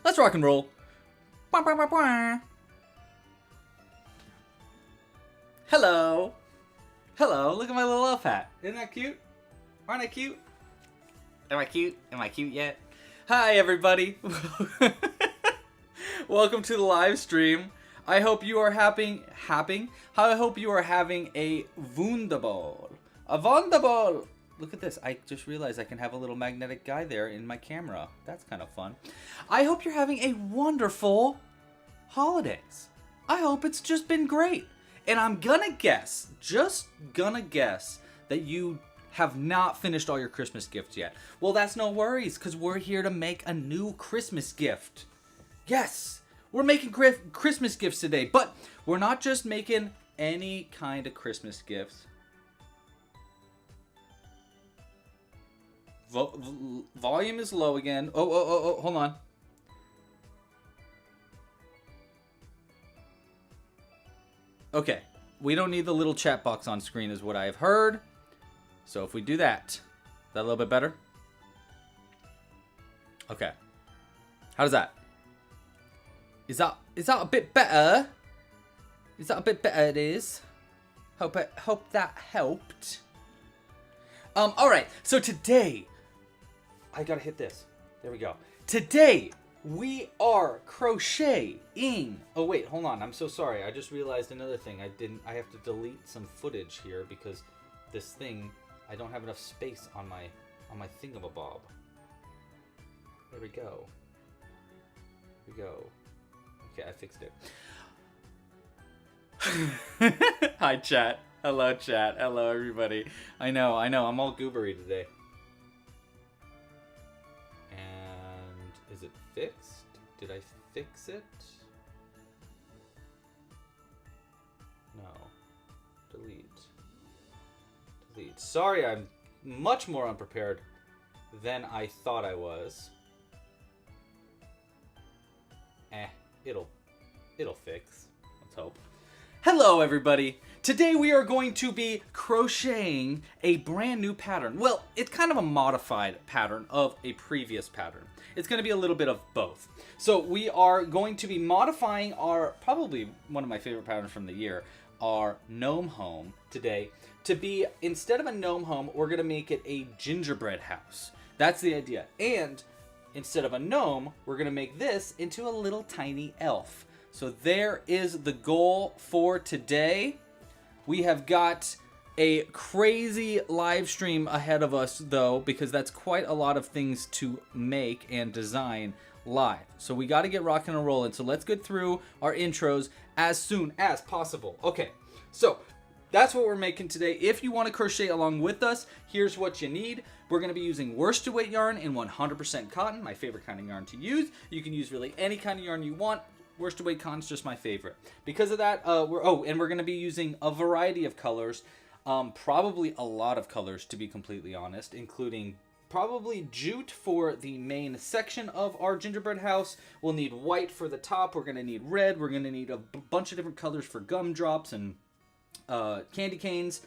Let's rock and roll. Bah, bah, bah, bah. Hello. Hello, look at my little elf hat. Isn't that cute? Aren't I cute? Am I cute? Am I cute yet? Hi, everybody. Welcome to the live stream. I hope you are I hope you are having a wunderbar. A wunderbar. Look at this. I just realized I can have a little magnetic guy there in my camera. That's kind of fun. I hope you're having a wonderful holidays. I hope it's just been great. And I'm gonna guess, just gonna guess, that you have not finished all your Christmas gifts yet. Well, that's no worries, because we're here to make a new Christmas gift. Yes, we're making Christmas gifts today, but we're not just making any kind of Christmas gifts. Volume is low again. Oh, hold on. Okay, we don't need the little chat box on screen is what I have heard. So if we do that, is that a little bit better? Okay. How does that? Is that a bit better? Is that a bit better? It is. Hope that helped. All right. So today, I gotta hit this. There we go. Today we are crocheting. Oh wait, hold on. I'm so sorry. I just realized another thing. I have to delete some footage here because this thing, I don't have enough space on my thingamabob. There we go. There we go. Okay, I fixed it. Hi, chat. Hello, chat. Hello, everybody. I know. I'm all goobery today. And is it fixed? Did I fix it? No. Delete. Sorry, I'm much more unprepared than I thought I was. It'll fix. Let's hope. Hello, everybody. Today we are going to be crocheting a brand new pattern. Well, it's kind of a modified pattern of a previous pattern. It's going to be a little bit of both. So we are going to be modifying our, probably one of my favorite patterns from the year, our gnome home today. To be, instead of a gnome home, we're going to make it a gingerbread house. That's the idea. And instead of a gnome, we're going to make this into a little tiny elf. So there is the goal for today. We have got a crazy live stream ahead of us, though, because that's quite a lot of things to make and design live. So we got to get rocking and rolling. So let's get through our intros as soon as possible. Okay, so that's what we're making today. If you want to crochet along with us, here's what you need. We're going to be using worsted weight yarn in 100% cotton, my favorite kind of yarn to use. You can use really any kind of yarn you want. Worsted weight cotton's just my favorite. Because of that, we're going to be using a variety of colors, probably a lot of colors to be completely honest, including probably jute for the main section of our gingerbread house. We'll need white for the top. We're going to need red. We're going to need a bunch of different colors for gumdrops and candy canes,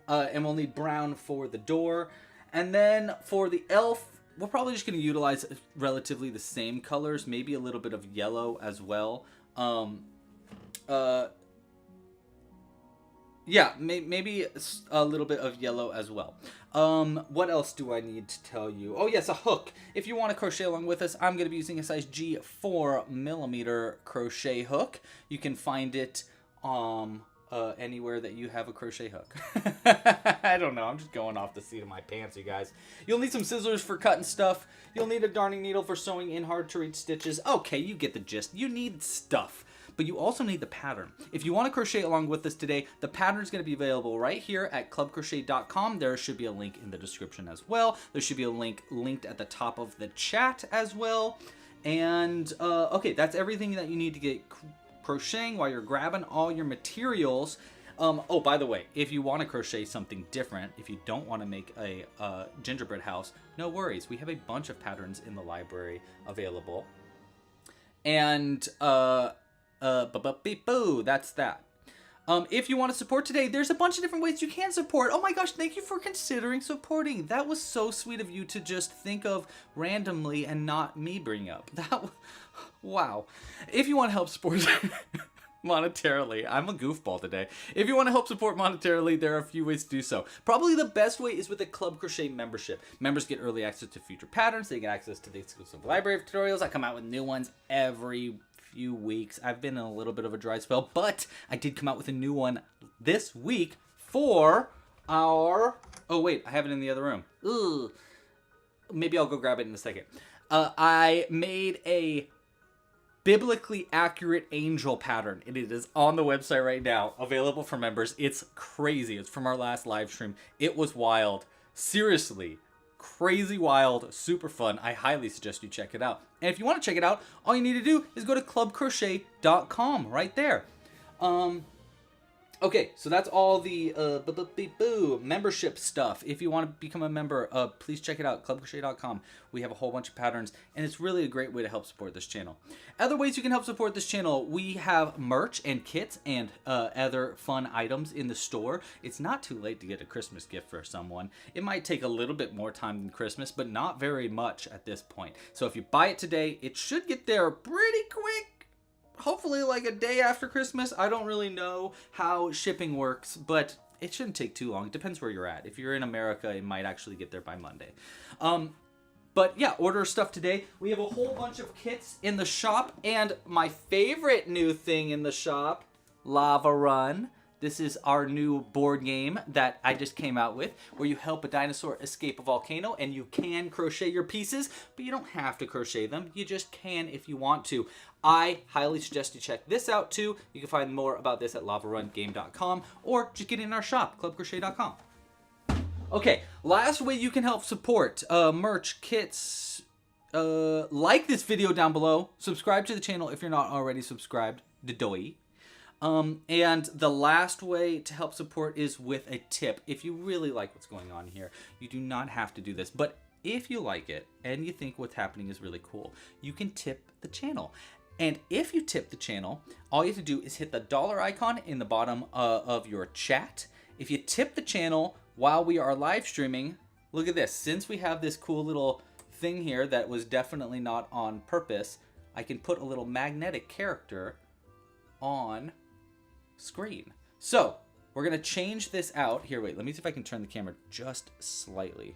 and we'll need brown for the door. And then for the elf, we're probably just going to utilize relatively the same colors, maybe a little bit of yellow as well. Yeah, maybe a little bit of yellow as well. What else do I need to tell you? Oh yes, a hook. If you want to crochet along with us, I'm going to be using a size G 4mm crochet hook. You can find it anywhere that you have a crochet hook. I don't know. I'm just going off the seat of my pants, you guys. You'll need some scissors for cutting stuff. You'll need a darning needle for sewing in hard-to-reach stitches. Okay, you get the gist. You need stuff. But you also need the pattern. If you want to crochet along with us today, the pattern is going to be available right here at clubcrochet.com. There should be a link in the description as well. There should be a link linked at the top of the chat as well. And, okay, that's everything that you need to get crocheting while you're grabbing all your materials. Oh, by the way, if you want to crochet something different, if you don't want to make a gingerbread house, no worries. We have a bunch of patterns in the library available. And, that's that. If you want to support today, there's a bunch of different ways you can support. Oh my gosh, thank you for considering supporting. That was so sweet of you to just think of randomly and not me bring up. Wow. If you want to help support monetarily, I'm a goofball today. If you want to help support monetarily, there are a few ways to do so. Probably the best way is with a Club Crochet membership. Members get early access to future patterns. They get access to the exclusive library of tutorials. I come out with new ones every few weeks. I've been in a little bit of a dry spell, but I did come out with a new one this week for our... Oh, wait, I have it in the other room. Ugh. Maybe I'll go grab it in a second. I made a biblically accurate angel pattern, and it is on the website right now, available for members. It's crazy. It's from our last live stream. It was wild. Seriously, crazy wild, super fun. I highly suggest you check it out. And if you want to check it out, all you need to do is go to clubcrochet.com right there. Okay, so that's all the membership stuff. If you want to become a member, please check it out, clubcrochet.com. We have a whole bunch of patterns, and it's really a great way to help support this channel. Other ways you can help support this channel, we have merch and kits and other fun items in the store. It's not too late to get a Christmas gift for someone. It might take a little bit more time than Christmas, but not very much at this point. So if you buy it today, it should get there pretty quick. Hopefully like a day after Christmas. I don't really know how shipping works, but it shouldn't take too long. It depends where you're at. If you're in America, it might actually get there by Monday. But yeah, order stuff today. We have a whole bunch of kits in the shop, and my favorite new thing in the shop, Lava Run. This is our new board game that I just came out with, where you help a dinosaur escape a volcano, and you can crochet your pieces, but you don't have to crochet them. You just can if you want to. I highly suggest you check this out too. You can find more about this at lavarungame.com, or just get in our shop, clubcrochet.com. Okay, last way you can help support merch, kits, like this video down below, subscribe to the channel if you're not already subscribed, and the last way to help support is with a tip. If you really like what's going on here, you do not have to do this, but if you like it and you think what's happening is really cool, you can tip the channel. And if you tip the channel, all you have to do is hit the dollar icon in the bottom of your chat. If you tip the channel while we are live streaming, look at this. Since we have this cool little thing here that was definitely not on purpose, I can put a little magnetic character on screen. So we're gonna change this out here. Wait, let me see if I can turn the camera just slightly.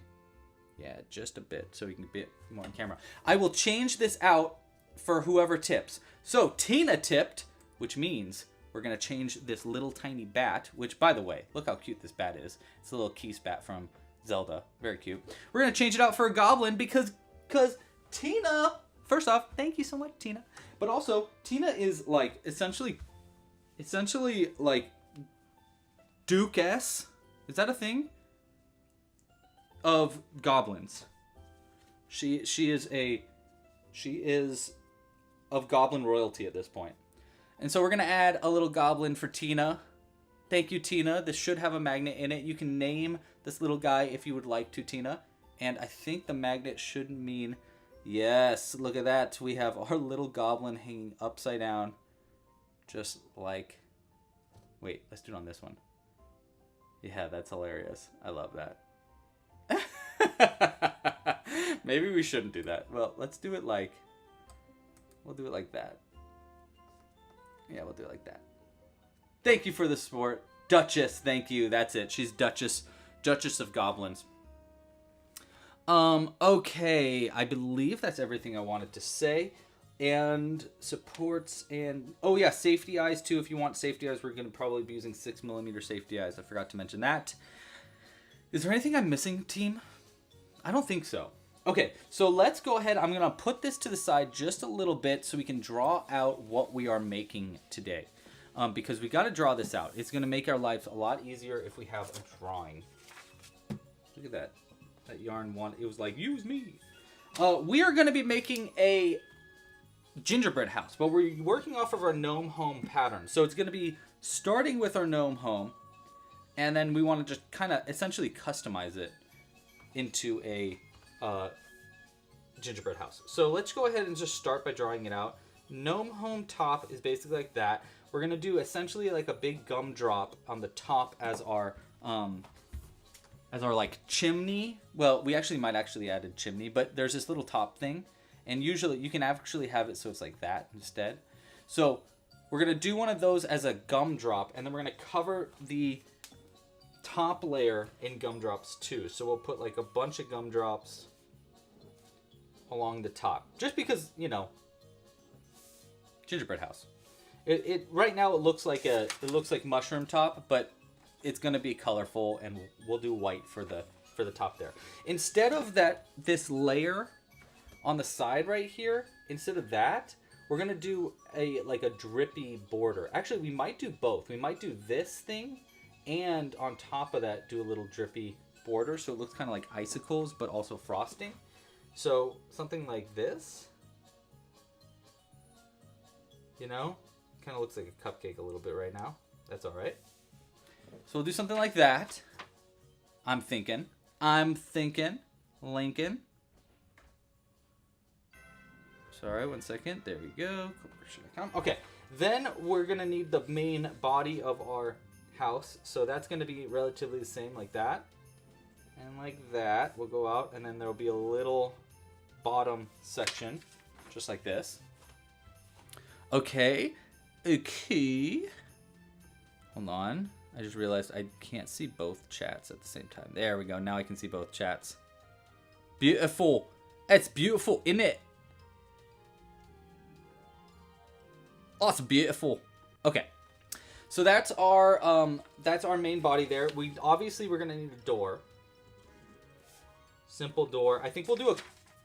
Yeah, just a bit, so we can be more on camera. I will change this out for whoever tips. So Tina tipped, which means we're gonna change this little tiny bat, which, by the way, look how cute this bat is. It's a little Keys bat from Zelda. Very cute. We're gonna change it out for a goblin because Tina, first off, thank you so much, Tina. But also, Tina is like essentially like Duke-S. Is that a thing? Of goblins. She is of goblin royalty at this point. And so we're gonna add a little goblin for Tina. Thank you, Tina. This should have a magnet in it. You can name this little guy if you would like to, Tina. And I think the magnet should mean, yes, look at that. We have our little goblin hanging upside down. Just like, wait, let's do it on this one. Yeah, that's hilarious. I love that. Maybe we shouldn't do that. Well, let's do it like, we'll do it like that. Yeah, we'll do it like that. Thank you for the support. Duchess, thank you. That's it. She's Duchess of Goblins. Okay, I believe that's everything I wanted to say. And supports and, oh yeah, safety eyes too. If you want safety eyes, we're going to probably be using 6mm safety eyes. I forgot to mention that. Is there anything I'm missing, team? I don't think so. Okay, so let's go ahead. I'm going to put this to the side just a little bit so we can draw out what we are making today. Because we got to draw this out. It's going to make our life a lot easier if we have a drawing. Look at that. That yarn one. It was like, use me. We are going to be making a gingerbread house, but we're working off of our gnome home pattern. So it's going to be starting with our gnome home, and then we want to just kind of essentially customize it into a gingerbread house. So let's go ahead and just start by drawing it out. Gnome home top is basically like that. We're going to do essentially like a big gumdrop on the top as our like chimney. Well, we actually might actually add a chimney, but there's this little top thing. And usually you can actually have it so it's like that instead. So we're going to do one of those as a gumdrop, and then we're going to cover the top layer in gumdrops too. So we'll put like a bunch of gumdrops along the top. Just because, you know, Gingerbread House. It right now it looks like mushroom top, but it's going to be colorful, and we'll do white for the top there. Instead of this layer on the side right here, instead of that, we're going to do a drippy border. Actually, we might do both. We might do this thing, and on top of that do a little drippy border, so it looks kind of like icicles but also frosting. So something like this, you know, kind of looks like a cupcake a little bit right now. That's all right. So we'll do something like that. I'm thinking, Lincoln. Sorry, 1 second. There we go. Okay, then we're gonna need the main body of our house. So that's gonna be relatively the same, like that, and like that. We'll go out, and then there'll be a little bottom section, just like this. Okay. Hold on. I just realized I can't see both chats at the same time. There we go. Now I can see both chats. Beautiful. It's beautiful, isn't it? Oh, it's beautiful. Okay. So that's our main body there. We're gonna need a door. Simple door. I think we'll do a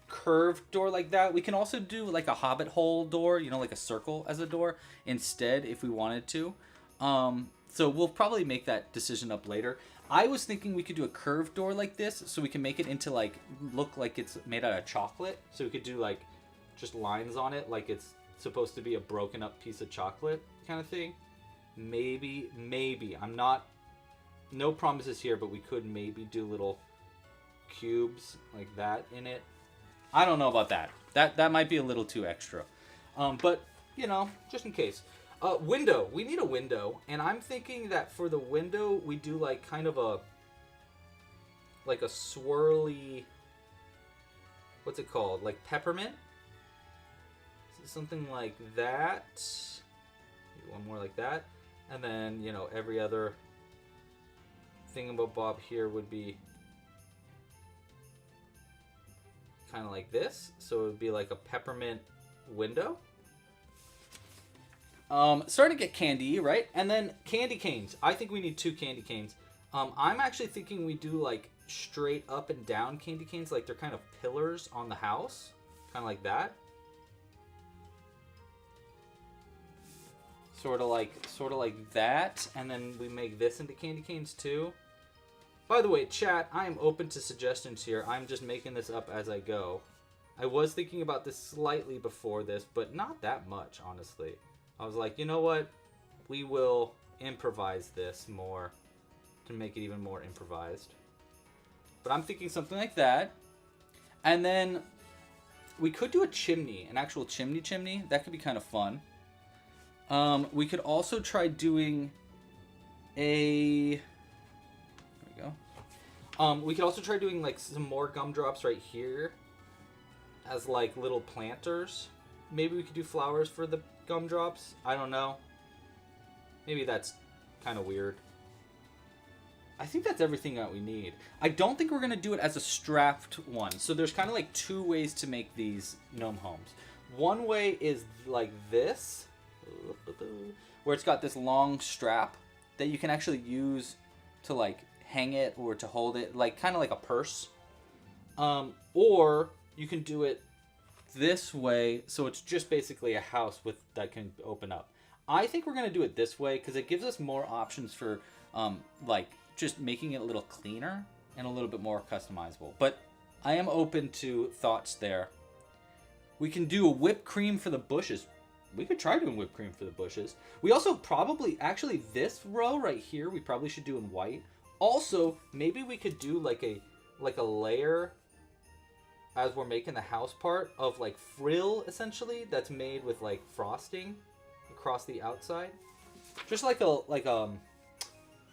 curved door like that. We can also do like a hobbit hole door, you know, like a circle as a door instead if we wanted to. So we'll probably make that decision up later. I was thinking we could do a curved door like this, so we can make it into like, look like it's made out of chocolate. So we could do like just lines on it, like it's supposed to be a broken up piece of chocolate kind of thing. Maybe, no promises here, but we could maybe do little cubes like that in it. I don't know about that. That might be a little too extra. But, you know, just in case. Window. We need a window. And I'm thinking that for the window, we do like kind of a swirly, what's it called? Like peppermint? Something like that. Maybe one more like that. And then, you know, every other thingamabob here would be kind of like this. So it would be like a peppermint window. Starting to get candy, right? And then candy canes. I think we need 2 candy canes. I'm actually thinking we do like straight up and down candy canes, like they're kind of pillars on the house, kind of like that. Sort of like that, and then we make this into candy canes too. By the way, chat, I am open to suggestions here. I'm just making this up as I go. I was thinking about this slightly before this, but not that much, honestly. I was like, you know what? We will improvise this more to make it even more improvised. But I'm thinking something like that. And then we could do a chimney, an actual chimney. That could be kind of fun. We could also try doing a... There we go. We could also try doing like some more gumdrops right here as like little planters. Maybe we could do flowers for the gumdrops. I don't know. Maybe that's kind of weird. I think that's everything that we need. I don't think we're going to do it as a strapped one. So there's kind of like 2 ways to make these gnome homes. One way is like this, where it's got this long strap that you can actually use to like hang it or to hold it, like kind of like a purse. Or you can do it this way, so it's just basically a house with that can open up. I think we're going to do it this way because it gives us more options for like just making it a little cleaner and a little bit more customizable. But I am open to thoughts there. We can do a whipped cream for the bushes. We could try doing whipped cream for the bushes. We also probably, actually this row right here, we probably should do in white. Also, maybe we could do like a layer as we're making the house part of like frill, essentially, that's made with like frosting across the outside. Just like a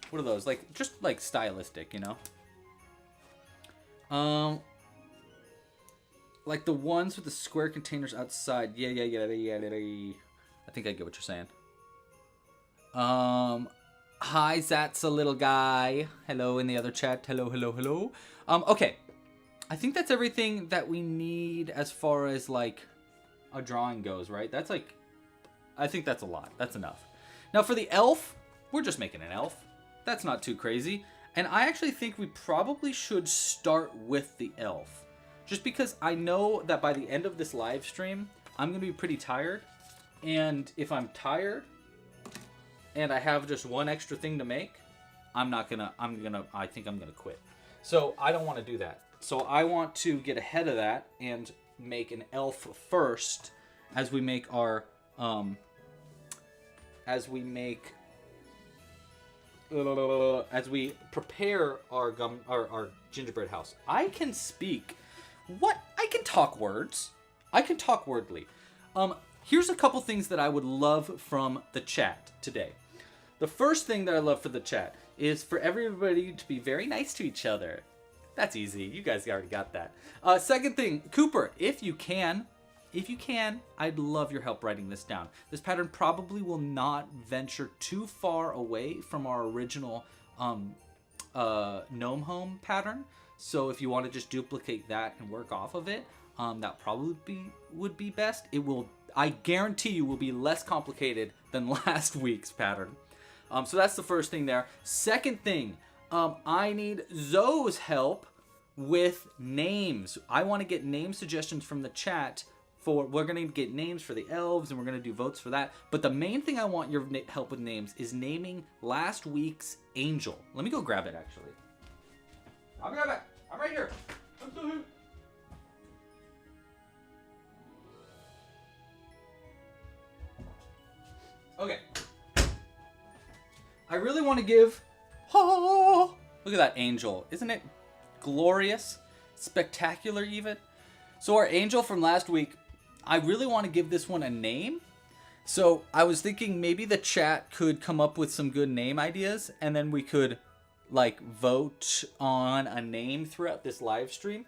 what are those? Like just like stylistic, you know? Like the ones with the square containers outside. Yeah. I think I get what you're saying. Hi, Zat's a little guy. Hello in the other chat. Hello. Okay. I think that's everything that we need as far as like a drawing goes, right? That's like, I think that's a lot. That's enough. Now for the elf, we're just making an elf. That's not too crazy. And I actually think we probably should start with the elf. Just because I know that by the end of this live stream, I'm going to be pretty tired. And if I'm tired and I have just one extra thing to make, I think I'm going to quit. So I don't want to do that. So I want to get ahead of that and make an elf first as we make our, as we prepare our gingerbread house. I can speak. What? I can talk words. I can talk wordly. Here's a couple things that I would love from the chat today. The first thing that I love for the chat is for everybody to be very nice to each other. That's easy. You guys already got that. Second thing, Cooper, if you can, I'd love your help writing this down. This pattern probably will not venture too far away from our original gnome home pattern. So if you want to just duplicate that and work off of it, that probably would be best. It will, I guarantee you, will be less complicated than last week's pattern. So that's the first thing there. Second thing, I need Zoe's help with names. I want to get name suggestions from the chat. We're going to get names for the elves, and we're going to do votes for that. But the main thing I want your help with names is naming last week's angel. Let me go grab it, actually. I'll be right back. I'm right here. I'm still here. Okay. I really want to give... Oh, look at that angel. Isn't it glorious? Spectacular, even? So our angel from last week, I really want to give this one a name. So I was thinking maybe the chat could come up with some good name ideas, and then we could like vote on a name throughout this live stream.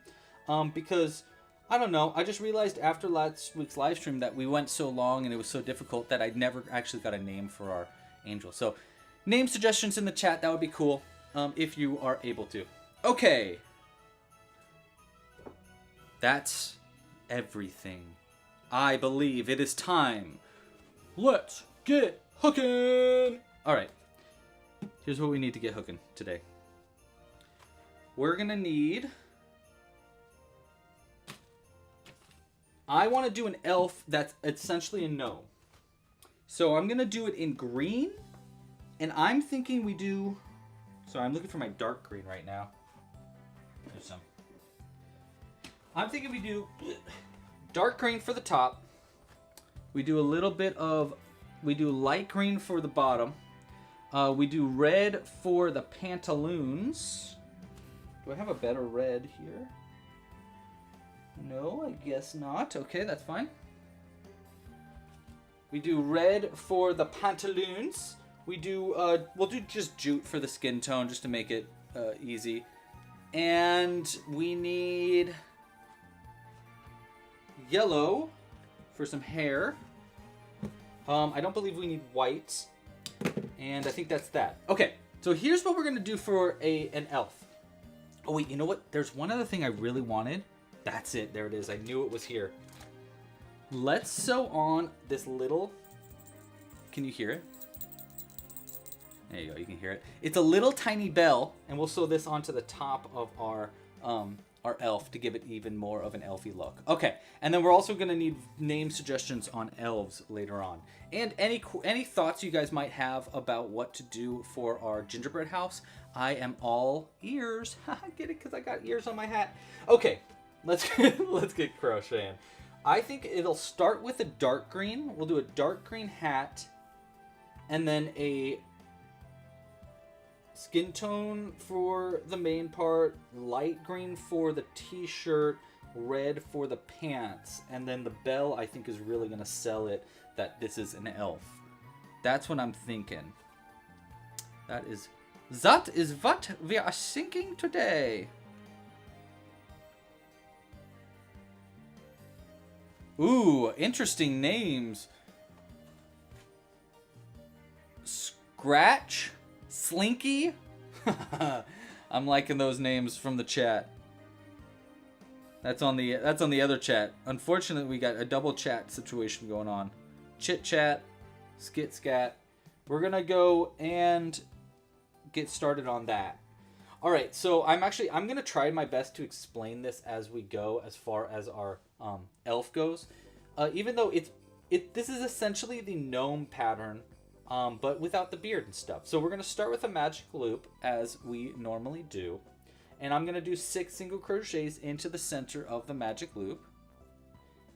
Because I don't know, I just realized after last week's live stream that we went so long and it was so difficult that I never actually got a name for our angel. So name suggestions in the chat, that would be cool, if you are able to. Okay. That's everything. I believe it is time. Let's get hooking! Alright. Here's what we need to get hooking today. We're gonna need... I want to do an elf that's essentially a gnome. So I'm gonna do it in green. And I'm thinking we do... So I'm looking for my dark green right now. There's some. I'm thinking we do dark green for the top. We do a little bit of... We do light green for the bottom. We do red for the pantaloons. Do I have a better red here? No, I guess not. Okay, that's fine. We do red for the pantaloons. We do, we'll do just jute for the skin tone just to make it easy. And we need yellow for some hair. I don't believe we need white. And I think that's that. Okay, so here's what we're going to do for an elf. Oh, wait, you know what? There's one other thing I really wanted. That's it. There it is. I knew it was here. Let's sew on this little... Can you hear it? There you go. You can hear it. It's a little tiny bell, and we'll sew this onto the top of our elf to give it even more of an elfy look. Okay, and then we're also going to need name suggestions on elves later on. And any thoughts you guys might have about what to do for our gingerbread house, I am all ears. Get it? Because I got ears on my hat. Okay, let's get crocheting. I think it'll start with a dark green. We'll do a dark green hat, and then a skin tone for the main part, light green for the t-shirt, red for the pants, and then the bell I think is really going to sell it that this is an elf. That's what I'm thinking. That is what we are thinking today. Ooh, interesting names. Scratch? Slinky? I'm liking those names from the chat. That's on the other chat. Unfortunately, we got a double chat situation going on. Chit chat, skit scat. We're gonna go and get started on that. All right, so I'm gonna try my best to explain this as we go, as far as our elf goes. Even though this is essentially the gnome pattern, but without the beard and stuff. So we're gonna start with a magic loop as we normally do, and I'm gonna do 6 single crochets into the center of the magic loop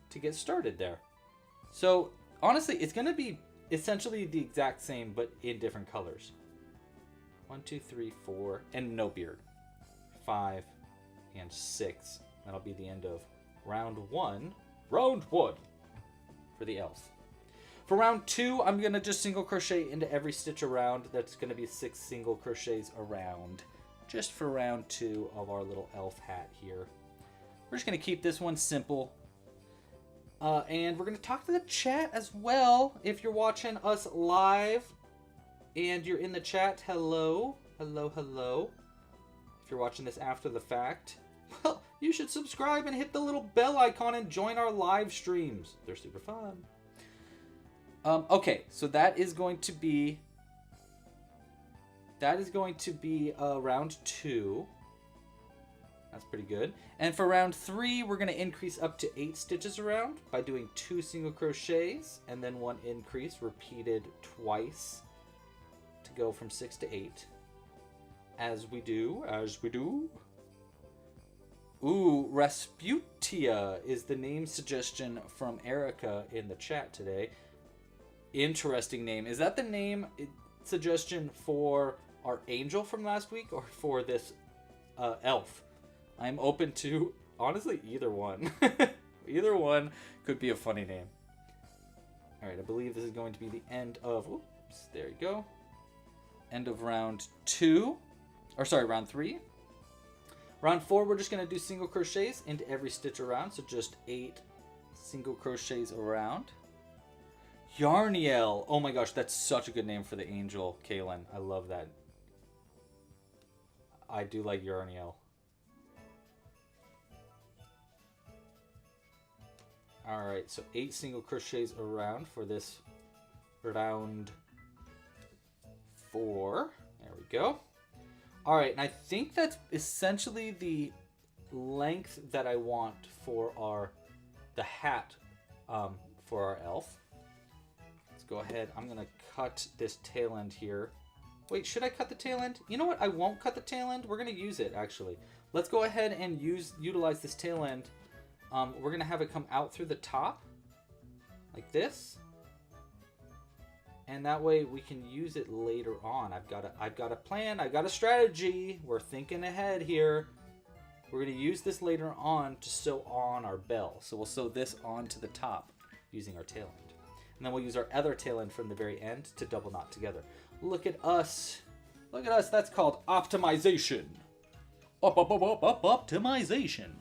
to get started there. So honestly, it's gonna be essentially the exact same, but in different colors. 1, 2, 3, 4, and no beard. 5 and 6. That'll be the end of round 1. Round 1 for the elves. For round 2, I'm gonna just single crochet into every stitch around. That's gonna be 6 single crochets around, just for round 2 of our little elf hat here. We're just gonna keep this one simple. And we're gonna talk to the chat as well. If you're watching us live, and you're in the chat, hello, hello, hello. If you're watching this after the fact, well, you should subscribe and hit the little bell icon and join our live streams. They're super fun. Okay, so that is going to be round 2. That's pretty good. And for round 3, we're going to increase up to 8 stitches around by doing 2 single crochets and then 1 increase repeated twice. To go from 6 to 8, as we do. Ooh, Rasputia is the name suggestion from Erica in the chat today. Interesting name. Is that the name suggestion for our angel from last week, or for this elf? I'm open to, honestly, either one. Either one could be a funny name. All right, I believe this is going to be the end of, oops, there you go. End of round 2, or sorry, round 3. Round 4, we're just going to do single crochets into every stitch around, so just 8 single crochets around. Yarniel, oh my gosh, that's such a good name for the angel, Kaylin. I love that. I do like Yarniel. All right, so 8 single crochets around for this round 4. There we go. All right, and I think that's essentially the length that I want for the hat for our elf. Let's go ahead. I'm gonna cut this tail end here. Wait, should I cut the tail end? You know what? I won't cut the tail end. We're gonna use it actually. Let's go ahead and utilize this tail end. We're gonna have it come out through the top like this. And that way we can use it later on. I've got a plan. I've got a strategy. We're thinking ahead here. We're going to use this later on to sew on our bell. So we'll sew this onto the top using our tail end. And then we'll use our other tail end from the very end to double knot together. Look at us. Look at us. That's called optimization. Optimization.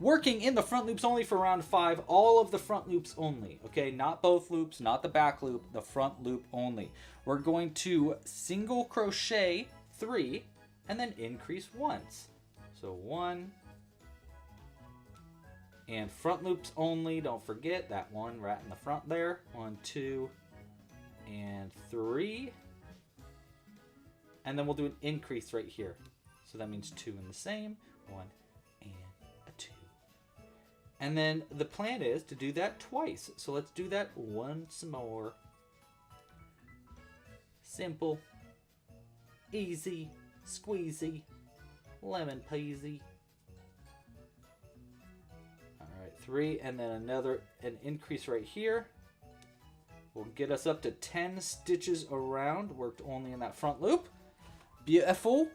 Working in the front loops only for round 5. All of the front loops only. Okay, not both loops, not the back loop, the front loop only. We're going to single crochet 3 and then increase once. So 1. And front loops only. Don't forget that one right in the front there. 1, 2, and 3. And then we'll do an increase right here. So that means 2 in the same. 1 and a 2. And then the plan is to do that twice. So let's do that once more. Simple, easy, squeezy, lemon peasy. All right, 3, and then an increase right here. Will get us up to 10 stitches around, worked only in that front loop. Beautiful.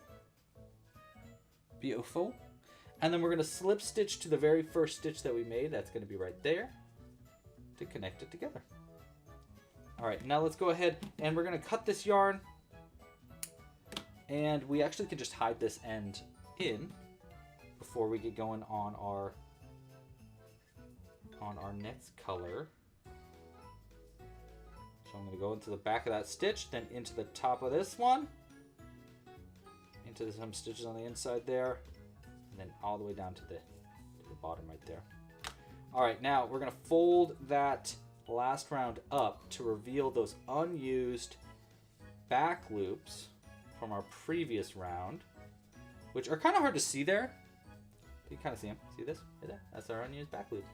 Beautiful. And then we're going to slip stitch to the very first stitch that we made. That's going to be right there to connect it together. All right, now let's go ahead and we're going to cut this yarn. And we actually can just hide this end in before we get going on our on our next color. So I'm going to go into the back of that stitch, then into the top of this one, into some stitches on the inside there, and then all the way down to the bottom right there. All right, now we're going to fold that last round up to reveal those unused back loops from our previous round, which are kind of hard to see there. You kind of see them. See this? Right there? That's our unused back loop.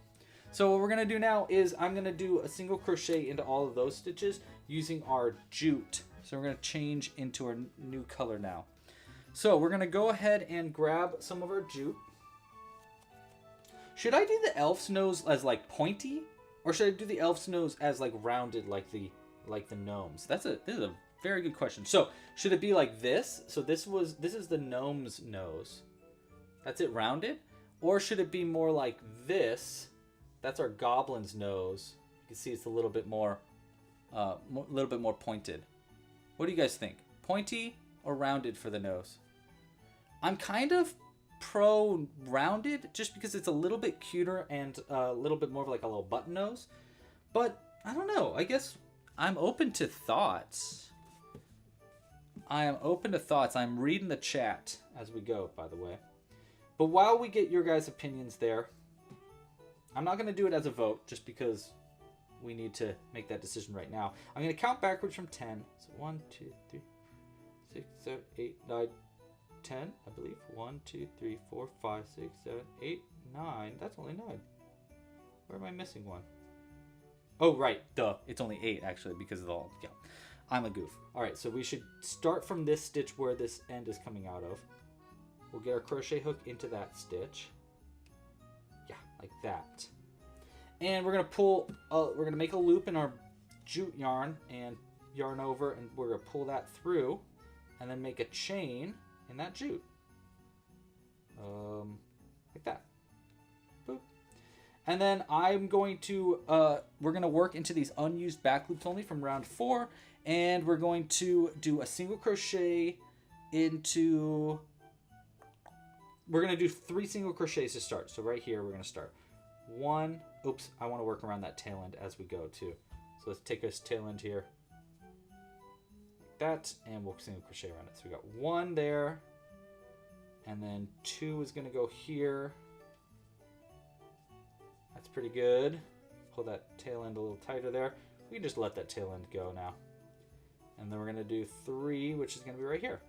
So what we're going to do now is I'm going to do a single crochet into all of those stitches using our jute. So we're going to change into our new color now. So we're going to go ahead and grab some of our jute. Should I do the elf's nose as like pointy, or should I do the elf's nose as like rounded like the gnomes? This is a very good question. So should it be like this? So this is the gnome's nose. That's it rounded? Or should it be more like this? That's our goblin's nose. You can see it's a little bit more pointed. What do you guys think? Pointy or rounded for the nose? I'm kind of pro rounded just because it's a little bit cuter and a little bit more of like a little button nose. But I don't know. I guess I'm open to thoughts. I am open to thoughts. I'm reading the chat as we go, by the way. But while we get your guys' opinions there, I'm not going to do it as a vote just because we need to make that decision right now. I'm going to count backwards from 10. So 1, 2, 3, 6, 7, 8, 9, 10, I believe. 1, 2, 3, 4, 5, 6, 7, 8, 9. That's only 9. Where am I missing one? Oh, right. Duh. It's only 8, actually, because of the... Yeah. I'm a goof. All right, so we should start from this stitch where this end is coming out of. We'll get our crochet hook into that stitch. Yeah, like that. And we're gonna pull, we're gonna make a loop in our jute yarn and yarn over, and we're gonna pull that through and then make a chain in that jute. Like that. Boop. And then I'm going to, we're gonna work into these unused back loops only from round 4, and we're going to do a single crochet into, we're going to do 3 single crochets to start. So right here, we're going to start 1. Oops, I want to work around that tail end as we go too. So let's take this tail end here, like that, and we'll single crochet around it. So we got 1 there, and then 2 is going to go here. That's pretty good. Pull that tail end a little tighter there. We can just let that tail end go now. And then we're going to do 3, which is going to be right here.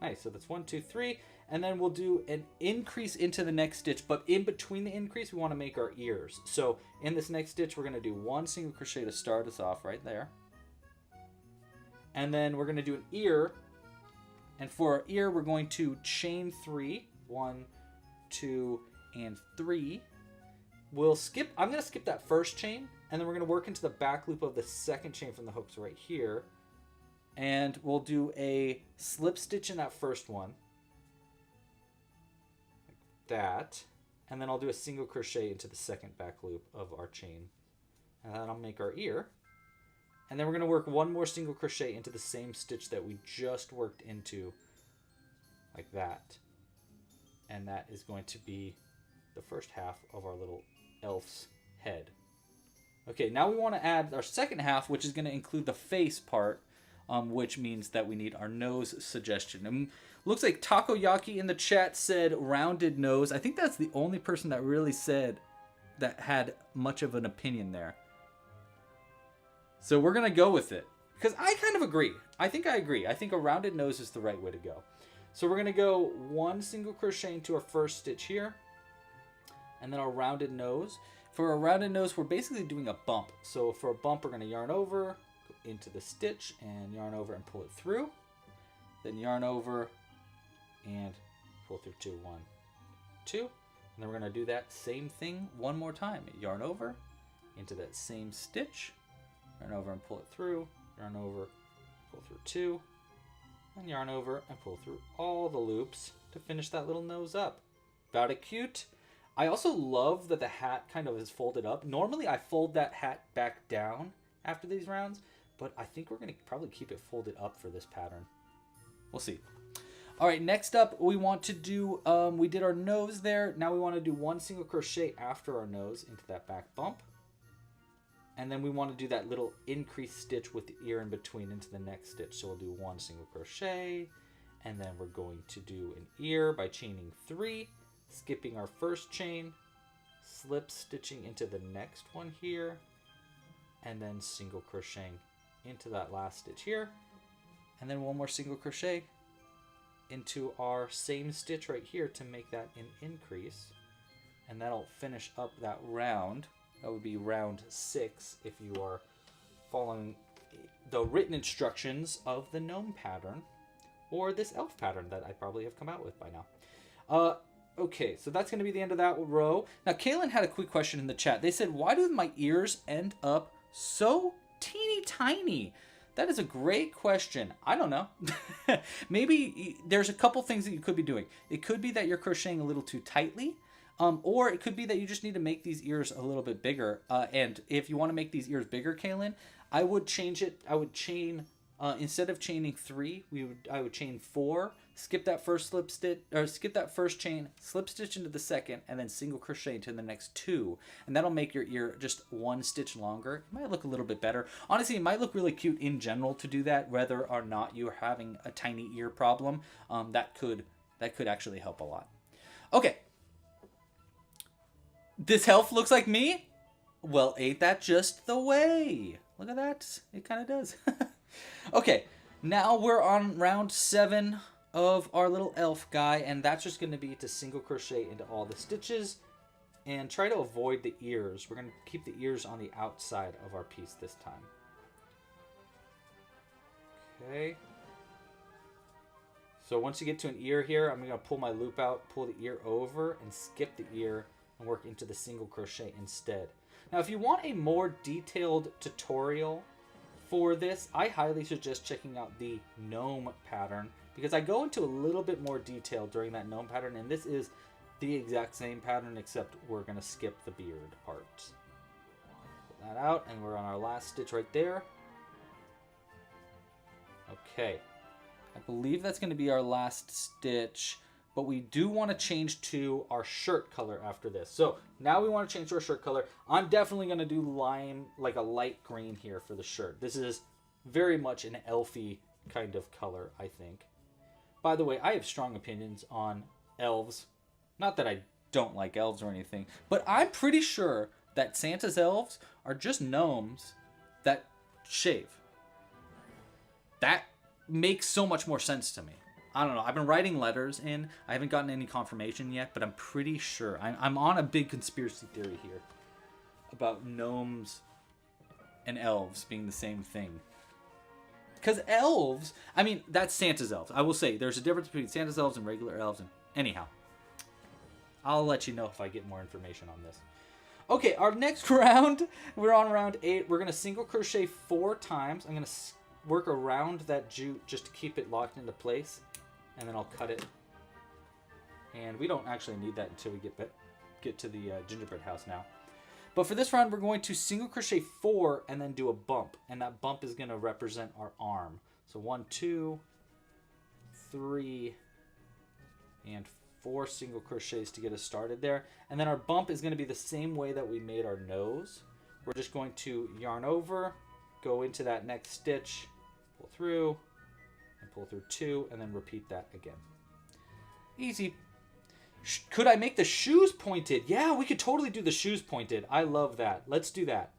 Nice, so that's 1, 2, 3, and then we'll do an increase into the next stitch, but in between the increase, we want to make our ears. So in this next stitch, we're going to do 1 single crochet to start us off right there. And then we're going to do an ear, and for our ear, we're going to chain 3, 1, 2, and 3. We'll skip, I'm going to skip that first chain, and then we're going to work into the back loop of the second chain from the hooks right here. And we'll do a slip stitch in that first one, like that, and then I'll do a single crochet into the second back loop of our chain, and then I'll make our ear, and then we're going to work 1 more single crochet into the same stitch that we just worked into, like that, and that is going to be the first half of our little elf's head. Okay, now we want to add our second half, which is going to include the face part, which means that we need our nose suggestion. And looks like Takoyaki in the chat said rounded nose. I think that's the only person that really said that had much of an opinion there. So we're going to go with it, because I kind of agree. I think I agree. I think a rounded nose is the right way to go. So we're going to go 1 single crochet into our first stitch here, and then our rounded nose. For a rounded nose, we're basically doing a bump. So for a bump, we're going to yarn over, into the stitch and yarn over and pull it through, then yarn over and pull through 2, 1, 2, and then we're going to do that same thing 1 more time. Yarn over into that same stitch, yarn over and pull it through, yarn over, pull through 2, and yarn over and pull through all the loops to finish that little nose up. About it cute. I also love that the hat kind of is folded up. Normally I fold that hat back down after these rounds, but I think we're going to probably keep it folded up for this pattern. We'll see. All right, next up, we want to do, we did our nose there. Now we want to do 1 single crochet after our nose into that back bump. And then we want to do that little increased stitch with the ear in between into the next stitch. So we'll do 1 single crochet, and then we're going to do an ear by chaining 3, skipping our first chain, slip stitching into the next one here, and then single crocheting into that last stitch here, and then 1 more single crochet into our same stitch right here to make that an increase, and that'll finish up that round. That would be round 6 if you are following the written instructions of the gnome pattern or this elf pattern that I probably have come out with by now. Okay, so that's going to be the end of that row. Now, Kaylin had a quick question in the chat. They said, why do my ears end up so teeny tiny? That is a great question. I don't know. Maybe there's a couple things that you could be doing. It could be that you're crocheting a little too tightly, or it could be that you just need to make these ears a little bit bigger. And if you want to make these ears bigger, Kaylin, I would change it. I would chain, instead of chaining 3, I would chain 4, skip that first slip stitch, or skip that first chain, slip stitch into the second, and then single crochet into the next 2. And that'll make your ear just 1 stitch longer. It might look a little bit better. Honestly, it might look really cute in general to do that, whether or not you're having a tiny ear problem. That could actually help a lot. Okay. This elf looks like me? Well, ain't that just the way? Look at that. It kind of does. Okay, now we're on round 7 of our little elf guy, and that's just going to be to single crochet into all the stitches and try to avoid the ears. We're going to keep the ears on the outside of our piece this time. Okay. So once you get to an ear here, I'm going to pull my loop out, pull the ear over, and skip the ear and work into the single crochet instead. Now, if you want a more detailed tutorial for this, I highly suggest checking out the gnome pattern, because I go into a little bit more detail during that gnome pattern, and this is the exact same pattern, except we're going to skip the beard part. Pull that out, and we're on our last stitch right there. Okay. I believe that's going to be our last stitch, but we do want to change to our shirt color after this. So now we want to change to our shirt color. I'm definitely going to do lime, like a light green here for the shirt. This is very much an elfy kind of color, I think. By the way, I have strong opinions on elves. Not that I don't like elves or anything, but I'm pretty sure that Santa's elves are just gnomes that shave. That makes so much more sense to me. I don't know. I've been writing letters in. I haven't gotten any confirmation yet, but I'm pretty sure. I'm on a big conspiracy theory here about gnomes and elves being the same thing. Because elves, I mean, that's Santa's elves. I will say there's a difference between Santa's elves and regular elves. And anyhow, I'll let you know if I get more information on this. Okay, our next round, we're on round 8. We're going to single crochet 4 times. I'm going to work around that jute just to keep it locked into place. And then I'll cut it. And we don't actually need that until we get to the gingerbread house now. But for this round, we're going to single crochet 4 and then do a bump. And that bump is going to represent our arm. So 1, 2, 3, and 4 single crochets to get us started there. And then our bump is going to be the same way that we made our nose. We're just going to yarn over, go into that next stitch, pull through, and pull through 2, and then repeat that again. Easy. Could I make the shoes pointed? Yeah, we could totally do the shoes pointed. I love that. Let's do that.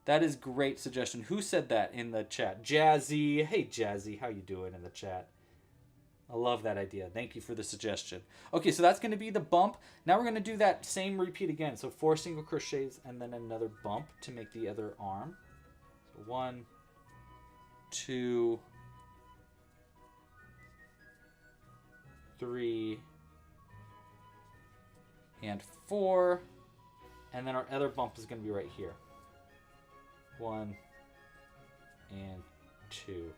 That is great suggestion. Who said that in the chat? Jazzy. Hey, Jazzy. How you doing in the chat? I love that idea. Thank you for the suggestion. Okay, so that's going to be the bump. Now we're going to do that same repeat again. So 4 single crochets and then another bump to make the other arm. So 1, 2, 3, and 4, and then our other bump is going to be right here. 1 and 2,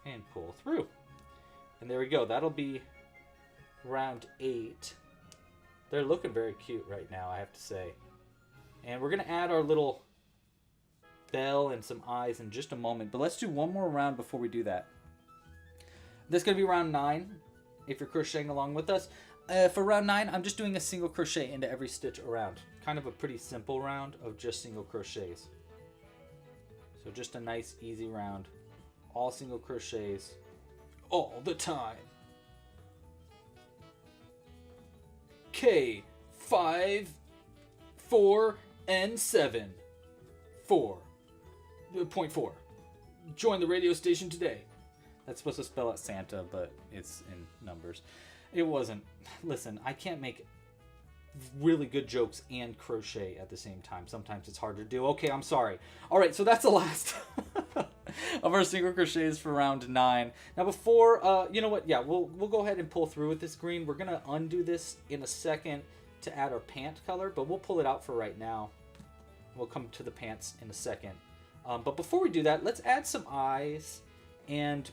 and pull through. And there we go. That'll be round 8. They're looking very cute right now, I have to say. And we're going to add our little bell and some eyes in just a moment, but let's do one more round before we do that. This is going to be round 9 if you're crocheting along with us. For round 9, I'm just doing a single crochet into every stitch around. Kind of a pretty simple round of just single crochets. So just a nice easy round. All single crochets all the time. K, 5, 4, and 7. 4.4. Join the radio station today. That's supposed to spell out Santa, but it's in numbers. It wasn't. Listen, I can't make really good jokes and crochet at the same time. Sometimes it's hard to do. Okay, I'm sorry. All right, so that's the last of our single crochets for round 9. Now before, you know what? Yeah, we'll go ahead and pull through with this green. We're gonna undo this in a second to add our pant color, but we'll pull it out for right now. We'll come to the pants in a second. But before we do that, let's add some eyes and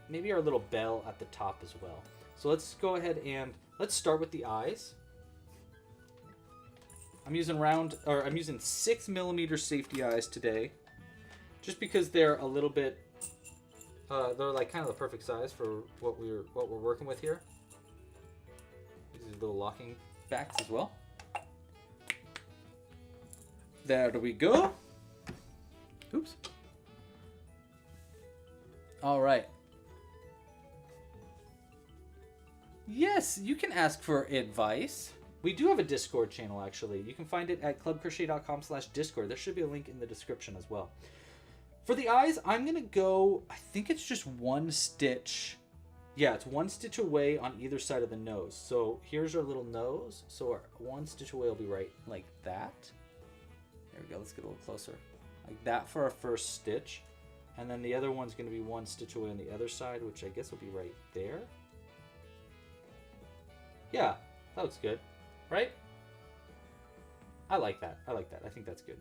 maybe our little bell at the top as well. So let's go ahead and let's start with the eyes. I'm using 6mm safety eyes today, just because they're a little bit, they're like kind of the perfect size for what we're working with here. These are little locking backs as well. There we go. Oops. All right. Yes, you can ask for advice. We do have a Discord channel, actually. You can find it at clubcrochet.com/Discord. There should be a link in the description as well. For the eyes, I'm going to go, I think it's just one stitch. Yeah, it's one stitch away on either side of the nose. So here's our little nose. So our one stitch away will be right like that. There we go. Let's get a little closer. Like that for our first stitch. And then the other one's going to be one stitch away on the other side, which I guess will be right there. Yeah, that looks good, right? I like that. I like that. I think that's good.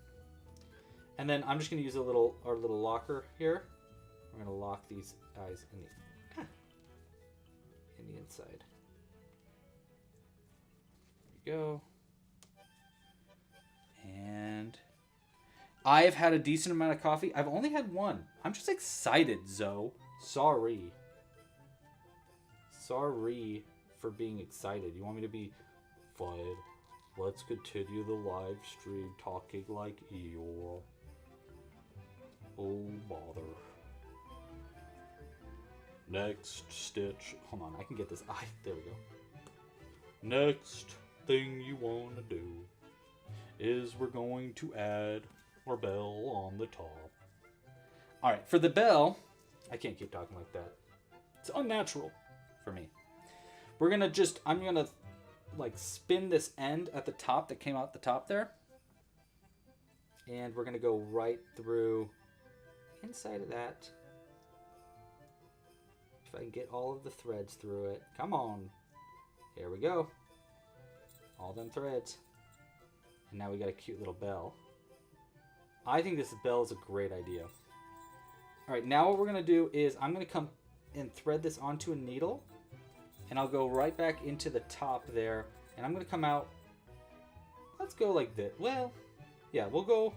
And then I'm just going to use our little locker here. We're going to lock these eyes in the inside. There we go. And I've had a decent amount of coffee. I've only had one. I'm just excited, Zoe. Sorry. Sorry for being excited. You want me to be fine? Let's continue the live stream talking like Eeyore. Oh, bother. Next stitch. Hold on, I can get this eye. There we go. Next thing you want to do is we're going to add our bell on the top. All right, for the bell, I can't keep talking like that. It's unnatural for me. We're gonna I'm gonna like spin this end at the top that came out the top there. And we're gonna go right through inside of that. If I can get all of the threads through it. Come on. Here we go. All them threads. And now we got a cute little bell. I think this bell is a great idea. All right, now what we're gonna do is I'm gonna come and thread this onto a needle, and I'll go right back into the top there, and I'm gonna come out. Let's go like this. Well, yeah, we'll go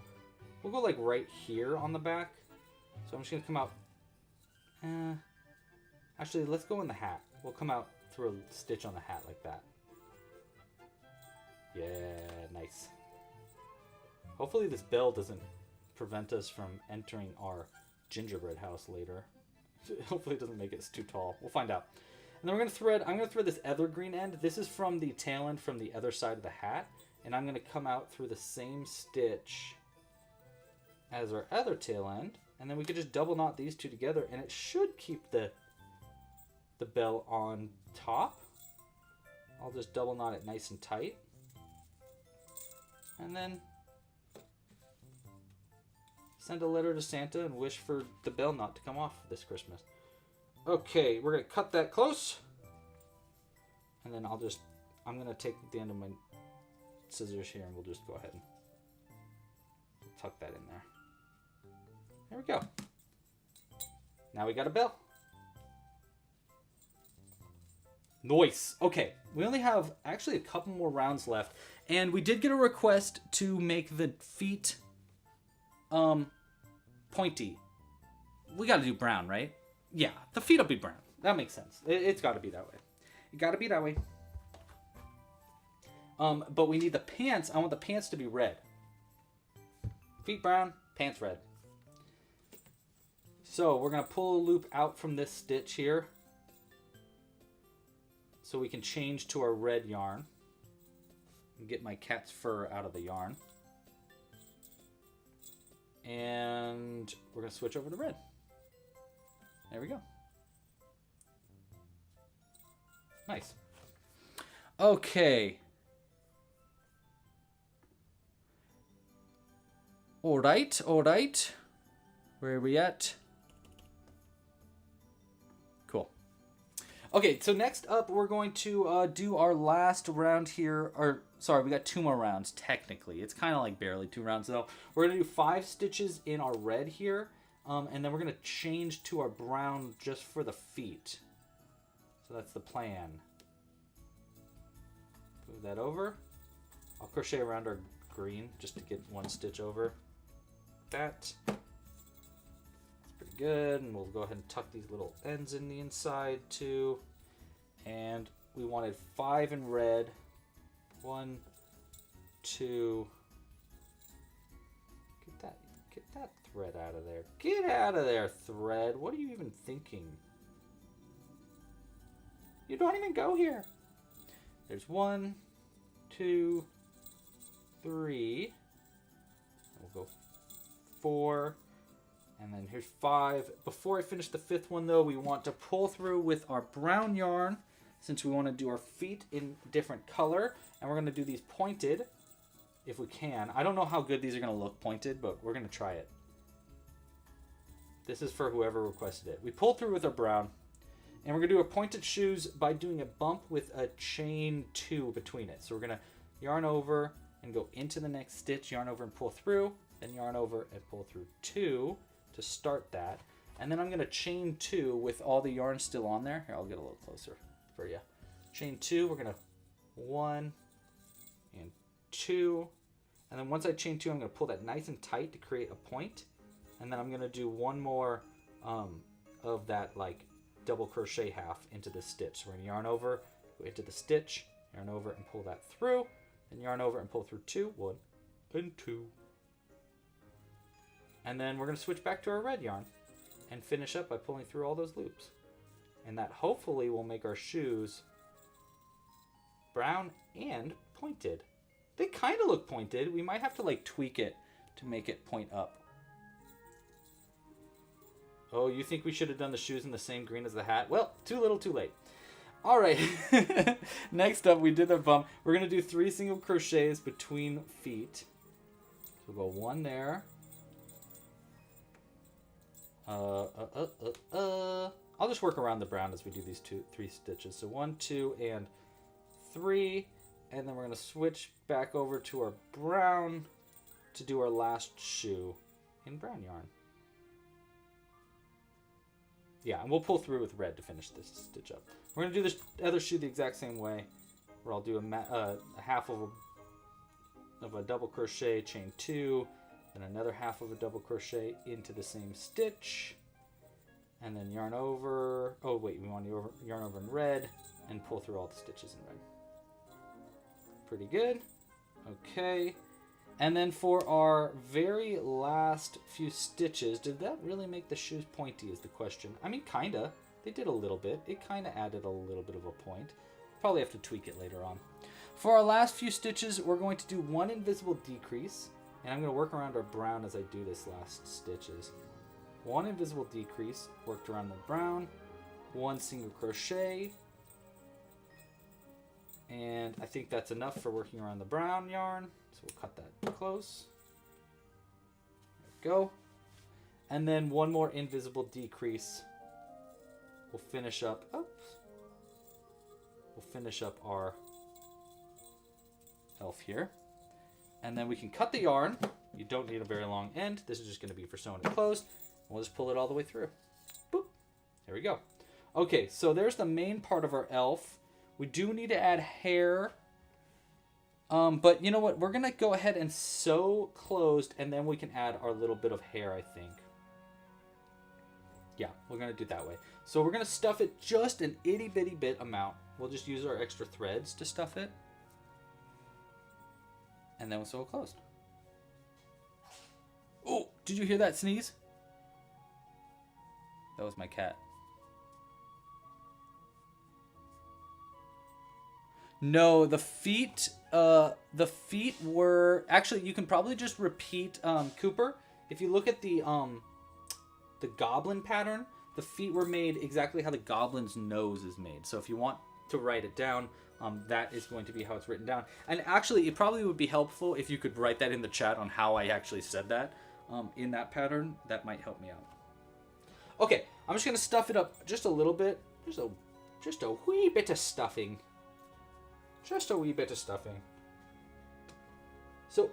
like right here on the back. So I'm just gonna come out. Actually, let's go in the hat. We'll come out through a stitch on the hat like that. Yeah, nice. Hopefully this bell doesn't prevent us from entering our gingerbread house later. Hopefully it doesn't make it too tall. We'll find out. And then we're gonna thread. I'm gonna thread this evergreen end. This is from the tail end from the other side of the hat, and I'm gonna come out through the same stitch as our other tail end, and then we could just double knot these two together, and it should keep the bell on top. I'll just double knot it nice and tight, and then send a letter to Santa and wish for the bell knot to come off this Christmas. Okay, we're gonna cut that close, and then I'm gonna take the end of my scissors here, and we'll just go ahead and tuck that in there. There we go. Now we got a bell. Nice. Okay, we only have actually a couple more rounds left, and we did get a request to make the feet pointy. We gotta do brown, right? Yeah, the feet will be brown. That makes sense. It's got to be that way. It got to be that way. But we need the pants. I want the pants to be red. Feet brown, pants red. So we're going to pull a loop out from this stitch here so we can change to our red yarn and get my cat's fur out of the yarn. And we're going to switch over to red. There we go. Nice. Okay. All right. Where are we at? Cool. Okay, so next up we're going to do our last round here. Or, sorry, we got 2 more rounds, technically. It's kind of like barely 2 rounds, though. We're going to do 5 stitches in our red here. And then we're going to change to our brown just for the feet. So that's the plan. Move that over. I'll crochet around our green just to get 1 stitch over. That. That's pretty good. And we'll go ahead and tuck these little ends in the inside too. And we wanted 5 in red. 1, 2. Get that thread out of there. Get out of there, thread. What are you even thinking? You don't even go here. There's 1, 2, 3. We'll go 4, and then here's 5. Before I finish the 5th one, though, we want to pull through with our brown yarn, since we want to do our feet in different color, and we're going to do these pointed, if we can. I don't know how good these are going to look pointed, but we're going to try it. This is for whoever requested it. We pull through with our brown, and we're going to do our pointed shoes by doing a bump with a chain 2 between it. So we're going to yarn over and go into the next stitch, yarn over and pull through, then yarn over and pull through 2 to start that. And then I'm going to chain 2 with all the yarn still on there. Here, I'll get a little closer for you. Chain 2, we're going to 1 and 2. And then once I chain 2, I'm going to pull that nice and tight to create a point. And then I'm going to do 1 more of that like double crochet half into the stitch. So we're going to yarn over, go into the stitch, yarn over and pull that through, then yarn over and pull through 2, 1 and 2. And then we're going to switch back to our red yarn and finish up by pulling through all those loops. And that hopefully will make our shoes brown and pointed. They kind of look pointed. We might have to like tweak it to make it point up. Oh, you think we should have done the shoes in the same green as the hat? Well, too little, too late. All right. Next up, we did our bump. We're going to do 3 single crochets between feet. So we'll go 1 there. I'll just work around the brown as we do these 3 stitches. So 1, 2, and 3. And then we're going to switch back over to our brown to do our last shoe in brown yarn. Yeah, and we'll pull through with red to finish this stitch up. We're going to do this other shoe the exact same way, where I'll do a half of a double crochet, chain 2, then another half of a double crochet into the same stitch, and then yarn over. Oh wait, we want to yarn over in red and pull through all the stitches in red. Pretty good. Okay. And then for our very last few stitches, did that really make the shoes pointy is the question. I mean, kinda. They did a little bit. It kinda added a little bit of a point. Probably have to tweak it later on. For our last few stitches, we're going to do 1 invisible decrease. And I'm going to work around our brown as I do this last stitches. 1 invisible decrease, worked around the brown. 1 single crochet. And I think that's enough for working around the brown yarn. So we'll cut that close. There we go. And then 1 more invisible decrease. We'll finish up. Oops. We'll finish up our elf here. And then we can cut the yarn. You don't need a very long end. This is just going to be for sewing it closed. We'll just pull it all the way through. Boop. There we go. Okay, so there's the main part of our elf. We do need to add hair. But you know what? We're going to go ahead and sew closed, and then we can add our little bit of hair, I think. Yeah, we're going to do it that way. So we're going to stuff it just an itty bitty bit amount. We'll just use our extra threads to stuff it. And then we'll sew it closed. Oh, did you hear that sneeze? That was my cat. No, the feet were actually, you can probably just repeat Cooper. If you look at the goblin pattern, the feet were made exactly how the goblin's nose is made. So if you want to write it down, that is going to be how it's written down. And actually, it probably would be helpful if you could write that in the chat on how I actually said that in that pattern. That might help me out. Okay, I'm just gonna stuff it up just a little bit. Just a wee bit of stuffing. Just a wee bit of stuffing. So,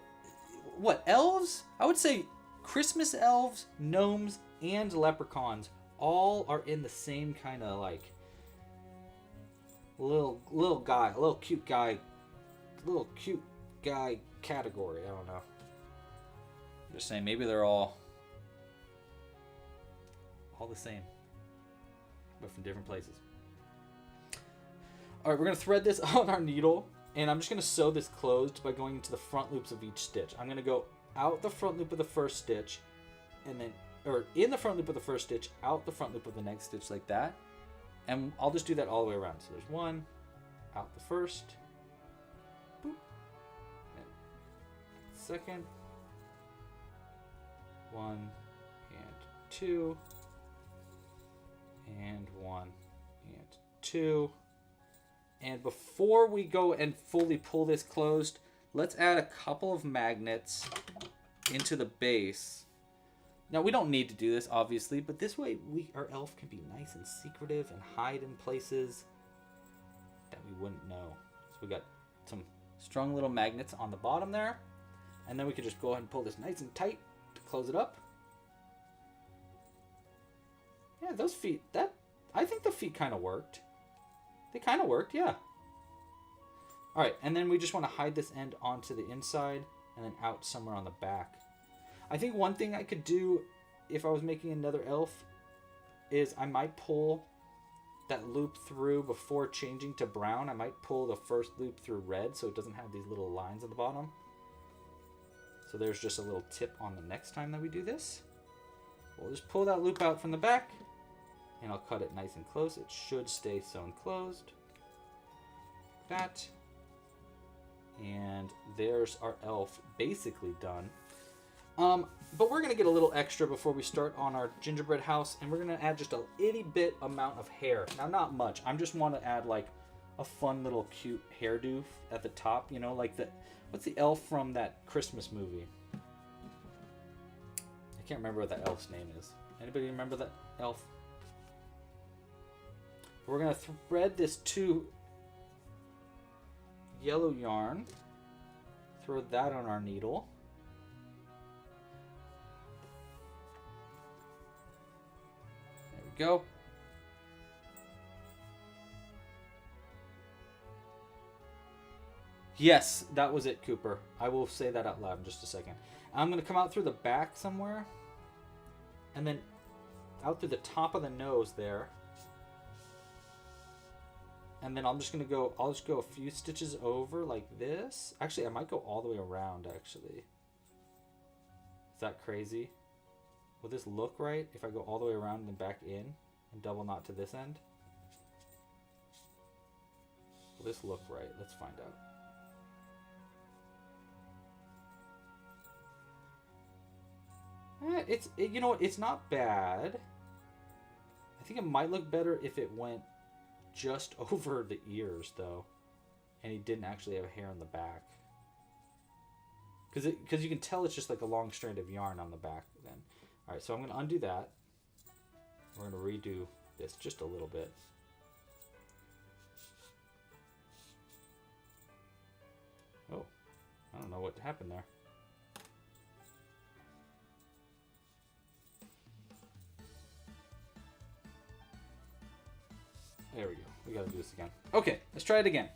what, elves? I would say Christmas elves, gnomes, and leprechauns all are in the same kind of like little cute guy category. I don't know. I'm just saying maybe they're all the same, but from different places. All right, we're gonna thread this on our needle, and I'm just gonna sew this closed by going into the front loops of each stitch. I'm gonna go out the front loop of the first stitch, and then, or in the front loop of the first stitch, out the front loop of the next stitch like that. And I'll just do that all the way around. So there's one, out the first, boop, and second, one, and two, and one, and two. And before we go and fully pull this closed, let's add a couple of magnets into the base. Now, we don't need to do this, obviously, but this way our elf can be nice and secretive and hide in places that we wouldn't know. So we got some strong little magnets on the bottom there. And then we can just go ahead and pull this nice and tight to close it up. Yeah, those feet, I think the feet kind of worked. They kind of worked, yeah. All right, and then we just want to hide this end onto the inside and then out somewhere on the back. I think one thing I could do if I was making another elf is I might pull that loop through before changing to brown. I might pull the first loop through red so it doesn't have these little lines at the bottom. So there's just a little tip on the next time that we do this. We'll just pull that loop out from the back, and I'll cut it nice and close. It should stay sewn closed. Like that. And there's our elf basically done. But we're going to get a little extra before we start on our gingerbread house, and we're going to add just a itty bit amount of hair. Now, not much. I just want to add like a fun little cute hairdo at the top, you know, like what's the elf from that Christmas movie? I can't remember what that elf's name is. Anybody remember that elf? We're going to thread this to yellow yarn. Throw that on our needle. There we go. Yes, that was it, Cooper. I will say that out loud in just a second. I'm going to come out through the back somewhere. And then out through the top of the nose there. And then I'm just going to go, I'll just go a few stitches over like this. Actually, I might go all the way around, actually. Is that crazy? Will this look right if I go all the way around and then back in and double knot to this end? Will this look right? Let's find out. You know what? It's not bad. I think it might look better if it went just over the ears, though, and he didn't actually have hair on the back. Because you can tell it's just like a long strand of yarn on the back then. All right, so I'm going to undo that. We're going to redo this just a little bit. Oh, I don't know what happened there. There we go. We gotta do this again. Okay, let's try it again.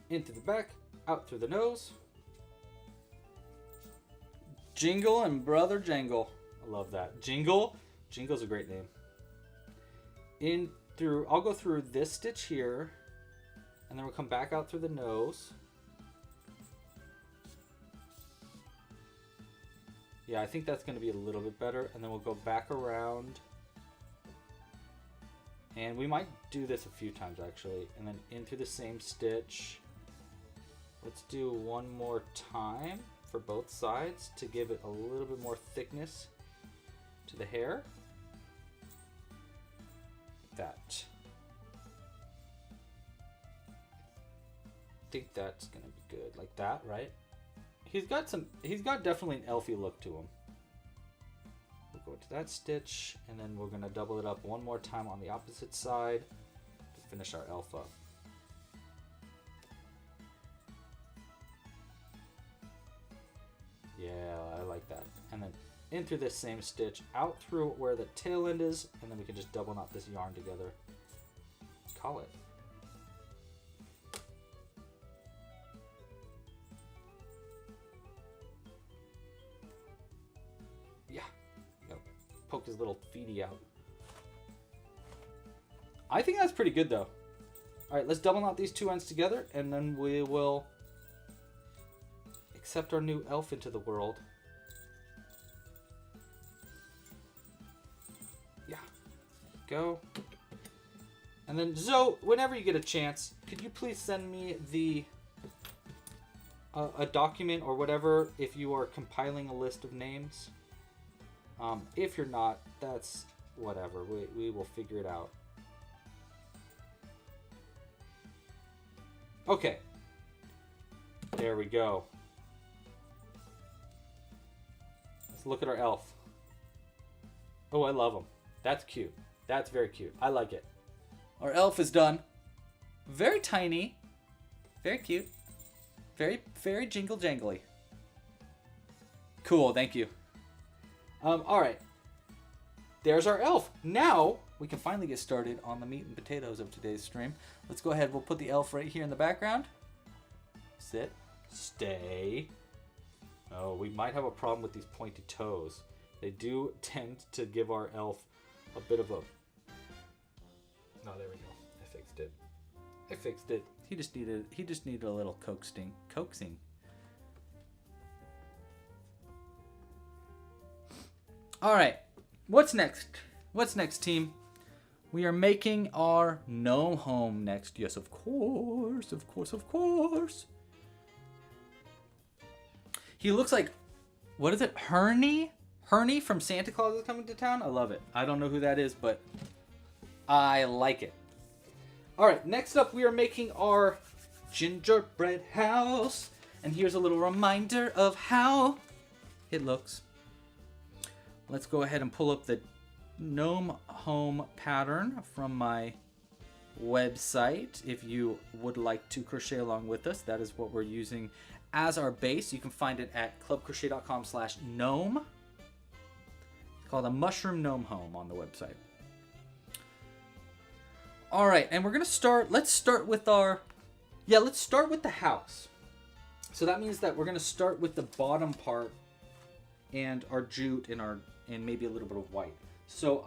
in through the back, out through the nose. Jingle and Brother Jangle. I love that. Jingle. Jingle's a great name. In through, I'll go through this stitch here, and then we'll come back out through the nose. Yeah, I think that's going to be a little bit better. And then we'll go back around. And we might do this a few times, actually. And then in through the same stitch. Let's do one more time for both sides to give it a little bit more thickness to the hair. That. I think that's going to be good. Like that, right? He's got definitely an elfy look to him. We'll go to that stitch, and then we're going to double it up one more time on the opposite side to finish our elf up. Yeah, I like that. And then in through this same stitch, out through where the tail end is, and then we can just double knot this yarn together. Call it. Poke his little feety out. I think that's pretty good though. Alright, let's double knot these two ends together, and then we will accept our new elf into the world. Yeah, there we go. And then Zoe, whenever you get a chance, could you please send me the a document or whatever if you are compiling a list of names? If you're not, that's whatever. We will figure it out. Okay. There we go. Let's look at our elf. Oh, I love him. That's cute. That's very cute. I like it. Our elf is done. Very tiny. Very cute. Very jingle jangly. Cool, thank you. Alright. There's our elf. Now, we can finally get started on the meat and potatoes of today's stream. Let's go ahead. We'll put the elf right here in the background. Sit. Stay. Oh, we might have a problem with these pointy toes. They do tend to give our elf a bit of a... Oh, there we go. I fixed it. I fixed it. He just needed a little coaxing. All right, what's next? What's next, team? We are making our gnome home next. Yes, of course, of course, of course. He looks like, what is it, Herney? Herney from Santa Claus is Coming to Town? I love it. I don't know who that is, but I like it. All right, next up, we are making our gingerbread house. And here's a little reminder of how it looks. Let's go ahead and pull up the gnome home pattern from my website. If you would like to crochet along with us, that is what we're using as our base. You can find it at clubcrochet.com/gnome. It's called a mushroom gnome home on the website. All right, and we're gonna start. Let's start with let's start with the house. So that means that we're gonna start with the bottom part and our jute and maybe a little bit of white. So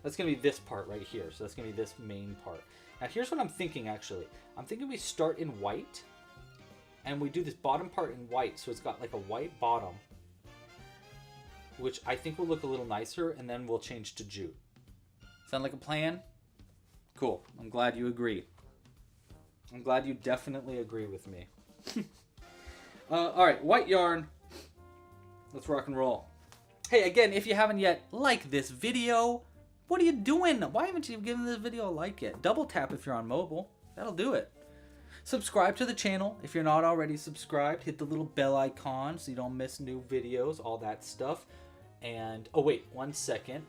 that's gonna be this part right here. So that's gonna be this main part. Now here's what I'm thinking actually. I'm thinking we start in white and we do this bottom part in white. So it's got like a white bottom, which I think will look a little nicer, and then we'll change to jute. Sound like a plan? Cool, I'm glad you agree. I'm glad you definitely agree with me. All right, white yarn. Let's rock and roll. Hey, again, if you haven't yet liked this video, what are you doing? Why haven't you given this video a like yet? Double tap if you're on mobile. That'll do it. Subscribe to the channel if you're not already subscribed. Hit the little bell icon so you don't miss new videos, all that stuff. And, oh wait, 1 second.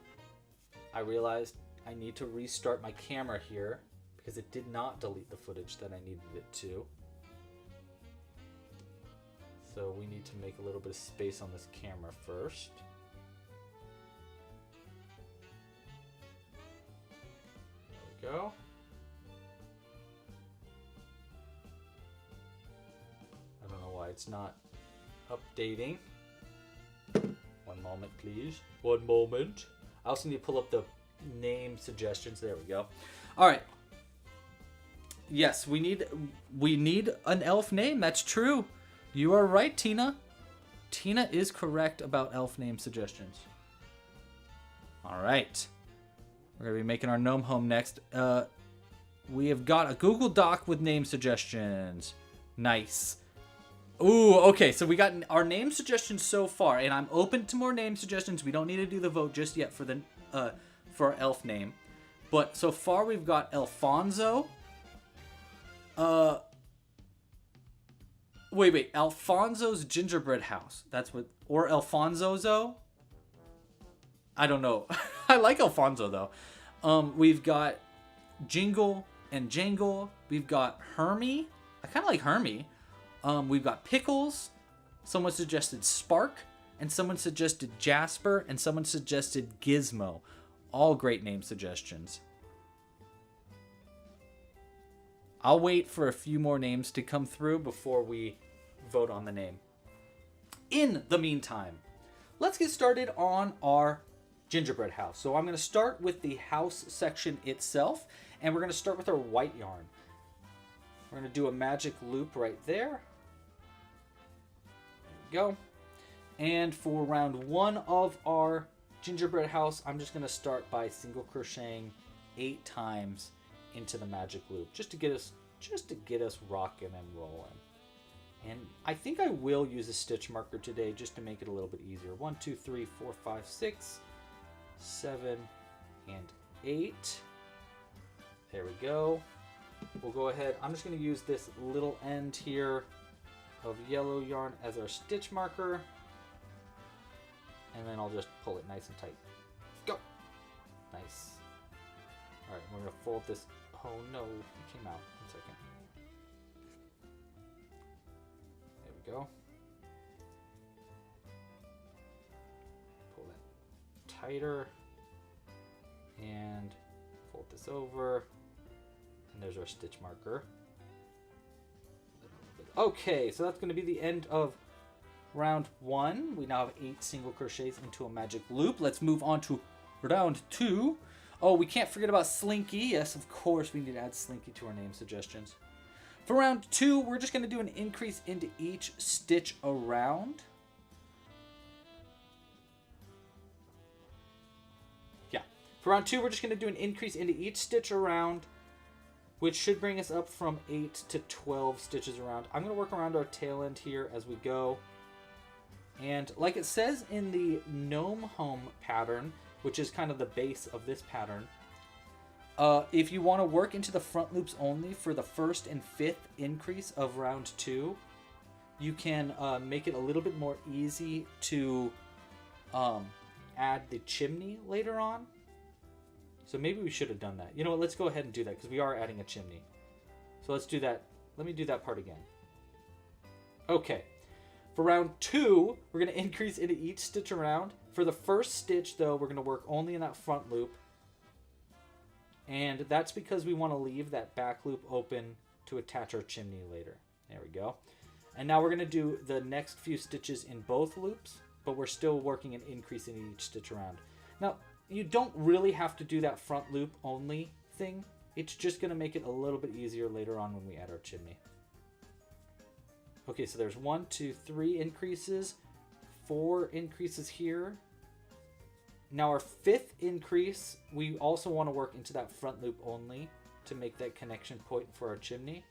I realized I need to restart my camera here because it did not delete the footage that I needed it to. So we need to make a little bit of space on this camera first. There we go. it's not updating. One moment, please. One moment. I also need to pull up the name suggestions. There we go. All right. Yes, we need an elf name. That's true. You are right, Tina. Tina is correct about elf name suggestions. All right. We're going to be making our gnome home next. We have got a Google Doc with name suggestions. Nice. Ooh, okay. So we got our name suggestions so far, and I'm open to more name suggestions. We don't need to do the vote just yet for the for our elf name. But so far we've got Alfonso. Wait. Alfonso's Gingerbread House. That's what... Or Alfonsozo? I don't know. I like Alfonso, though. We've got Jingle and Jangle. We've got Hermie. I kind of like Hermie. We've got Pickles. Someone suggested Spark. And someone suggested Jasper. And someone suggested Gizmo. All great name suggestions. I'll wait for a few more names to come through before we vote on the name. In the meantime, let's get started on our gingerbread house. So I'm going to start with the house section itself, and we're going to start with our white yarn. We're going to do a magic loop right there. There we go. And for round 1 of our gingerbread house, I'm just going to start by single crocheting 8 times into the magic loop just to get us rocking and rolling. And I think I will use a stitch marker today just to make it a little bit easier. 1 2 3 4 5 6 7 and 8. There we go. We'll go ahead. I'm just going to use this little end here of yellow yarn as our stitch marker, and then I'll just pull it nice and tight. Go. Nice. All right, we're going to fold this. Oh no, it came out. 1 second. There we go. Pull that tighter. And fold this over. And there's our stitch marker. Okay, so that's going to be the end of round 1. We now have 8 single crochets into a magic loop. Let's move on to round 2. Oh, we can't forget about Slinky. Yes, of course, we need to add Slinky to our name suggestions. For round 2, we're just going to do an increase into each stitch around. Yeah. For round 2, we're just going to do an increase into each stitch around, which should bring us up from 8 to 12 stitches around. I'm going to work around our tail end here as we go. And like it says in the gnome home pattern, which is kind of the base of this pattern, if you want to work into the front loops only for the 1st and 5th increase of round 2, you can make it a little bit more easy to add the chimney later on. So maybe we should have done that. You know what, let's go ahead and do that because we are adding a chimney. So let's do that. Let me do that part again. Okay. For round 2, we're going to increase into each stitch around. For the first stitch, though, we're going to work only in that front loop. And that's because we want to leave that back loop open to attach our chimney later. There we go. And now we're going to do the next few stitches in both loops, but we're still working an increase in each stitch around. Now, you don't really have to do that front loop only thing. It's just going to make it a little bit easier later on when we add our chimney. Okay, so there's 1, 2, 3 increases, 4 increases here. Now our 5th increase, we also want to work into that front loop only to make that connection point for our chimney.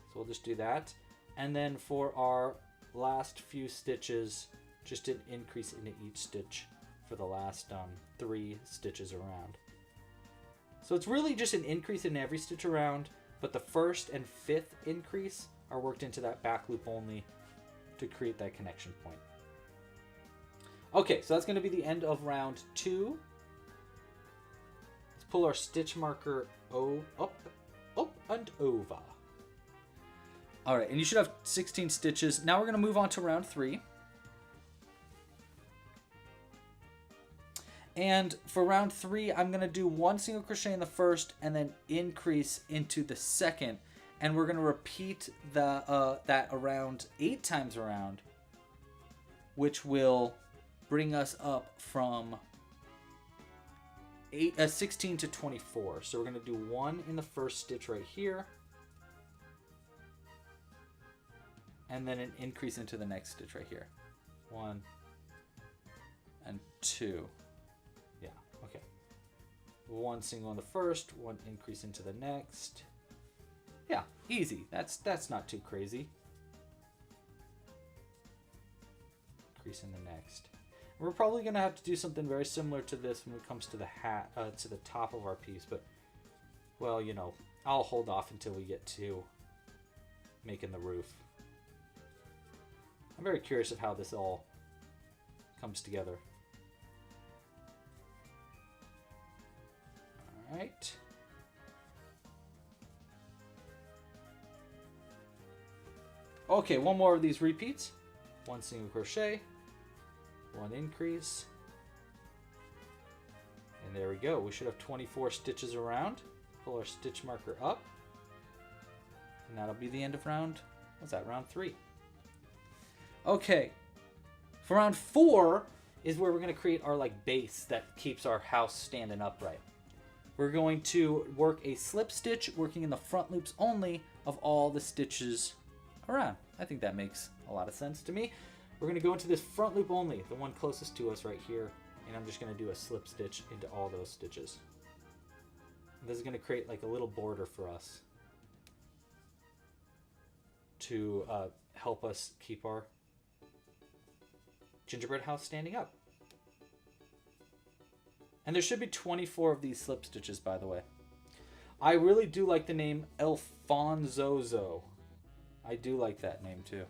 So we'll just do that. And then for our last few stitches, just an increase into each stitch for the last 3 stitches around. So it's really just an increase in every stitch around, but the 1st and 5th increase are worked into that back loop only to create that connection point. Okay, so that's going to be the end of round 2. Let's pull our stitch marker up and over. All right, and you should have 16 stitches. Now we're going to move on to round 3. And for round 3, I'm going to do 1 single crochet in the first and then increase into the second. And we're going to repeat that around 8 times around, which will bring us up from 16 to 24. So we're going to do 1 in the first stitch right here, and then an increase into the next stitch right here. 1 and 2. Yeah, okay. 1 single in the first, 1 increase into the next. Yeah, easy. That's not too crazy. Increase in the next. We're probably going to have to do something very similar to this when it comes to the hat, to the top of our piece, but, well, you know, I'll hold off until we get to making the roof. I'm very curious of how this all comes together. All right. Okay, 1 more of these repeats. 1 single crochet, 1 increase, and there we go. We should have 24 stitches around. Pull our stitch marker up, and that'll be the end of round, what's that, round 3. Okay, for round 4 is where we're going to create our like base that keeps our house standing upright. We're going to work a slip stitch, working in the front loops only of all the stitches around. I think that makes a lot of sense to me. We're going to go into this front loop only, the one closest to us right here, and I'm just going to do a slip stitch into all those stitches. This is going to create like a little border for us to help us keep our gingerbread house standing up. And there should be 24 of these slip stitches, by the way. I really do like the name Alfonzozo. I do like that name too.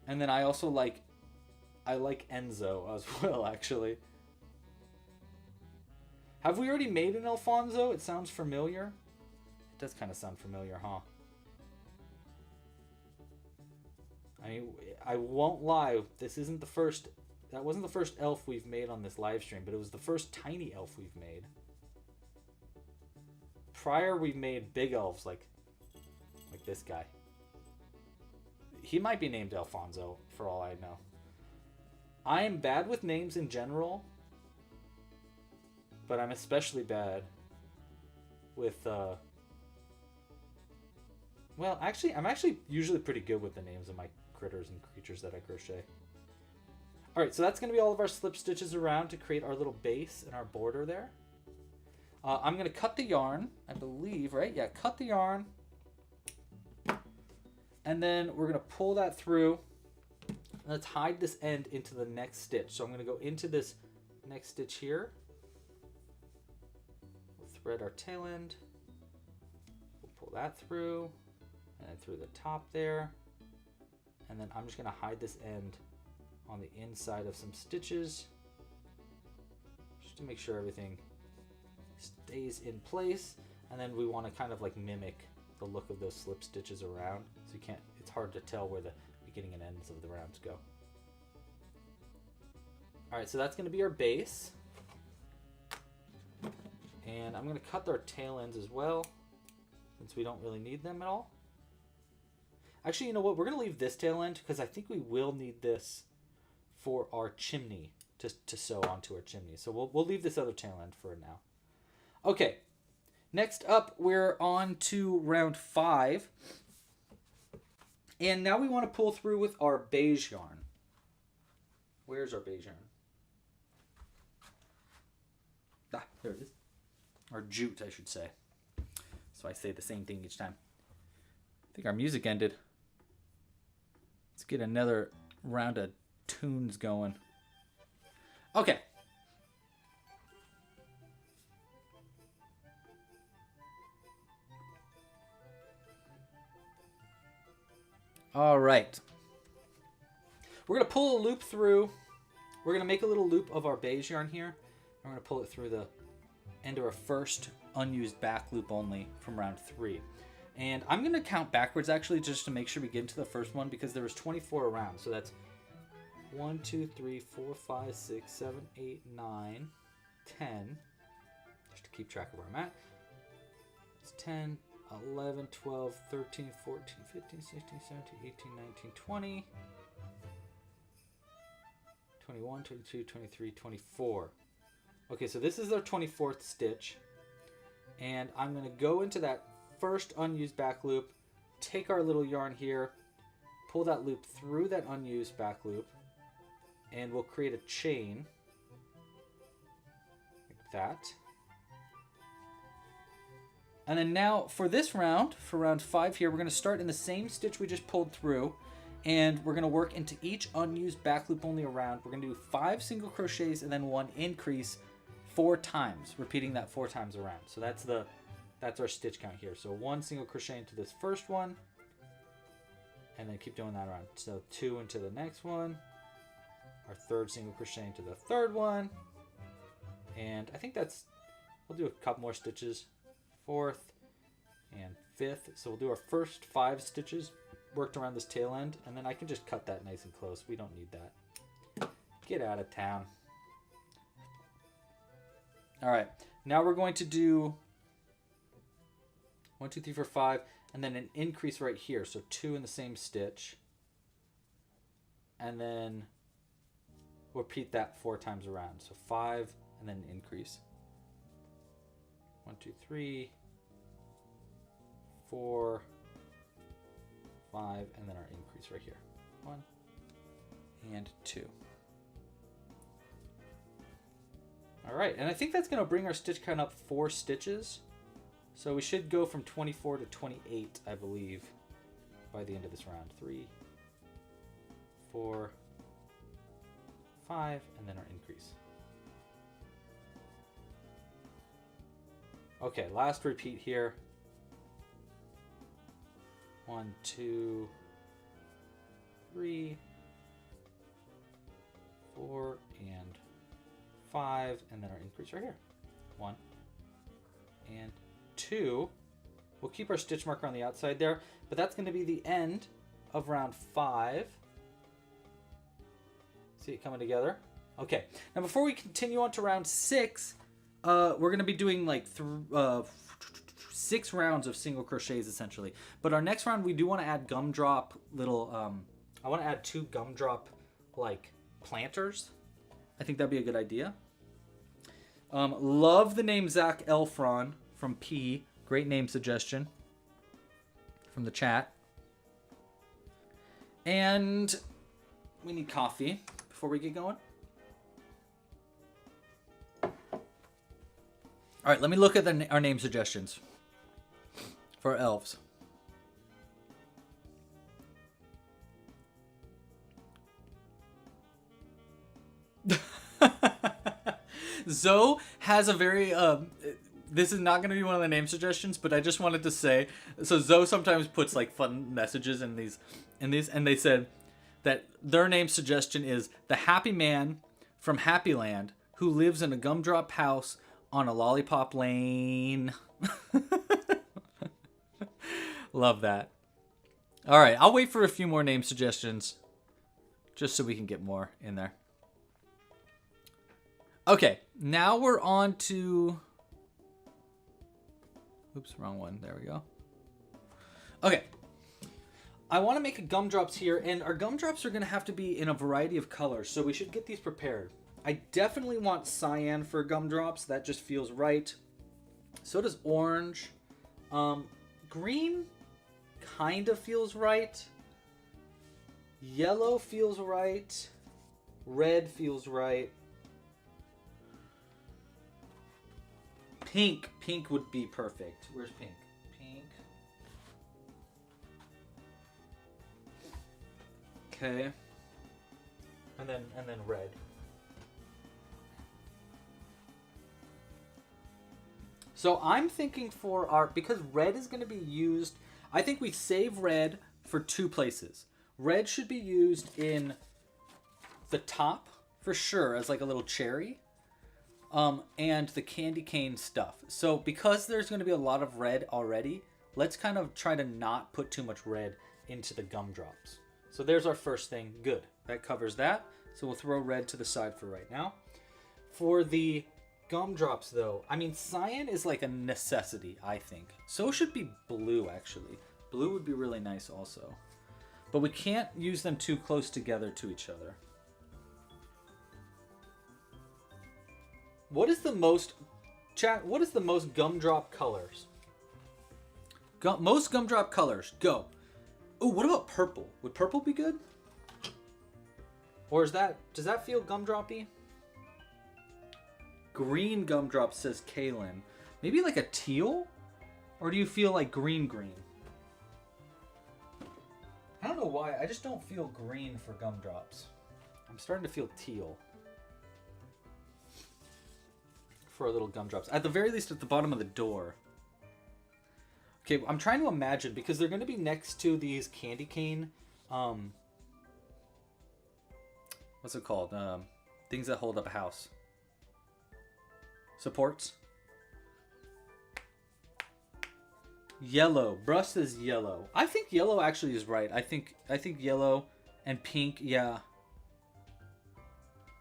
And then I also like Enzo as well, actually. Have we already made an Alfonso? It sounds familiar. It does kind of sound familiar, huh? I mean, I won't lie. This isn't the first. That wasn't the first elf we've made on this live stream, but it was the first tiny elf we've made. Prior, we've made big elves like this guy. He might be named Alfonso, for all I know. I am bad with names in general, but I'm especially bad with, well, actually, I'm actually usually pretty good with the names of my critters and creatures that I crochet. Alright, so that's going to be all of our slip stitches around to create our little base and our border there. I'm going to cut the yarn, I believe, right? Yeah, cut the yarn. And then we're going to pull that through. Let's hide this end into the next stitch. So I'm going to go into this next stitch here. We'll thread our tail end. We'll pull that through. And then through the top there. And then I'm just going to hide this end on the inside of some stitches. Just to make sure everything stays in place. And then we want to kind of like mimic the look of those slip stitches around, so you can't, it's hard to tell where the beginning and ends of the rounds go. Alright, so that's going to be our base. And I'm going to cut our tail ends as well, since we don't really need them at all. Actually, you know what, we're going to leave this tail end, because I think we will need this for our chimney, to sew onto our chimney. So we'll leave this other tail end for now. Okay. Next up, we're on to round 5. And now we want to pull through with our beige yarn. Where's our beige yarn? Ah, there it is. Or jute, I should say. So I say the same thing each time. I think our music ended. Let's get another round of tunes going. Okay. All right. We're going to pull a loop through. We're going to make a little loop of our beige yarn here. I'm going to pull it through the end of our first unused back loop only from round 3. And I'm going to count backwards actually just to make sure we get into the first one because there was 24 around. So that's 1, 2, 3, 4, 5, 6, 7, 8, 9, 10. Just to keep track of where I'm at. It's 10, 11, 12, 13, 14, 15, 16, 17, 18, 19, 20, 21, 22, 23, 24. Okay, so this is our 24th stitch. And I'm going to go into that first unused back loop, take our little yarn here, pull that loop through that unused back loop, and we'll create a chain like that. And then now for this round, for round 5 here, we're going to start in the same stitch we just pulled through, and we're going to work into each unused back loop only around. We're going to do 5 single crochets and then 1 increase 4 times, repeating that 4 times around. So that's our stitch count here. So 1 single crochet into this first one, and then keep doing that around. So 2 into the next one, our 3rd single crochet into the 3rd one, and I think we'll do a couple more stitches, 4th and 5th. So we'll do our first 5 stitches worked around this tail end, and then I can just cut that nice and close. We don't need that. Get out of town. All right, now we're going to do 1, 2, 3, 4, 5, and then an increase right here. So 2 in the same stitch, and then we'll repeat that 4 times around. So 5 and then an increase. 1, 2, 3, 4, 5, and then our increase right here. 1 and 2. All right, and I think that's going to bring our stitch count up 4 stitches. So we should go from 24 to 28, I believe, by the end of this round. 3, 4, 5, and then our increase. Okay, last repeat here. 1, 2, 3, 4, and 5, and then our increase right here. 1 and 2. We'll keep our stitch marker on the outside there, but that's going to be the end of round 5. See it coming together? Okay, now before we continue on to round 6, we're going to be doing like 6 rounds of single crochets essentially. But our next round, we do want to add gumdrop little, I want to add 2 gumdrop like planters. I think that'd be a good idea. Love the name Zach Elfron from P. Great name suggestion from the chat. And we need coffee before we get going. All right, let me look at our name suggestions for elves. Zoe has a very this is not going to be one of the name suggestions, but I just wanted to say, so Zoe sometimes puts like fun messages in these and they said that their name suggestion is the happy man from Happy Land who lives in a gumdrop house on a lollipop lane. Love that. All right, I'll wait for a few more name suggestions just so we can get more in there. Okay, now we're on to... Oops, wrong one. There we go. Okay. I want to make a gumdrops here, and our gumdrops are going to have to be in a variety of colors, so we should get these prepared. I definitely want cyan for gumdrops. That just feels right. So does orange. Green kind of feels right. Yellow feels right. Red feels right. Pink. Pink would be perfect. Where's pink? Pink. Okay. And then red. So I'm thinking for our, because red is going to be used, I think we save red for 2 places. Red should be used in the top for sure as like a little cherry. And the candy cane stuff. So because there's going to be a lot of red already, let's kind of try to not put too much red into the gumdrops. So there's our first thing. Good. That covers that. So we'll throw red to the side for right now. For the gumdrops though, I mean, cyan is like a necessity, I think. So should be blue, actually. Blue would be really nice also. But we can't use them too close together to each other. What is the most, chat, what is the most gumdrop colors? Most gumdrop colors, go. Oh, what about purple? Would purple be good? Or is that, does that feel gumdroppy? Green gumdrop, says Kaylin. Maybe like a teal? Or do you feel like green? I don't know why, I just don't feel green for gumdrops. I'm starting to feel teal. For our little gumdrops. At the very least at the bottom of the door. Okay, I'm trying to imagine, because they're going to be next to these candy cane, what's it called? Things that hold up a house. Supports. Yellow. Brush says yellow. I think yellow actually is right. I think yellow and pink, yeah.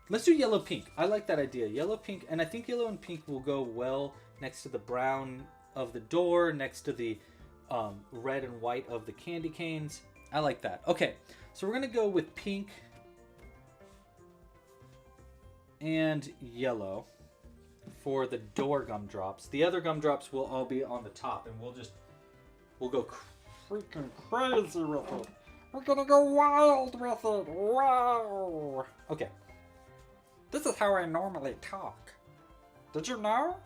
Let's do yellow pink. I like that idea. Yellow pink, and I think yellow and pink will go well next to the brown of the door, next to the red and white of the candy canes. I like that. Okay, so we're gonna go with pink and yellow for the door gumdrops. The other gumdrops will all be on the top, and we'll go freaking crazy with it. We're gonna go wild with it. Wow. Okay. This is how I normally talk. Did you know?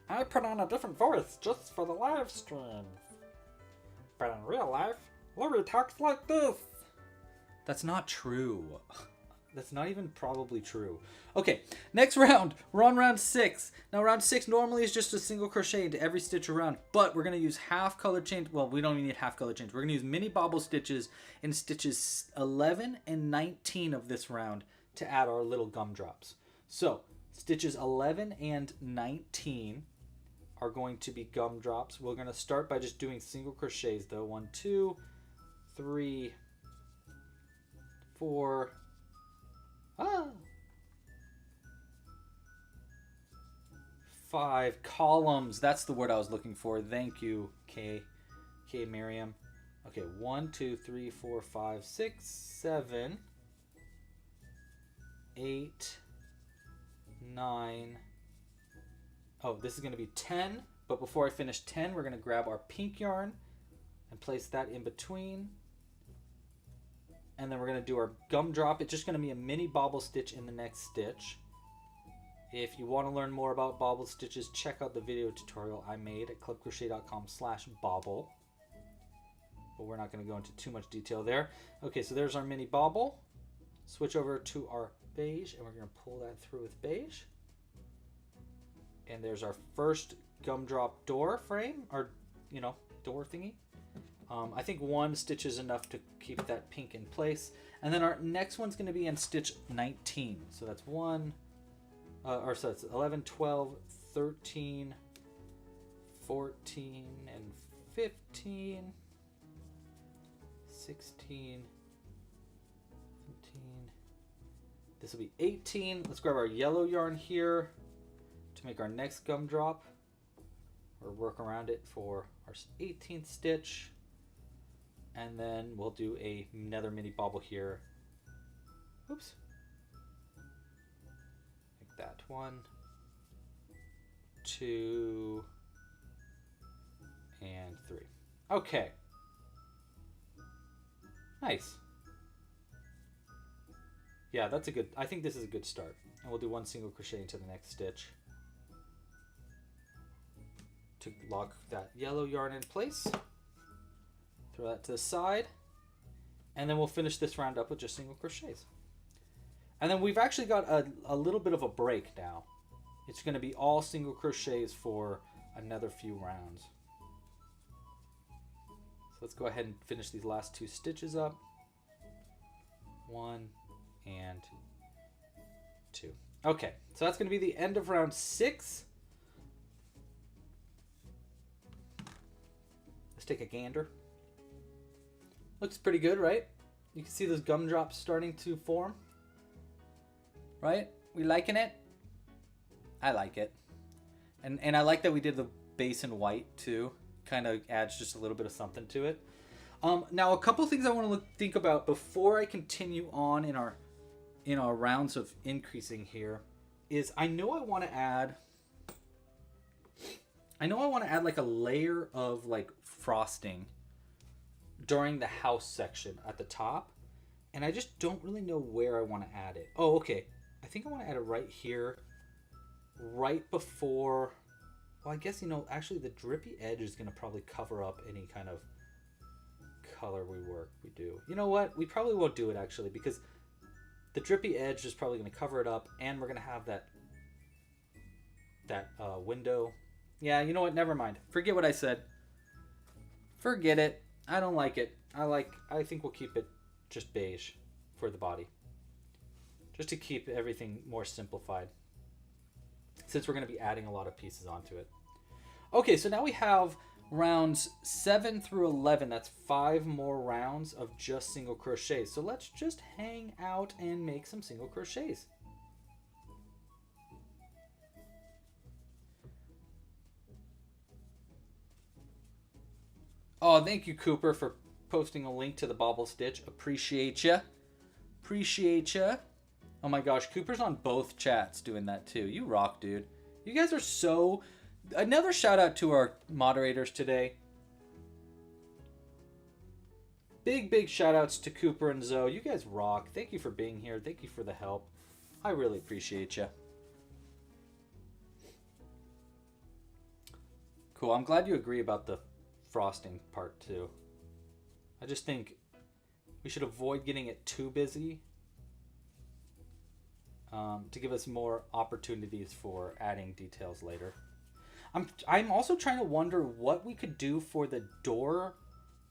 I put on a different voice just for the live stream. But in real life, Louie talks like this. That's not true. That's not even probably true. Okay, next round. We're on round 6. Now round 6 normally is just a single crochet into every stitch around, but we're going to use half color chain. Well, we don't even need half color chains. We're going to use mini bobble stitches in stitches 11 and 19 of this round to add our little gumdrops. So stitches 11 and 19 are going to be gumdrops. We're going to start by just doing single crochets though. 1, 2, 3, 4, 5 columns. That's the word I was looking for. Thank you, K Miriam. Okay, 1, 2, 3, 4, 5, 6, 7, 8, 9. Oh, this is going to be 10. But before I finish 10, we're going to grab our pink yarn and place that in between. And then we're going to do our gumdrop. It's just going to be a mini bobble stitch in the next stitch. If you want to learn more about bobble stitches, check out the video tutorial I made at clubcrochet.com/bobble. But we're not going to go into too much detail there. Okay, so there's our mini bobble. Switch over to our beige, and we're going to pull that through with beige. And there's our first gumdrop door frame, or, door thingy. I think 1 stitch is enough to keep that pink in place. And then our next one's going to be in stitch 19. So that's so it's 11, 12, 13, 14, and 15, 16, 17. This will be 18. Let's grab our yellow yarn here to make our next gumdrop, or work around it for our 18th stitch. And then we'll do another mini bobble here. Oops. Like that. 1, 2, and 3. Okay. Nice. Yeah, that's a good, I think this is a good start. And we'll do 1 single crochet into the next stitch to lock that yellow yarn in place. Throw that to the side, and then we'll finish this round up with just single crochets. And then we've actually got a little bit of a break now. It's going to be all single crochets for another few rounds. So let's go ahead and finish these last 2 stitches up. 1 and 2. Okay, so that's going to be the end of round 6. Let's take a gander. Looks pretty good, right? You can see those gumdrops starting to form. Right? We liking it? I like it. And I like that we did the base in white too. Kind of adds just a little bit of something to it. Now a couple things I want to think about before I continue on in our rounds of increasing here is I know I want to add like a layer of like frosting during the house section at the top, and I just don't really know where I want to add it. Oh, okay. I think I want to add it right here, right before. Well, I guess, actually the drippy edge is going to probably cover up any kind of color we do. You know what? We probably won't do it actually, because the drippy edge is probably going to cover it up, and we're going to have that window. Yeah, you know what? Never mind. Forget what I said. Forget it. I don't like it. I think we'll keep it just beige for the body. Just to keep everything more simplified, since we're going to be adding a lot of pieces onto it. Okay, so now we have rounds 7 through 11. That's 5 more rounds of just single crochets. So let's just hang out and make some single crochets. Oh, thank you, Cooper, for posting a link to the Bobble Stitch. Appreciate ya. Appreciate ya. Oh my gosh, Cooper's on both chats doing that too. You rock, dude. You guys are so... Another shout out to our moderators today. Big shout outs to Cooper and Zoe. You guys rock. Thank you for being here. Thank you for the help. I really appreciate you. Cool. I'm glad you agree about the frosting part too. I just think we should avoid getting it too busy to give us more opportunities for adding details later. I'm also trying to wonder what we could do for the door,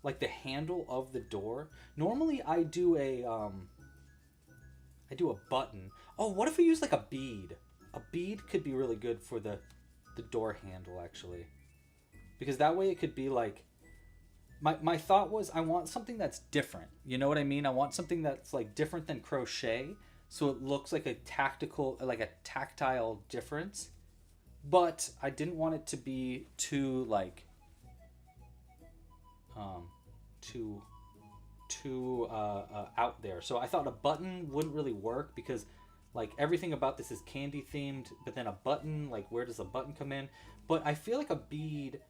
like the handle of the door. Normally I do a button. Oh, what if we use like a bead? A bead could be really good for the door handle actually. Because that way it could be like, my thought was I want something that's different. You know what I mean? I want something that's like different than crochet, so it looks like a tactile difference. But I didn't want it to be too like out there. So I thought a button wouldn't really work, because like everything about this is candy themed, but then a button, like where does a button come in? But I feel like a bead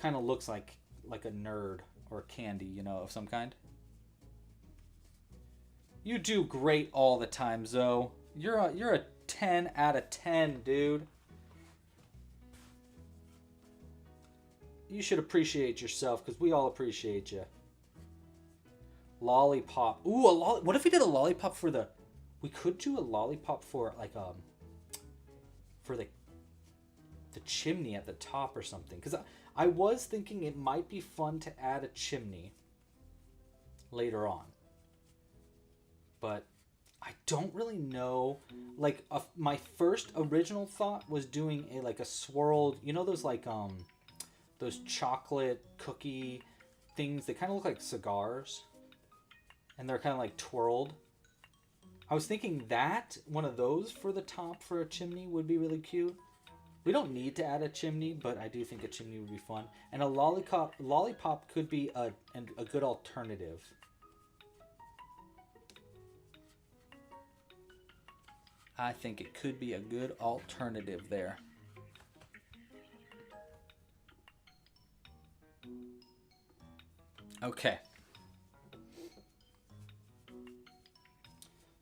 kind of looks like a nerd or candy, of some kind. You do great all the time, Zoe. You're a 10 out of 10, dude. You should appreciate yourself, because we all appreciate you. Lollipop. Ooh, what if we did a lollipop for the... We could do a lollipop for like for the chimney at the top or something. Because I was thinking it might be fun to add a chimney later on. But I don't really know. Like my first original thought was doing a swirled, those like those chocolate cookie things. They kind of look like cigars, and they're kind of like twirled. I was thinking that one of those for the top for a chimney would be really cute. We don't need to add a chimney, but I do think a chimney would be fun. And a lollipop could be a good alternative. I think it could be a good alternative there. Okay.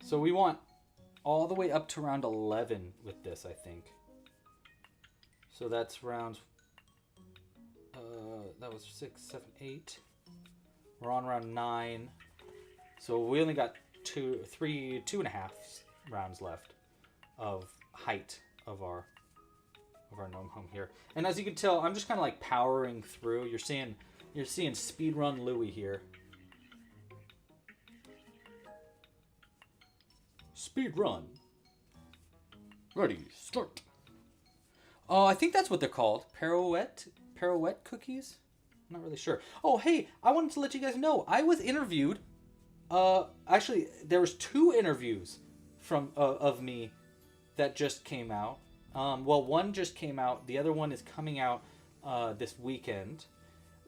So we want all the way up to round 11 with this, I think. So that's rounds, that was 6, 7, 8. We're on round 9. So we only got 2.5 rounds left of height of our gnome home here. And as you can tell, I'm just kind of like powering through. You're seeing speedrun Louie here. Speedrun. Ready, start. Oh, I think that's what they're called. Pirouette cookies? I'm not really sure. Oh, hey, I wanted to let you guys know. I was interviewed. Actually, there was 2 interviews of me that just came out. Well, one just came out. The other one is coming out this weekend.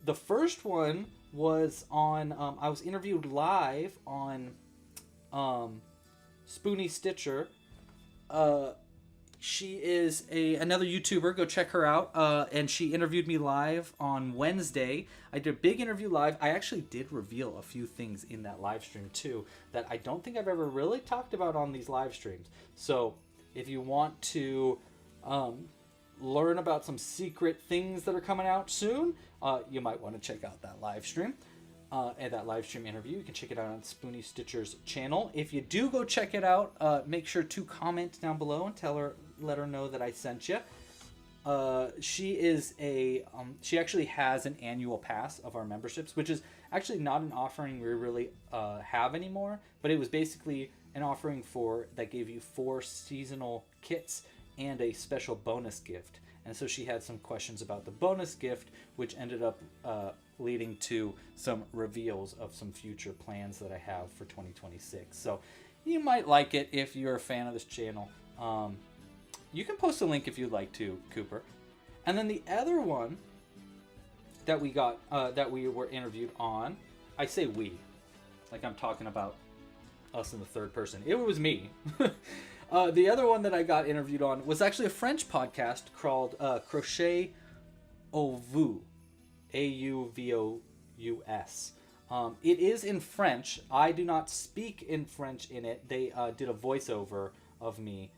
The first one was on. I was interviewed live on Spoony Stitcher. She is another YouTuber. Go check her out. And she interviewed me live on Wednesday. I did a big interview live. I actually did reveal a few things in that live stream too that I don't think I've ever really talked about on these live streams. So if you want to learn about some secret things that are coming out soon, you might want to check out that live stream. And that live stream interview. You can check it out on Spoony Stitcher's channel. If you do go check it out, make sure to comment down below and let her know that I sent you. She actually has an annual pass of our memberships, which is actually not an offering we really have anymore, but it was basically an offering that gave you 4 seasonal kits and a special bonus gift. And so she had some questions about the bonus gift, which ended up leading to some reveals of some future plans that I have for 2026. So you might like it if you're a fan of this channel. You can post a link if you'd like to, Cooper. And then the other one that we got, that we were interviewed on, I say we, like I'm talking about us in the third person. It was me. The other one that I got interviewed on was actually a French podcast called Crochet au Vous, Auvous. It is in French. I do not speak in French in it. They did a voiceover of me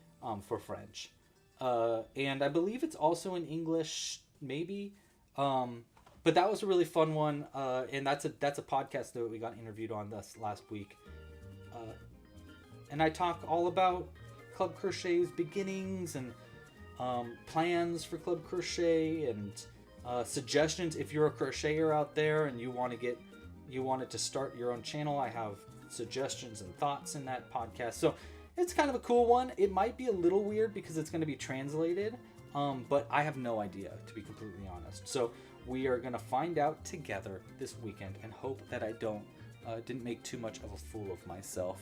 for French. And I believe it's also in English, maybe. But that was a really fun one. And that's a podcast that we got interviewed on this last week. And I talk all about Club Crochet's beginnings and plans for Club Crochet and suggestions. If you're a crocheter out there and you wanted to start your own channel, I have suggestions and thoughts in that podcast. So it's kind of a cool one. It might be a little weird because it's going to be translated, but I have no idea, to be completely honest. So we are going to find out together this weekend and hope that I didn't make too much of a fool of myself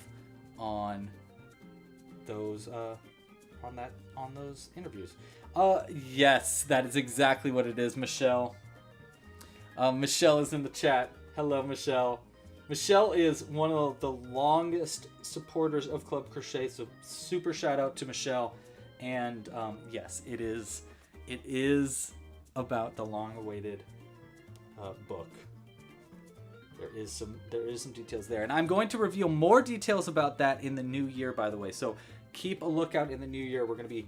on those interviews. Yes, that is exactly what it is, Michelle. Michelle is in the chat. Hello, Michelle. Michelle is one of the longest supporters of Club Crochet, so super shout out to Michelle. And yes, it is about the long-awaited book. There is some details there, and I'm going to reveal more details about that in the new year, by the way. So keep a lookout in the new year. We're going to be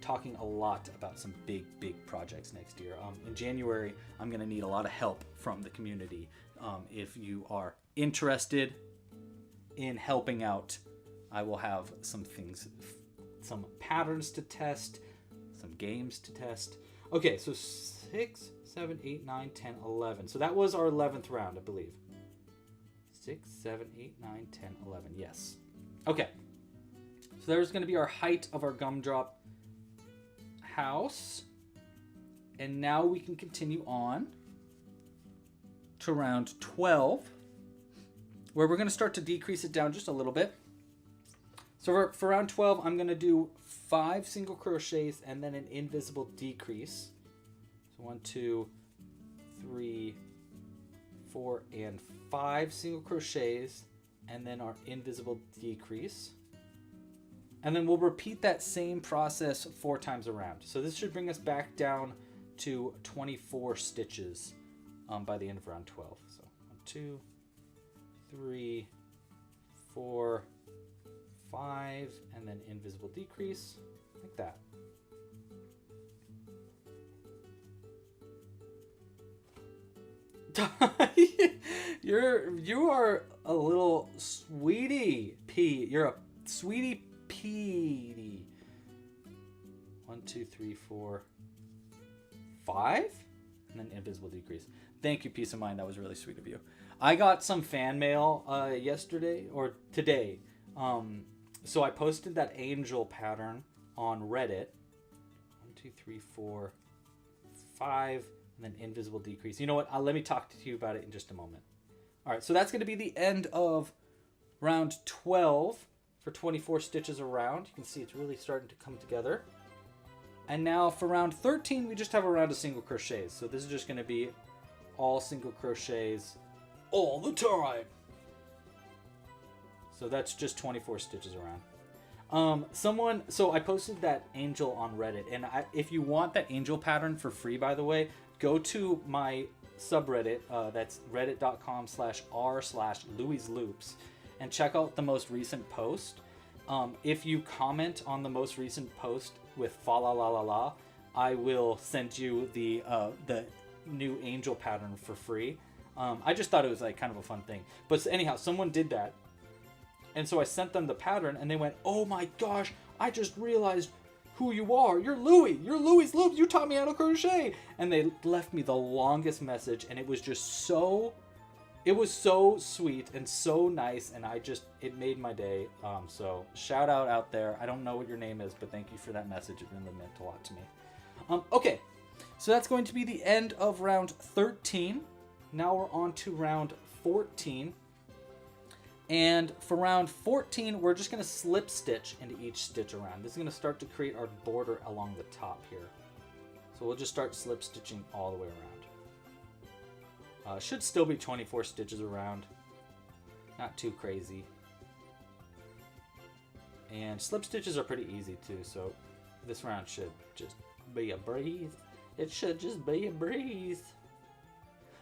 talking a lot about some big projects next year. In January, I'm going to need a lot of help from the community. If you are interested in helping out, I will have some things, some patterns to test, some games to test. Okay, so 6, 7, 8, 9, 10, 11. So that was our 11th round, I believe. 6, 7, 8, 9, 10, 11. Yes. Okay. So there's going to be our height of our gumdrop house. And now we can continue on to round 12, where we're going to start to decrease it down just a little bit. So for round 12, I'm going to do 5 single crochets and then an invisible decrease. So 1, 2, 3, 4, and 5 single crochets, and then our invisible decrease. And then we'll repeat that same process 4 times around. So this should bring us back down to 24 stitches by the end of round 12. So 1, 2, 3, 4, 5, and then invisible decrease, like that. You are a little sweetie pea. You're a sweetie pea. 1, 2, 3, 4, 5, and then invisible decrease. Thank you, Peace of Mind. That was really sweet of you. I got some fan mail yesterday or today. So I posted that angel pattern on Reddit. 1, 2, 3, 4, 5, and then invisible decrease. You know what? Let me talk to you about it in just a moment. All right, so that's going to be the end of round 12 for 24 stitches around. You can see it's really starting to come together. And now for round 13, we just have a round of single crochets. So this is just going to be all single crochets all the time. So that's just 24 stitches around. So I posted that angel on Reddit, and if you want that angel pattern for free, by the way, go to my subreddit, that's reddit.com/r/LouisLoops, and check out the most recent post. If you comment on the most recent post with fa la la la la, I will send you the new angel pattern for free. I just thought it was like kind of a fun thing. But anyhow, someone did that. And so I sent them the pattern, and they went, "Oh my gosh, I just realized who you are. You're Louis. You're Louis Loops. You taught me how to crochet." And they left me the longest message, and it was just so... It was so sweet and so nice, and it made my day. So shout out there. I don't know what your name is, but thank you for that message. It really meant a lot to me. Okay, so that's going to be the end of round 13. Now we're on to round 14. And for round 14, we're just going to slip stitch into each stitch around. This is going to start to create our border along the top here. So we'll just start slip stitching all the way around. Should still be 24 stitches around. Not too crazy. And slip stitches are pretty easy too, so this round should just be a breeze. It should just be a breeze.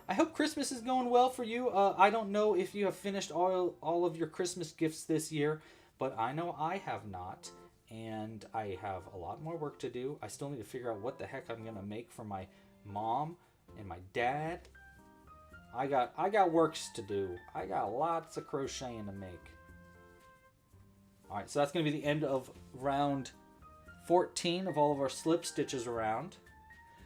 I hope Christmas is going well for you. I don't know if you have finished all of your Christmas gifts this year, but I know I have not, and I have a lot more work to do. I still need to figure out what the heck I'm gonna make for my mom and my dad. I got works to do. I got lots of crocheting to make. All right, so that's gonna be the end of round 14 of all of our slip stitches around.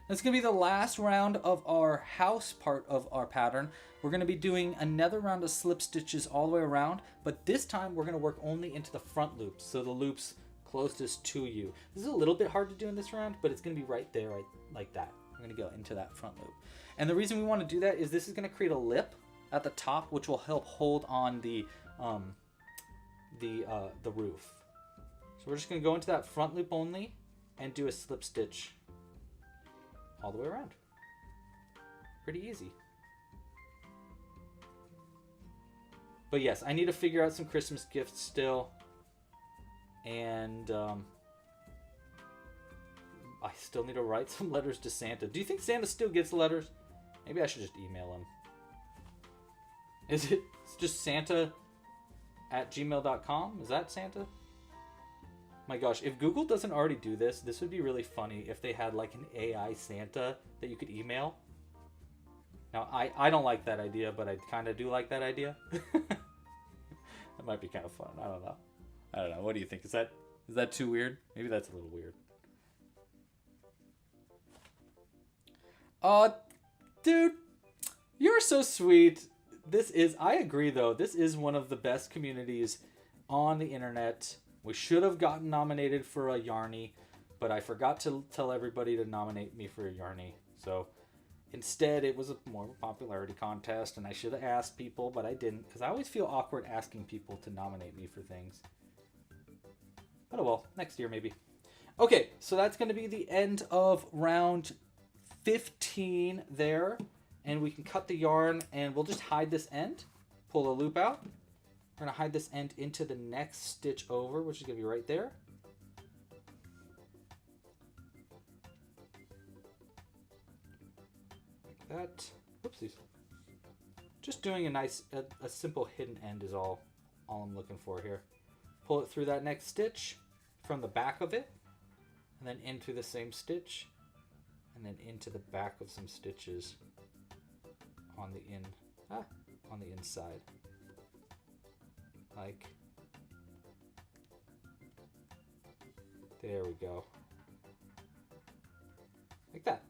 That's going to be the last round of our house part of our pattern. We're going to be doing another round of slip stitches all the way around, but this time we're going to work only into the front loops, so the loops closest to you. This is a little bit hard to do in this round, but it's going to be right there, right like that. We're going to go into that front loop. And the reason we want to do that is this is going to create a lip at the top, which will help hold on the roof. So we're just going to go into that front loop only and do a slip stitch all the way around. Pretty easy. But yes, I need to figure out some Christmas gifts still. And I still need to write some letters to Santa. Do you think Santa still gets letters? Maybe I should just email him. It's just Santa@gmail.com? Is that Santa? My gosh, if Google doesn't already do this, this would be really funny if they had like an AI Santa that you could email. Now, I don't like that idea, but I kind of do like that idea. That might be kind of fun. I don't know. What do you think? Is that too weird? Maybe that's a little weird. Dude, you're so sweet. I agree though, this is one of the best communities on the internet. We should have gotten nominated for a Yarny, but I forgot to tell everybody to nominate me for a Yarny. So instead, it was more of a popularity contest, and I should have asked people, but I didn't, because I always feel awkward asking people to nominate me for things. But oh well, next year maybe. Okay, so that's going to be the end of round 15 there, and we can cut the yarn, and we'll just hide this end, pull the loop out. We're going to hide this end into the next stitch over, which is going to be right there. Like that. Oopsies. Just doing a simple hidden end is all I'm looking for here. Pull it through that next stitch from the back of it, and then in through the same stitch, and then into the back of some stitches on the inside. Like, there we go. Like that.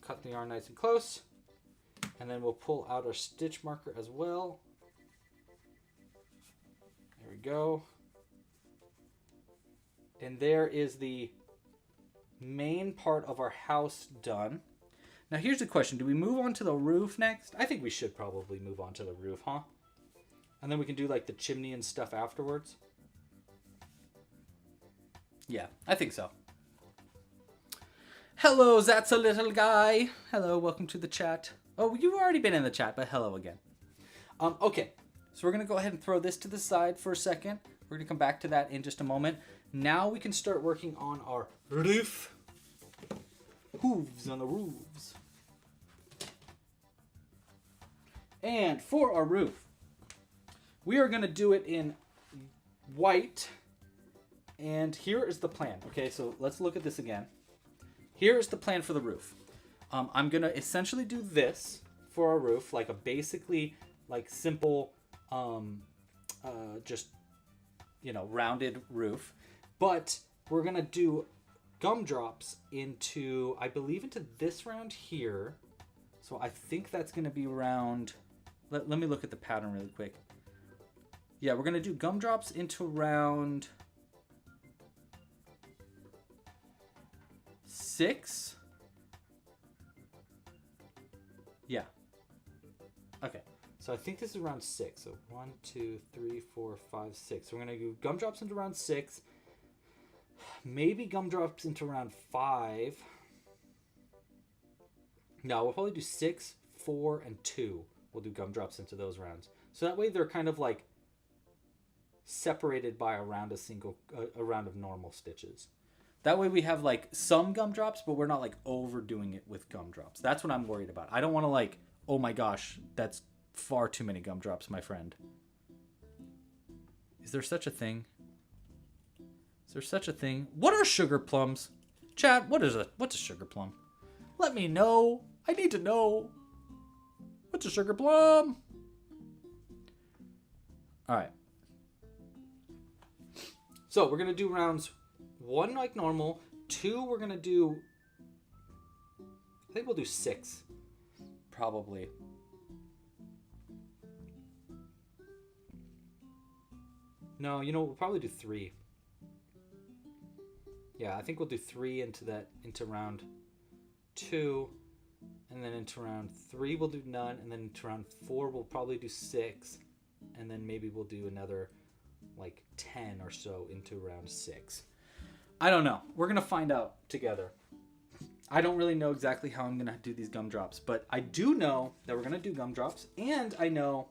Cut the yarn nice and close, and then we'll pull out our stitch marker as well. There we go. And there is the main part of our house done. Now here's the question, do we move on to the roof next? I think we should probably move on to the roof, huh? And then we can do like the chimney and stuff afterwards. Yeah, I think so. Hello, that's a little guy. Hello, welcome to the chat. Oh, you've already been in the chat, but hello again. Okay, so we're going to go ahead and throw this to the side for a second. We're going to come back to that in just a moment. Now we can start working on our roof. Hooves on the roofs. And for our roof, we are going to do it in white. And here is the plan. Okay, so let's look at this again. Here is the plan for the roof. I'm going to essentially do this for our roof, like a basically like simple, just, you know, rounded roof. But we're going to do gumdrops into, I believe, into this round here. So I think that's going to be around, let me look at the pattern really quick. Yeah, we're going to do gumdrops into round 6. Yeah. Okay. So I think this is round 6. So 1, 2, 3, 4, 5, 6. So we're going to do gumdrops into round 6. Maybe gumdrops into round 5. No, we'll probably do 6, 4, and 2. We'll do gumdrops into those rounds. So that way they're kind of like separated by a round of normal stitches. That way we have like some gumdrops, but we're not like overdoing it with gumdrops. That's what I'm worried about. I don't want to like, oh my gosh, that's far too many gumdrops, my friend. Is there such a thing? Is there such a thing? What are sugar plums? Chat, what's a sugar plum? Let me know. I need to know. What's a sugar plum? All right. So we're going to do rounds 1 like normal. 2, we're going to do, I think we'll do 6. Probably. No, you know, we'll probably do 3. Yeah, I think we'll do 3 into round 2. And then into round 3, we'll do none. And then into round 4, we'll probably do 6. And then maybe we'll do another like 10 or so into round 6. I don't know. We're going to find out together. I don't really know exactly how I'm going to do these gumdrops, but I do know that we're going to do gumdrops, and I know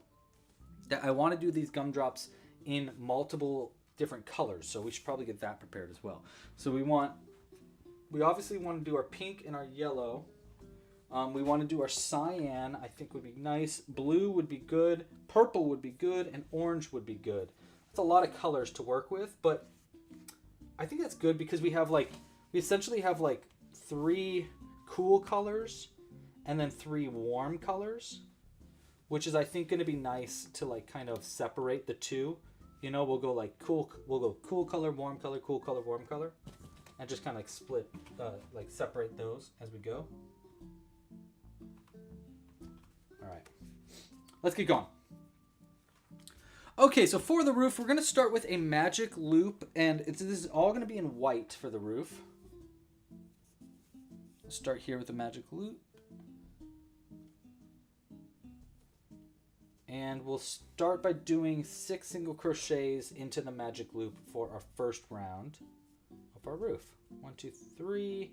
that I want to do these gumdrops in multiple different colors, so we should probably get that prepared as well. So we obviously want to do our pink and our yellow. We want to do our cyan, I think would be nice. Blue would be good. Purple would be good, and orange would be good. That's a lot of colors to work with, but I think that's good because we essentially have like 3 cool colors and then 3 warm colors, which is I think going to be nice to like kind of separate the two. You know, we'll go cool color, warm color, cool color, warm color, and just kind of like split, like separate those as we go. All right, let's get going. Okay, so for the roof, we're going to start with a magic loop, and this is all going to be in white for the roof. Let's start here with a magic loop. And we'll start by doing 6 single crochets into the magic loop for our first round of our roof. 1, 2, 3,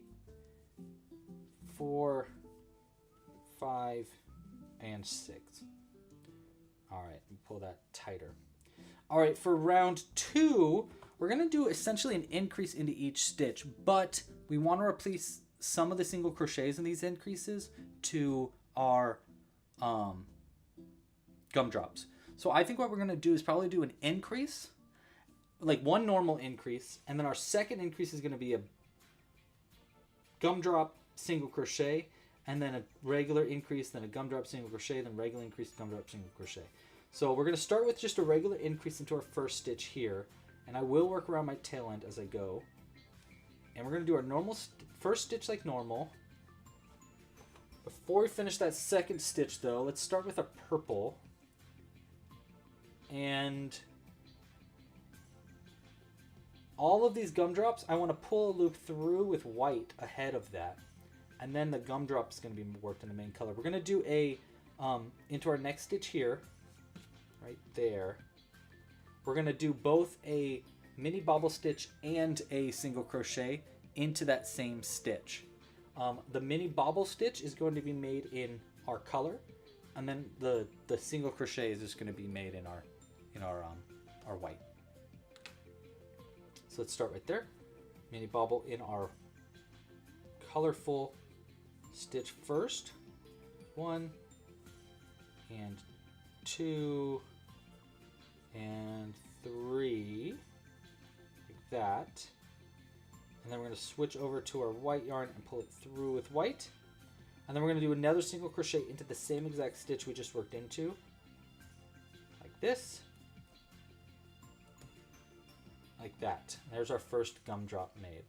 4, 5, and 6. All right, pull that tighter. All right, for round 2, we're going to do essentially an increase into each stitch, but we want to replace some of the single crochets in these increases to our gumdrops. So I think what we're going to do is probably do an increase, like one normal increase, and then our second increase is going to be a gumdrop single crochet, and then a regular increase, then a gumdrop single crochet, then regular increase, gumdrop single crochet. So we're going to start with just a regular increase into our first stitch here, and I will work around my tail end as I go. And we're going to do our normal first stitch like normal. Before we finish that second stitch though, let's start with a purple. And all of these gumdrops, I want to pull a loop through with white ahead of that. And then the gumdrop is going to be worked in the main color. We're going to do a, into our next stitch here, right there, we're going to do both a mini bobble stitch and a single crochet into that same stitch. The mini bobble stitch is going to be made in our color, and then the single crochet is just going to be made in our white. So let's start right there. Mini bobble in our colorful stitch first. 1 and 2 and 3, like that. And then we're going to switch over to our white yarn and pull it through with white. And then we're going to do another single crochet into the same exact stitch we just worked into, like this, like that. There's our first gumdrop made.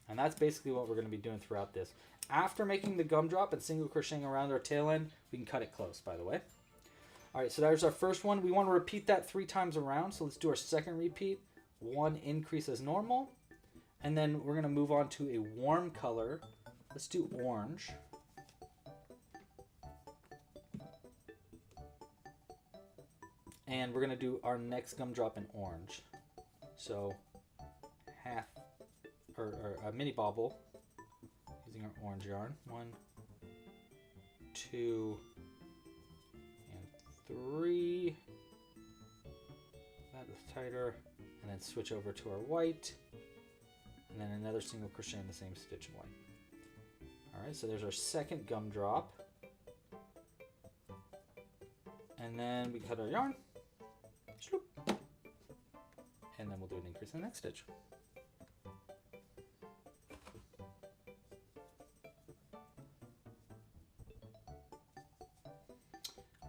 And that's basically what we're going to be doing throughout this. After making the gumdrop and single crocheting around our tail end, we can cut it close, by the way. All right, so there's our first one. We want to repeat that 3 times around. So let's do our second repeat. 1 increase as normal. And then we're going to move on to a warm color. Let's do orange. And we're going to do our next gumdrop in orange. So half, or a mini bobble using our orange yarn. 1, 2, and 3. That is tighter. And then switch over to our white. And then another single crochet in the same stitch in white. All right, so there's our second gumdrop. And then we cut our yarn. And then we'll do an increase in the next stitch.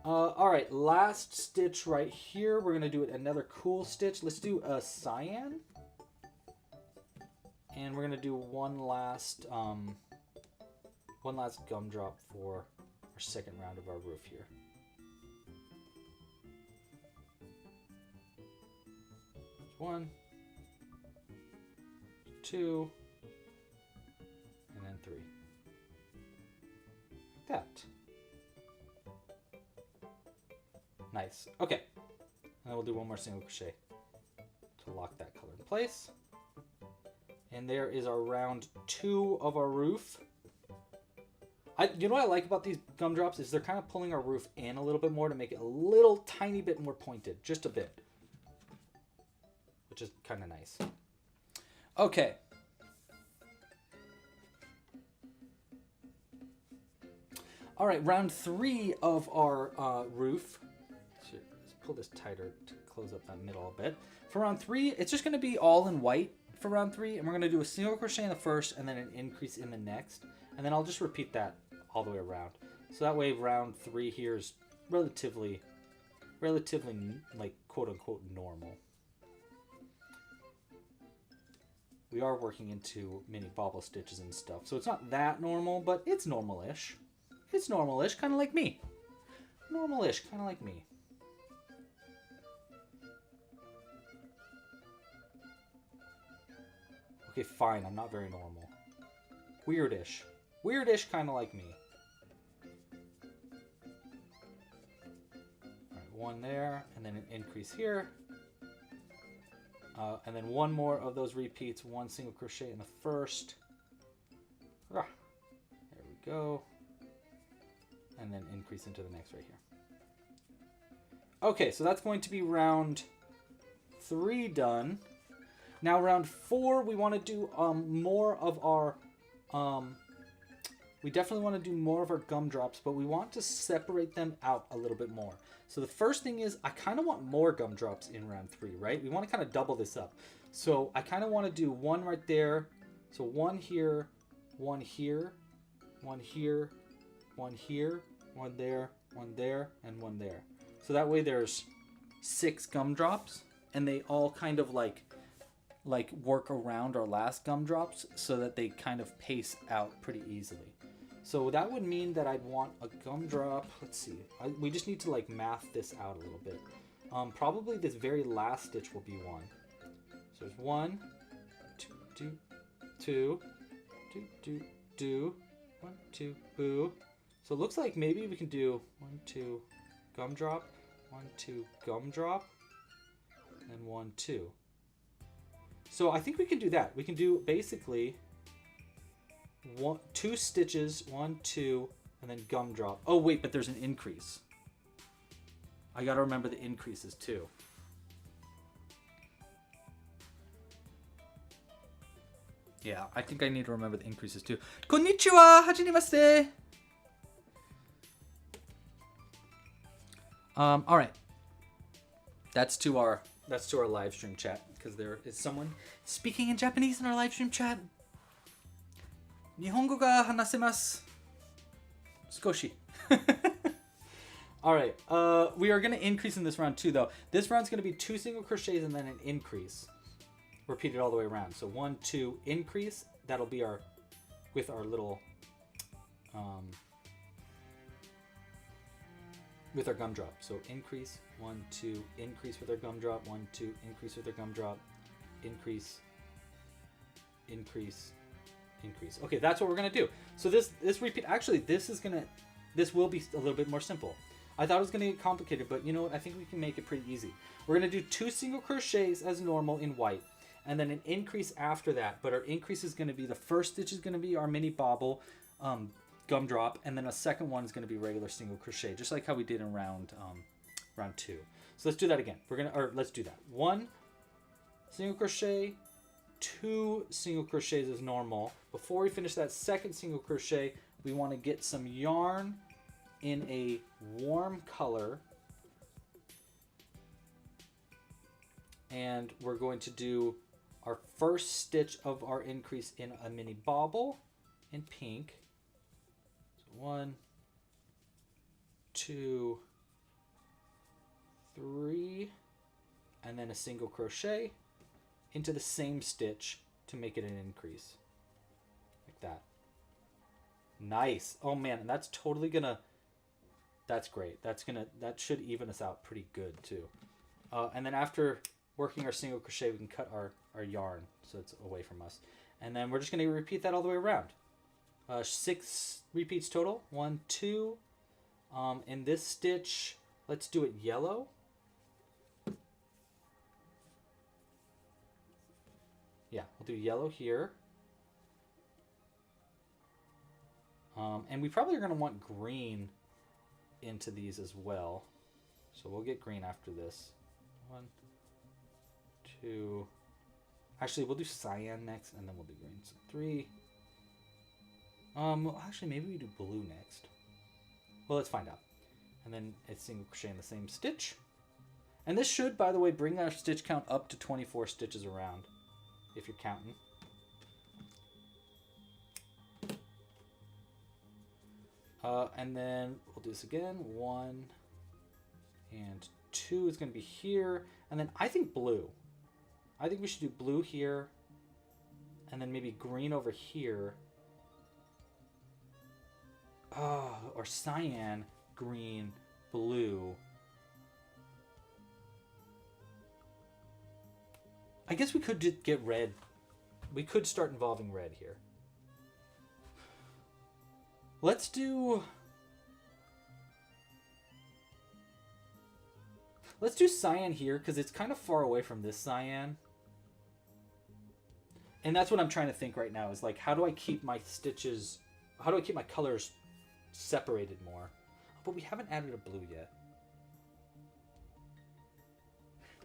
All right, last stitch right here. We're gonna do another cool stitch. Let's do a cyan. And we're gonna do one last gumdrop for our second round of our roof here. There's 1, 2, and then 3. Like that. Nice. Okay. And then we'll do one more single crochet to lock that color in place. And there is our round 2 of our roof. You know what I like about these gumdrops is they're kind of pulling our roof in a little bit more to make it a little tiny bit more pointed, just a bit, which is kind of nice. Okay. All right, round 3 of our roof. Let's pull this tighter to close up that middle a bit. For round 3, it's just going to be all in white for round 3, and we're going to do a single crochet in the first and then an increase in the next, and then I'll just repeat that all the way around. So that way round 3 here is relatively like quote unquote normal. We are working into mini bobble stitches and stuff, so it's not that normal, but it's normal-ish. It's normal-ish, kind of like me. Normal-ish, kind of like me. Okay, fine, I'm not very normal. Weirdish. Weirdish, kind of like me. Alright, 1 there, and then an increase here. And then 1 more of those repeats, 1 single crochet in the first. There we go. And then increase into the next right here. Okay, so that's going to be round 3 done. Now round 4, we want to do more of our, we definitely want to do more of our gumdrops, but we want to separate them out a little bit more. So the first thing is I kind of want more gumdrops in round 3, right? We want to kind of double this up. So I kind of want to do 1 right there. So 1 here, 1 here, 1 here, 1 here, 1 there, 1 there, and 1 there. So that way there's 6 gumdrops, and they all kind of like work around our last gumdrops so that they kind of pace out pretty easily. So that would mean that I'd want a gumdrop. Let's see. We just need to like math this out a little bit. Probably this very last stitch will be 1. So there's 1, 2, 2, 2, 2, 2, 1, 2, boo. So it looks like maybe we can do 1, 2, gumdrop, 1, 2, gumdrop, and 1, 2. So I think we can do that. We can do basically 2 stitches, 1, 2, and then gumdrop. Oh wait, but there's an increase. I gotta remember the increases too. Yeah, I think I need to remember the increases too. Konnichiwa, hajimemashite. All right. That's to our live stream chat because there is someone speaking in Japanese in our live stream chat. Nihongo ga hanasemasu. Skoshi. All right. We are going to increase in this round too, though. This round's going to be 2 single crochets and then an increase. Repeated all the way around. So 1, 2, increase. That'll be our little with our gumdrop. So increase, 1, 2, increase with our gumdrop, 1, 2, increase with our gumdrop, increase, increase, increase. Okay, that's what we're gonna do. So this repeat, actually this will be a little bit more simple. I thought it was gonna get complicated, but you know what? I think we can make it pretty easy. We're gonna do 2 single crochets as normal in white, and then an increase after that. But our increase is gonna be, the first stitch is gonna be our mini bobble, gumdrop, and then a second one is going to be regular single crochet, just like how we did in round 2. So let's do that again. Let's do that. 1 single crochet, 2 single crochets as normal. Before we finish that second single crochet, we want to get some yarn in a warm color, and we're going to do our first stitch of our increase in a mini bobble in pink. 1, 2, 3, and then a single crochet into the same stitch to make it an increase, like that. Nice. Oh man, and that's totally gonna, that's great. That should even us out pretty good too. And then after working our single crochet, we can cut our yarn so it's away from us. And then we're just gonna repeat that all the way around. 6 repeats total. 1, 2. In this stitch, let's do it yellow. Yeah, we'll do yellow here. And we probably are going to want green into these as well. So we'll get green after this. 1, 2. Actually, we'll do cyan next, and then we'll do green. So 3. Actually, maybe we do blue next. Well, let's find out. And then it's single crochet in the same stitch. And this should, by the way, bring our stitch count up to 24 stitches around, if you're counting. And then we'll do this again. 1 and 2 is going to be here. And then I think blue. I think we should do blue here. And then maybe green over here. Oh, or cyan, green, blue. I guess we could just get red. We could start involving red here. Let's do cyan here because it's kind of far away from this cyan. And that's what I'm trying to think right now is like, how do I keep my stitches, how do I keep my colors separated more? But we haven't added a blue yet.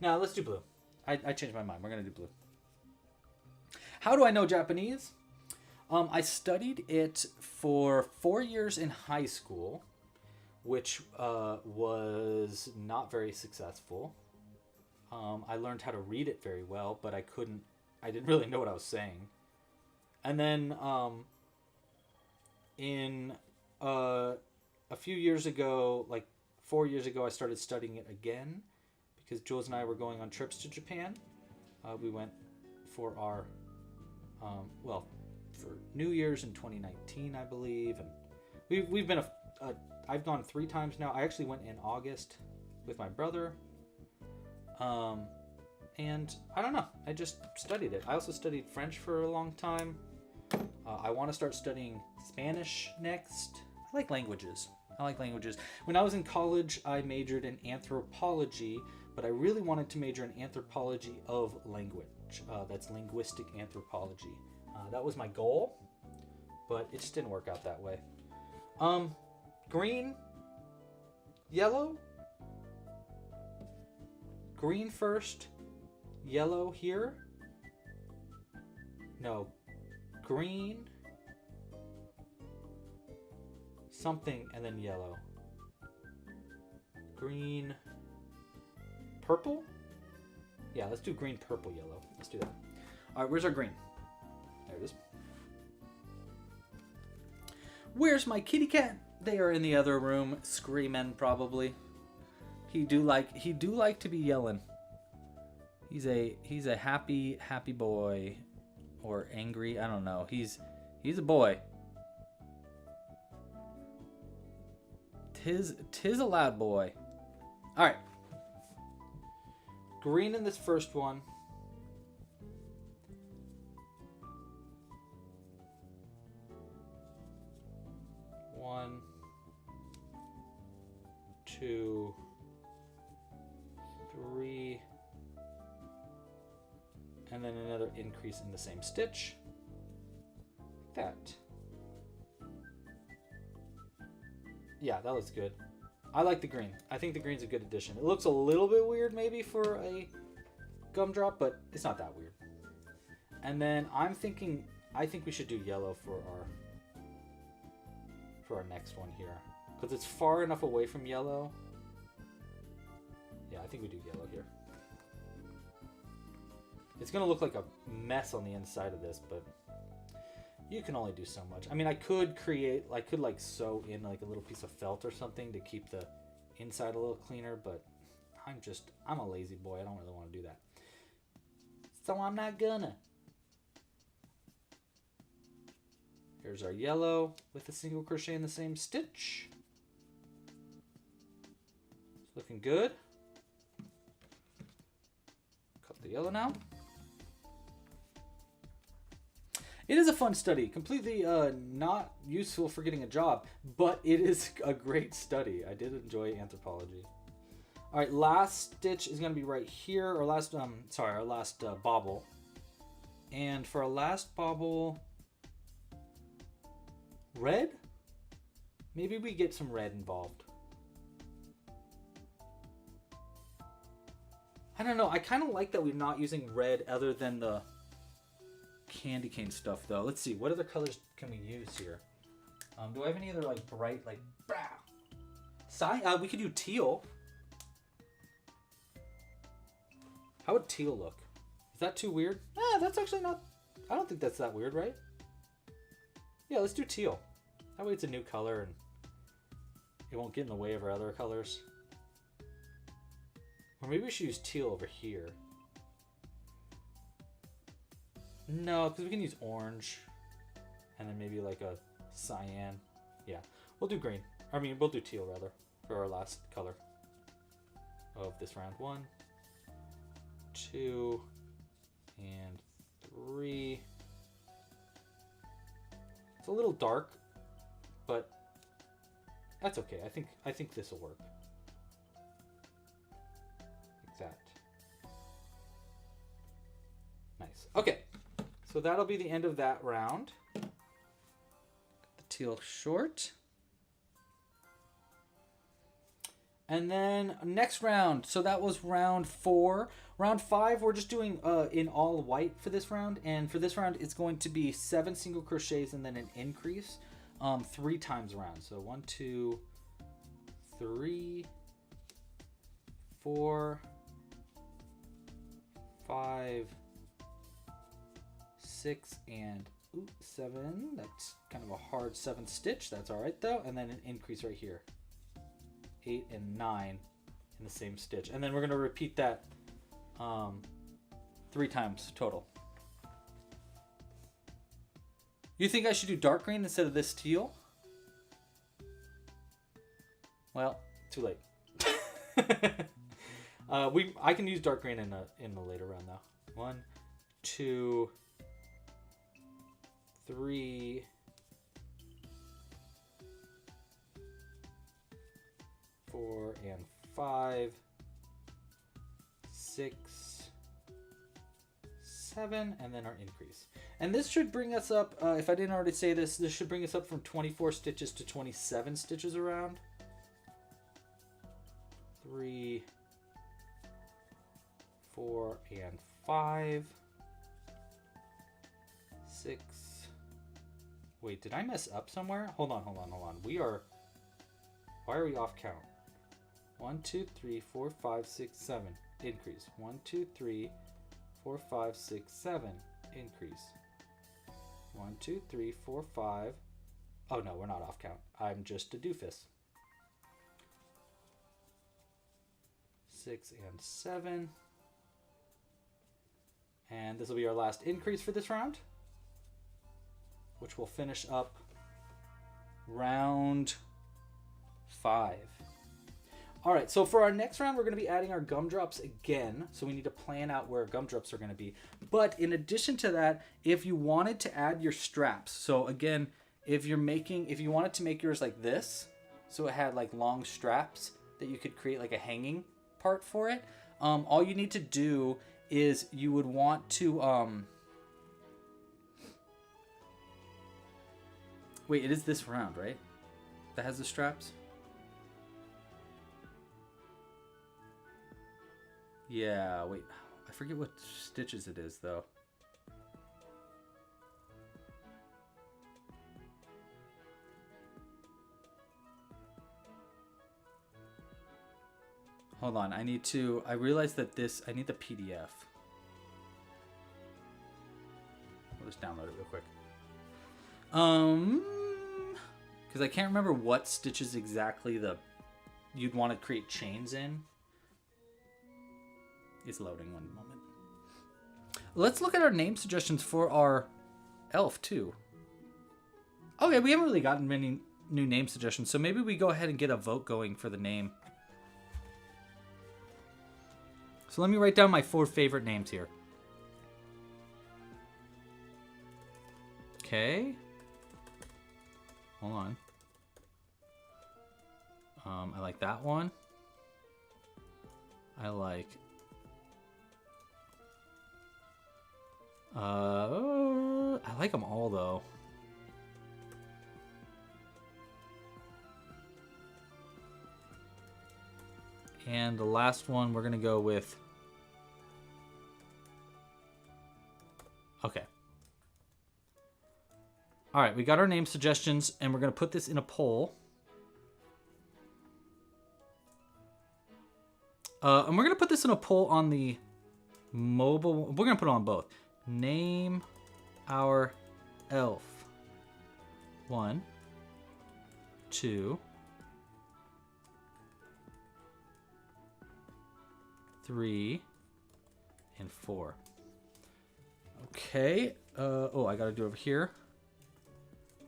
No, let's do blue. I changed my mind. We're going to do blue. How do I know Japanese? I studied it for 4 years in high school, which was not very successful. I learned how to read it very well, but I didn't really know what I was saying. And then a few years ago, like 4 years ago, I started studying it again because Jules and I were going on trips to Japan. We went for our, for New Year's in 2019, I believe. And we've been, I've gone 3 times now. I actually went in August with my brother. And I don't know, I just studied it. I also studied French for a long time. I want to start studying Spanish next. I like languages. I like languages. When I was in college, I majored in anthropology, but I really wanted to major in anthropology of language. That's linguistic anthropology. That was my goal, but it just didn't work out that way. Green, yellow, green first, yellow here. No, green, something, and then yellow. Green, purple? Yeah, let's do green, purple, yellow. Let's do that. All right, where's our green? There it is. Where's my kitty cat? They are in the other room, screaming probably. He do like to be yelling. He's a happy boy, or angry. I don't know. He's a boy. Tis a loud boy. All right. Green in this first one. One, two, three, and then another increase in the same stitch, like that. Yeah, that looks good. I like the green. I think the green's a good addition. It looks a little bit weird maybe for a gumdrop, but it's not that weird. And then I think we should do yellow for our next one here, because it's far enough away from yellow. Yeah, I think we do yellow here. It's gonna look like a mess on the inside of this, but you can only do so much. I mean, I could like sew in like a little piece of felt or something to keep the inside a little cleaner, but I'm a lazy boy. I don't really want to do that, so I'm not gonna. Here's our yellow with a single crochet in the same stitch. It's looking good. Cut the yellow now. It is a fun study, completely not useful for getting a job, but it is a great study. I did enjoy anthropology. All right, last stitch is going to be right here, our last bobble. And for our last bobble, red? Maybe we get some red involved. I don't know. I kind of like that we're not using red other than the candy cane stuff, though. Let's see. What other colors can we use here? Do I have any other like bright, like, we could do teal. How would teal look? Is that too weird? That's actually not. I don't think that's that weird, right? Yeah, let's do teal. That way it's a new color and it won't get in the way of our other colors. Or maybe we should use teal over here. No, because we can use orange. And then maybe like a cyan. Yeah, we'll do green. I mean, we'll do teal rather for our last color of this round. 1, 2, and 3. It's a little dark, but that's okay. I think this will work. Like that. Nice. Okay, so that'll be the end of that round. Cut the teal short. And then next round, so that was round 4. Round 5, we're just doing in all white for this round. And for this round, it's going to be 7 single crochets and then an increase 3 times around. So 1, 2, 3, 4, 5, 6, and 7. That's kind of a hard 7th stitch. That's all right, though. And then an increase right here. 8 and 9 in the same stitch. And then we're going to repeat that 3 times total. You think I should do dark green instead of this teal? Well, too late. I can use dark green in the later round though. 1, 2, 3, 4 and 5, 6, 7, and then our increase. And this should bring us up, if I didn't already say this, this should bring us up from 24 stitches to 27 stitches around. 3, 4, and 5, 6. Wait, did I mess up somewhere? Hold on. Why are we off count? 1, 2, 3, 4, 5, 6, 7. Increase. 1, 2, 3, 4, 5, 6, 7. Increase. 1, 2, 3, 4, 5. Oh no, we're not off count. I'm just a doofus. 6 and 7. And this will be our last increase for this round, which will finish up round 5. All right, so for our next round, we're going to be adding our gumdrops again. So we need to plan out where gumdrops are going to be. But in addition to that, if you wanted to add your straps, so again, if you wanted to make yours like this, so it had like long straps that you could create like a hanging part for it, all you need to do is you would want to, wait, it is this round, right? That has the straps? Yeah, wait, I forget what stitches it is though. Hold on, I realized that I need the PDF. I'll just download it real quick. Because I can't remember what stitches exactly you'd want to create chains in. It's loading, one moment. Let's look at our name suggestions for our elf too. Okay, we haven't really gotten many new name suggestions, so maybe we go ahead and get a vote going for the name. So let me write down my 4 favorite names here. Okay. Hold on. I like that one. I like... I like them all though. And the last one we're gonna go with. Okay. All right, we got our name suggestions, and we're gonna put this in a poll. And we're gonna put this in a poll on the mobile. We're gonna put it on both. Name our elf. 1, 2, 3, and 4. Okay. Oh, I gotta do it over here.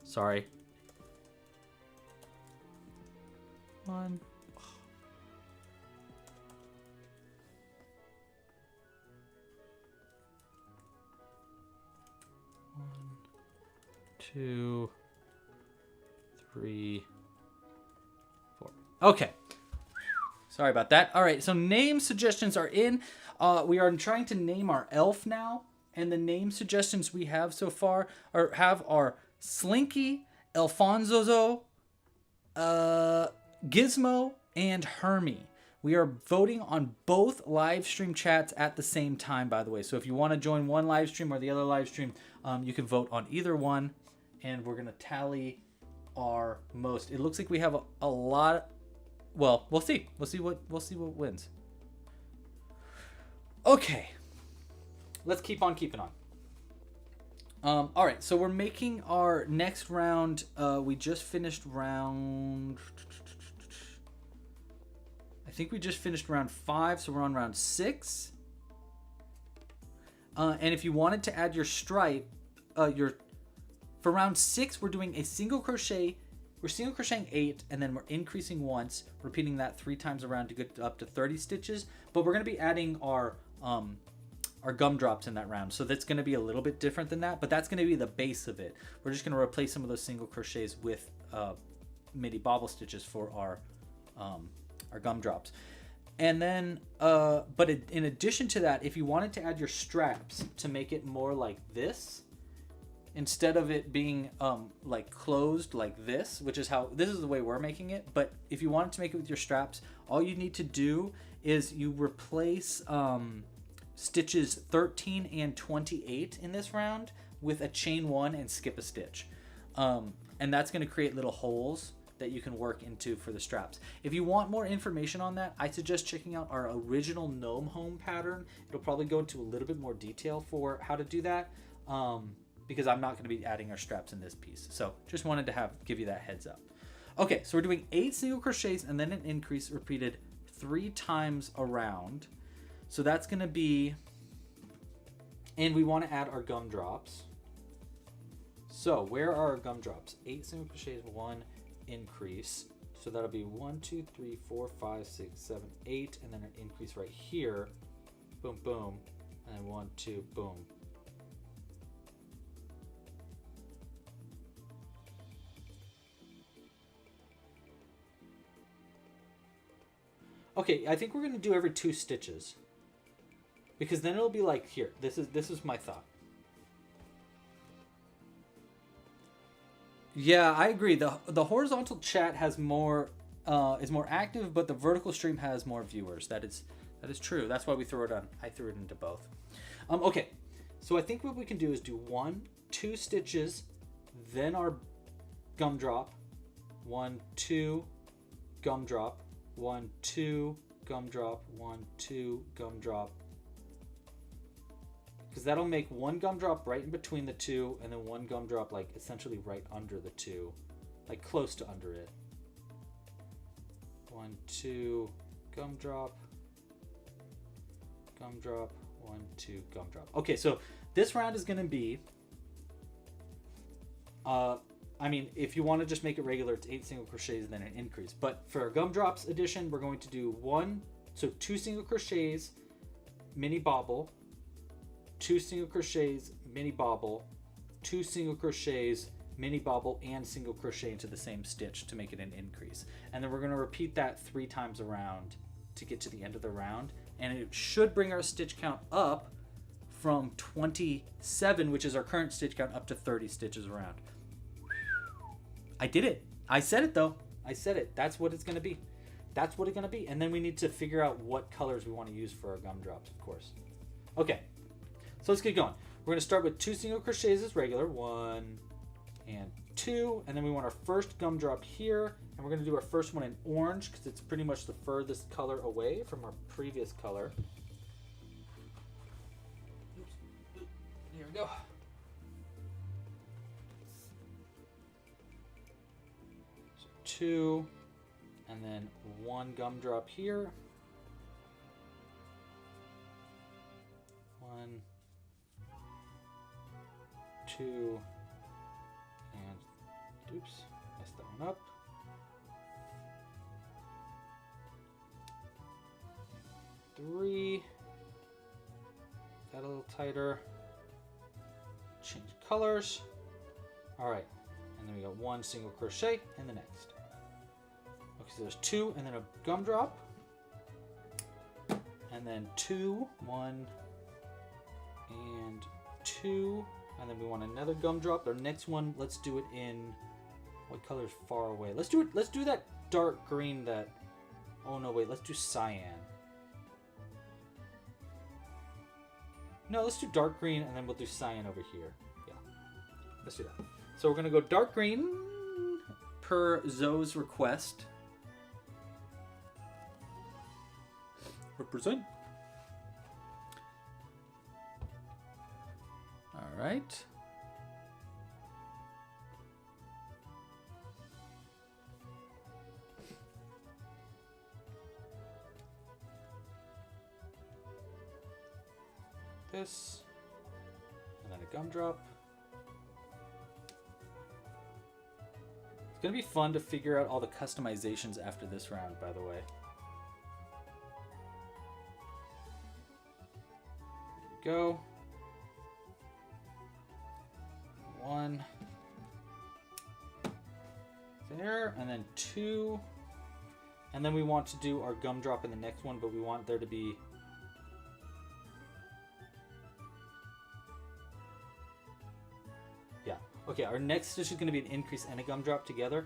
Sorry. 1. 2, 3, 4. Okay. Sorry about that. All right, so name suggestions are in. We are trying to name our elf now, and the name suggestions we have so far are Slinky, Alfonso, Gizmo, and Hermie. We are voting on both live stream chats at the same time, by the way. So if you want to join one live stream or the other live stream, you can vote on either one, and we're gonna tally our most. It looks like we have a lot. Well, we'll see. We'll see what wins. Okay, let's keep on keeping on. All right, so we're making our next round. We just finished round. I think we just finished round 5, so we're on round 6. And if you wanted to add your stripe, for round 6, we're doing a single crochet. We're single crocheting 8, and then we're increasing once, repeating that 3 times around to get up to 30 stitches. But we're going to be adding our gumdrops in that round, so that's going to be a little bit different than that. But that's going to be the base of it. We're just going to replace some of those single crochets with midi bobble stitches for our our gumdrops. And then, but in addition to that, if you wanted to add your straps to make it more like this, instead of it being like closed like this, which is how, this is the way we're making it. But if you wanted to make it with your straps, all you need to do is you replace stitches 13 and 28 in this round with a chain 1 and skip a stitch. And that's going to create little holes that you can work into for the straps. If you want more information on that, I suggest checking out our original gnome home pattern. It'll probably go into a little bit more detail for how to do that, because I'm not going to be adding our straps in this piece. So just wanted to give you that heads up. Okay, so we're doing 8 single crochets and then an increase repeated 3 times around. So that's going to be, and we want to add our gumdrops. So where are our gumdrops? 8 single crochets, 1 increase. So that'll be 1, 2, 3, 4, 5, 6, 7, 8, and then an increase right here. Boom, boom, and then 1, 2, boom. Okay, I think we're gonna do every 2 stitches, because then it'll be like here. This is my thought. Yeah, I agree. The horizontal chat has more is more active, but the vertical stream has more viewers. That is true. That's why we throw it on. I threw it into both. Okay, so I think what we can do is do 1, 2 stitches, then our gumdrop, 1, 2, gumdrop, 1, 2, gumdrop, 1, 2, gumdrop. Because that'll make 1 gumdrop right in between the 2, and then 1 gumdrop like essentially right under the 2, like close to under it. 1, 2, gumdrop, gumdrop, 1, 2, gumdrop. Okay, so this round is going to be, I mean, if you want to just make it regular, it's 8 single crochets and then an increase. But for our gumdrops edition, we're going to do 2 single crochets, mini bobble, 2 single crochets, mini bobble, 2 single crochets, mini bobble, and single crochet into the same stitch to make it an increase. And then we're going to repeat that 3 times around to get to the end of the round. And it should bring our stitch count up from 27, which is our current stitch count, up to 30 stitches around. I did it. I said it though. I said it. That's what it's going to be. That's what it's going to be. And then we need to figure out what colors we want to use for our gumdrops, of course. Okay. So let's get going. We're going to start with 2 single crochets as regular, 1 and 2, and then we want our first gumdrop here, and we're going to do our first one in orange because it's pretty much the furthest color away from our previous color. Oops. Here we go. So 2, and then 1 gumdrop here. 1, 2, and oops, messed that one up. 3, that a little tighter. Change colors. All right, and then we got 1 single crochet in the next. Okay, so there's 2, and then a gumdrop, and then 2, 1, and 2. And then we want another gumdrop. Our next one, let's do it in, what color is far away? Let's do that dark green that, oh no, wait, let's do cyan. No, let's do dark green and then we'll do cyan over here. Yeah, let's do that. So we're gonna go dark green per Zoe's request. Represent. All right. This, and then a gumdrop. It's gonna be fun to figure out all the customizations after this round, by the way. There we go. 1 there, and then 2, And then we want to do our gumdrop in the next one, but we want there to be... Yeah. Okay, our next stitch is going to be an increase and a gumdrop together,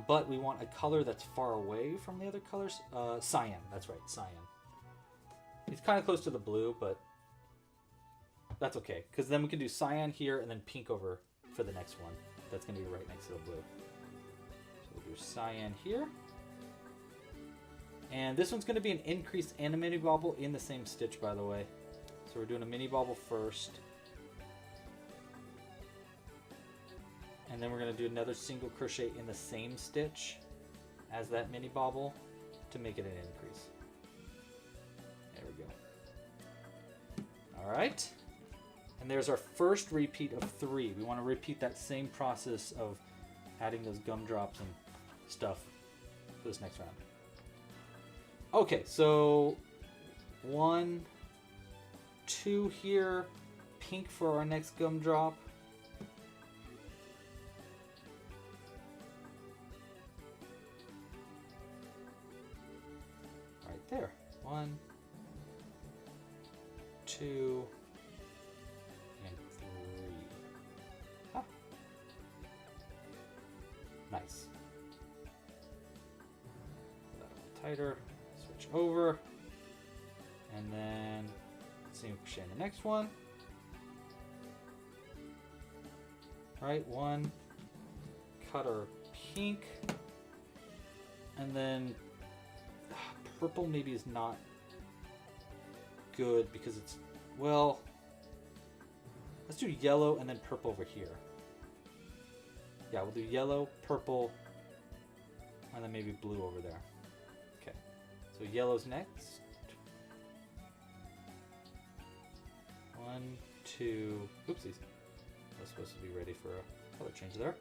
but we want a color that's far away from the other colors. Cyan, that's right, cyan. It's kind of close to the blue, but that's okay, because then we can do cyan here and then pink over for the next one. That's going to be right next to the blue. So we'll do cyan here. And this one's going to be an increase and a mini bobble in the same stitch, by the way. So we're doing a mini bobble first. And then we're going to do another single crochet in the same stitch as that mini bobble to make it an increase. There we go. All right. And there's our first repeat of 3. We want to repeat that same process of adding those gumdrops and stuff for this next round. Okay, so 1, 2 here, pink for our next gumdrop. Right there. 1, 2, and 3. Ah. Nice. That a little tighter. Switch over, and then single crochet in the next one. Right, 1, cut our pink, and then purple maybe is not good because it's, well, let's do yellow and then purple over here. Yeah, we'll do yellow, purple, and then maybe blue over there. Okay, so yellow's next. 1, 2, oopsies. I was supposed to be ready for a color change there.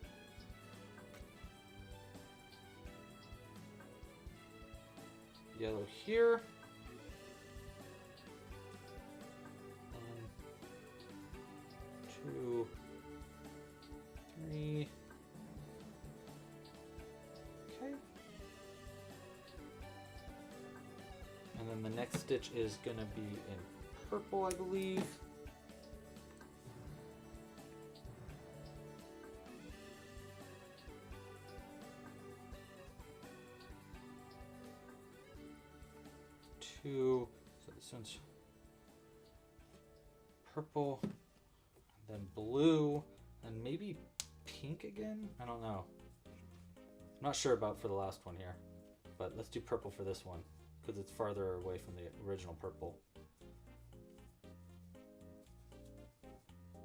Yellow here. 1, 2, 3. Okay. And then the next stitch is going to be in purple, I believe. So this one's purple, and then blue, and maybe pink again? I don't know. I'm not sure about for the last one here, but let's do purple for this one because it's farther away from the original purple.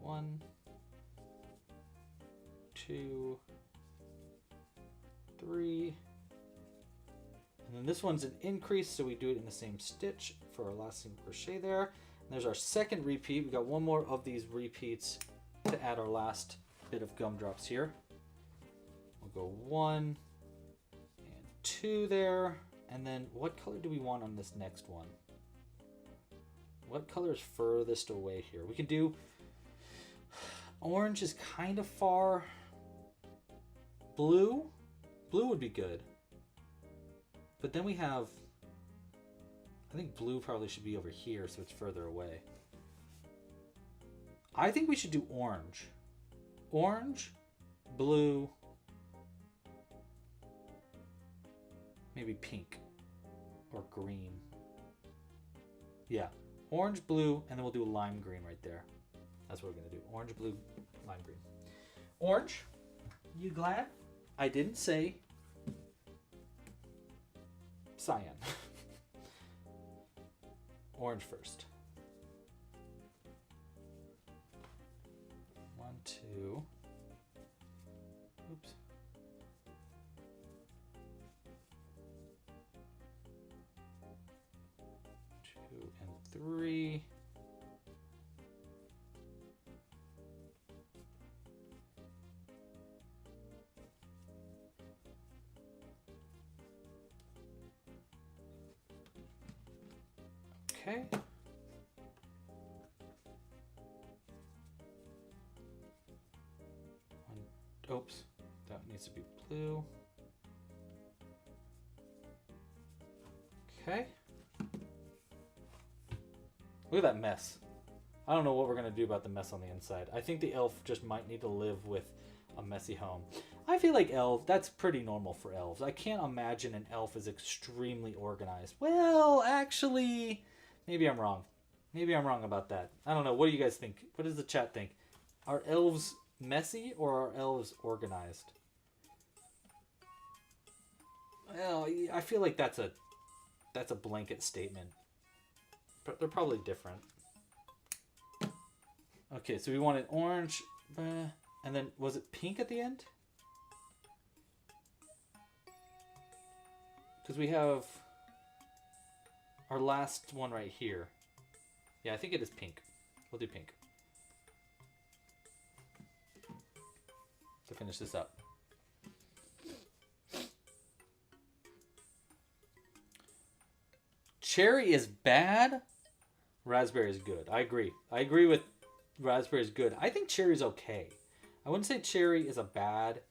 1, 2, 3. And then this one's an increase, so we do it in the same stitch for our last single crochet there. And there's our second repeat. We got one more of these repeats to add our last bit of gumdrops here. We'll go 1 and 2 there. And then what color do we want on this next one? What color is furthest away here? We can do orange is kind of far. Blue? Blue would be good. But then we have, I think blue probably should be over here so it's further away. I think we should do orange. Orange, blue, maybe pink or green. Yeah, orange, blue, and then we'll do a lime green right there. That's what we're gonna do. Orange, blue, lime green. Orange, you glad? I didn't say cyan. Orange first. 1, 2. Oops. 2 and 3. Okay. Oops, that needs to be blue. Okay. Look at that mess. I don't know what we're going to do about the mess on the inside. I think the elf just might need to live with a messy home. I feel like that's pretty normal for elves. I can't imagine an elf is extremely organized. Well, actually, maybe I'm wrong. Maybe I'm wrong about that. I don't know. What do you guys think? What does the chat think? Are elves messy or are elves organized? Well, I feel like that's a blanket statement. But they're probably different. Okay, so we wanted orange, and then was it pink at the end? Because we have our last one right here. Yeah, I think it is pink. We'll do pink. To finish this up. Cherry is bad. Raspberry is good. I agree. I agree with raspberry is good. I think cherry is okay. I wouldn't say cherry is a bad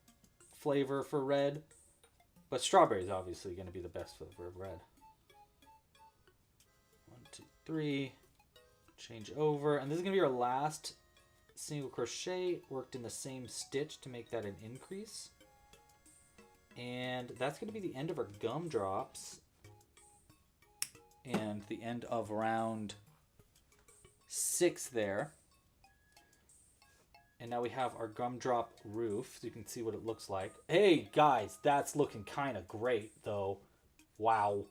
flavor for red, but strawberry is obviously going to be the best flavor of red. 1, 2, 3. Change over. And this is going to be our last single crochet worked in the same stitch to make that an increase. And that's going to be the end of our gumdrops. And the end of round 6 there. And now we have our gumdrop roof, so you can see what it looks like. Hey, guys, that's looking kind of great, though. Wow.